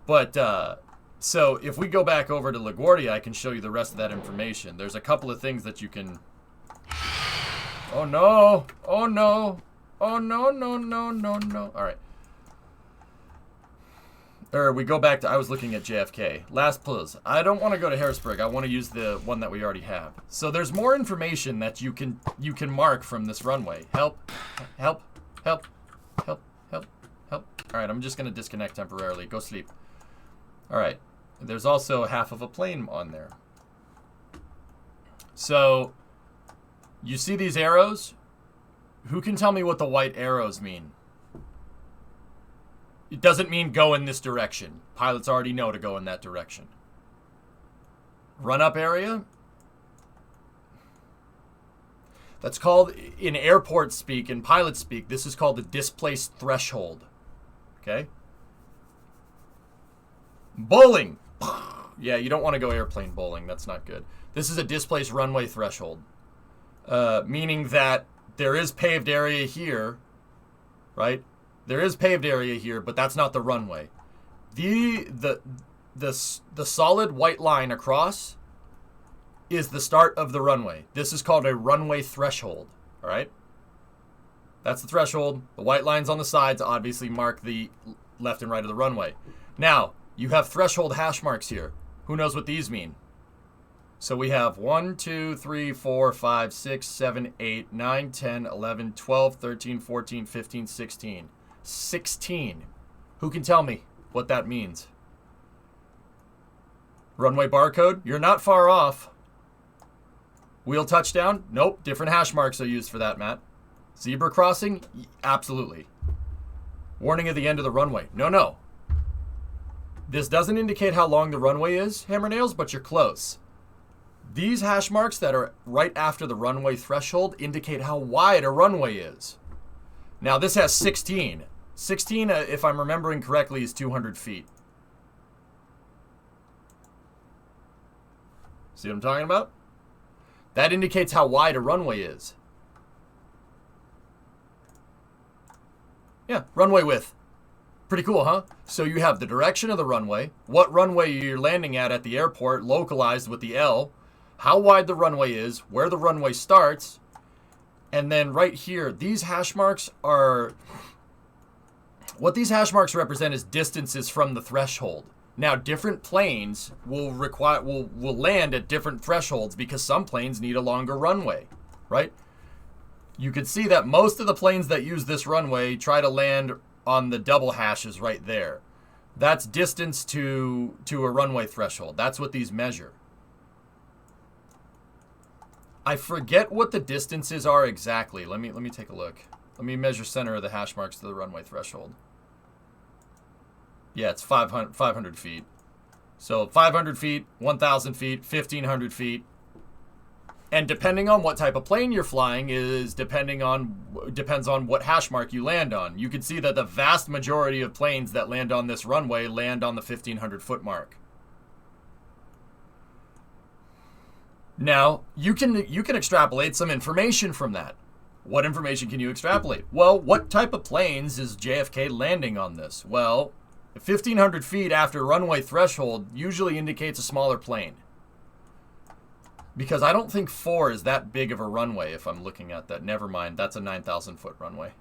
But so if we go back over to LaGuardia, I can show you the rest of that information. There's a couple of things that you can. Oh no! Oh no! Oh no! No! No! No! No! All right. We go back to, I was looking at JFK. Last plus. I don't want to go to Harrisburg. I want to use the one that we already have. So there's more information that you can mark from this runway. Help. Help. Help. Help. Help. Help. All right, I'm just going to disconnect temporarily. Go sleep. All right. There's also half of a plane on there. So you see these arrows? Who can tell me what the white arrows mean? It doesn't mean go in this direction. Pilots already know to go in that direction. Run-up area? That's called, in airport speak, in pilot speak, this is called the displaced threshold. Okay? Bowling! Yeah, you don't want to go airplane bowling. That's not good. This is a displaced runway threshold. Meaning that there is paved area here, right? There is paved area here, but that's not the runway. The solid white line across is the start of the runway. This is called a runway threshold, all right? That's the threshold. The white lines on the sides obviously mark the left and right of the runway. Now, you have threshold hash marks here. Who knows what these mean? So we have 1, 2, 3, 4, 5, 6, 7, 8, 9, 10, 11, 12, 13, 14, 15, 16. 16. Who can tell me what that means? Runway barcode? You're not far off. Wheel touchdown? Nope. Different hash marks are used for that, Matt. Zebra crossing? Absolutely. Warning at the end of the runway? No. This doesn't indicate how long the runway is, Hammernails, but you're close. These hash marks that are right after the runway threshold indicate how wide a runway is. Now, this has 16. 16, if I'm remembering correctly, is 200 feet. See what I'm talking about? That indicates how wide a runway is. Yeah, runway width. Pretty cool, huh? So you have the direction of the runway, what runway you're landing at the airport, localized with the L, how wide the runway is, where the runway starts, and then right here, these hash marks are... What these hash marks represent is distances from the threshold. Now, different planes will land at different thresholds because some planes need a longer runway, right? You can see that most of the planes that use this runway try to land on the double hashes right there. That's distance to a runway threshold. That's what these measure. I forget what the distances are exactly. Let me take a look. Let me measure center of the hash marks to the runway threshold. Yeah, it's 500 feet. So 500 feet, 1,000 feet, 1,500 feet. And depending on what type of plane you're flying depends on what hash mark you land on. You can see that the vast majority of planes that land on this runway land on the 1,500 foot mark. Now, you can extrapolate some information from that. What information can you extrapolate? Well, what type of planes is JFK landing on this? Well, 1,500 feet after runway threshold usually indicates a smaller plane. Because I don't think 4 is that big of a runway if I'm looking at that. Never mind, that's a 9,000 foot runway.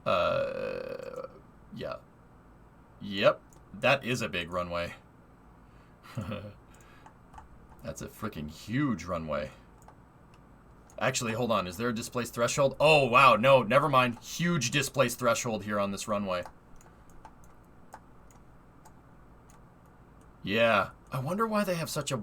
Yeah. Yep, that is a big runway. That's a freaking huge runway. Actually, hold on. Is there a displaced threshold? Oh, wow. No, never mind. Huge displaced threshold here on this runway. Yeah. I wonder why they have such a...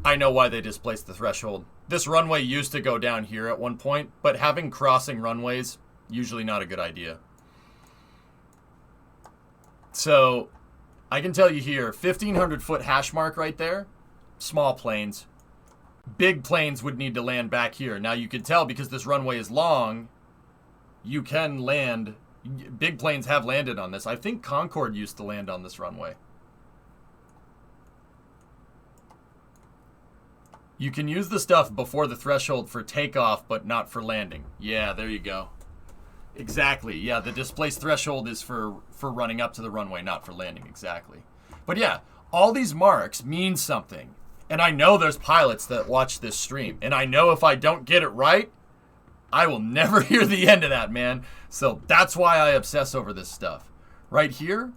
I know why they displaced the threshold. This runway used to go down here at one point, but having crossing runways, usually not a good idea. So, I can tell you here, 1,500 foot hash mark right there, small planes. Big planes would need to land back here. Now you can tell because this runway is long, you can land, big planes have landed on this. I think Concorde used to land on this runway. You can use the stuff before the threshold for takeoff, but not for landing. Yeah, there you go. Exactly. Yeah, the displaced threshold is for running up to the runway, not for landing. Exactly. But yeah, all these marks mean something. And I know there's pilots that watch this stream. And I know if I don't get it right, I will never hear the end of that, man. So that's why I obsess over this stuff. Right here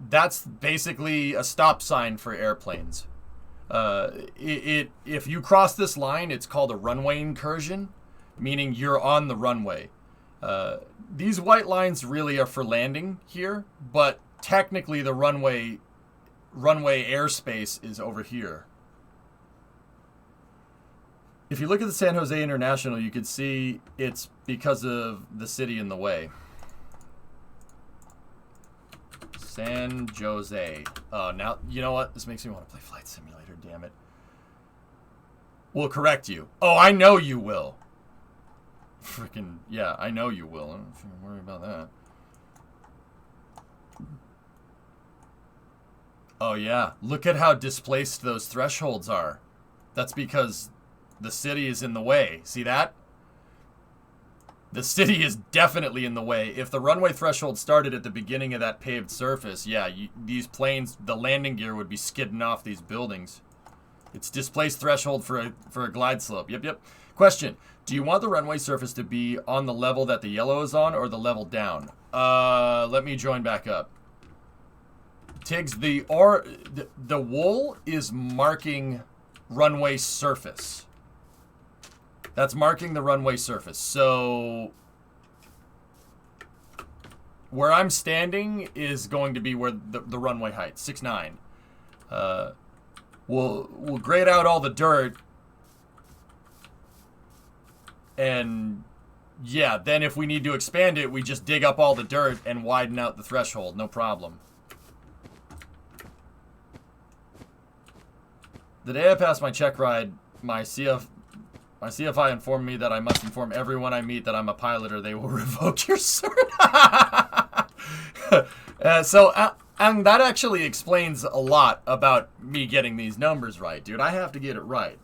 that's basically a stop sign for airplanes. If you cross this line, it's called a runway incursion, meaning you're on the runway. These white lines really are for landing here, but technically the runway airspace is over here. If you look at the San Jose International, you can see it's because of the city in the way. San Jose. Oh, now, you know what? This makes me want to play Flight Simulator, damn it. We'll correct you. Oh, I know you will. Freaking, yeah, I know you will. I don't worry about that. Oh, yeah. Look at how displaced those thresholds are. That's because the city is in the way. See that? The city is definitely in the way. If the runway threshold started at the beginning of that paved surface, yeah, these planes, the landing gear would be skidding off these buildings. It's displaced threshold for a glide slope. Yep. Question. Do you want the runway surface to be on the level that the yellow is on or the level down? Let me join back up. Tiggs, the wool is marking runway surface. That's marking the runway surface. So where I'm standing is going to be where the runway height, 6'9". We'll grade out all the dirt. And yeah, then if we need to expand it, we just dig up all the dirt and widen out the threshold. No problem. The day I passed my check ride, my CFI informed me that I must inform everyone I meet that I'm a pilot or they will revoke your cert. And that actually explains a lot about me getting these numbers right, dude. I have to get it right.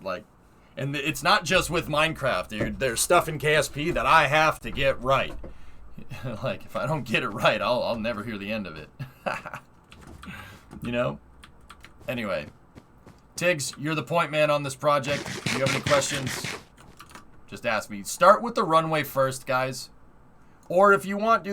And it's not just with Minecraft, dude. There's stuff in KSP that I have to get right. If I don't get it right, I'll never hear the end of it. You know? Anyway. Tiggs, you're the point man on this project. If you have any questions, just ask me. Start with the runway first, guys. Or if you want, do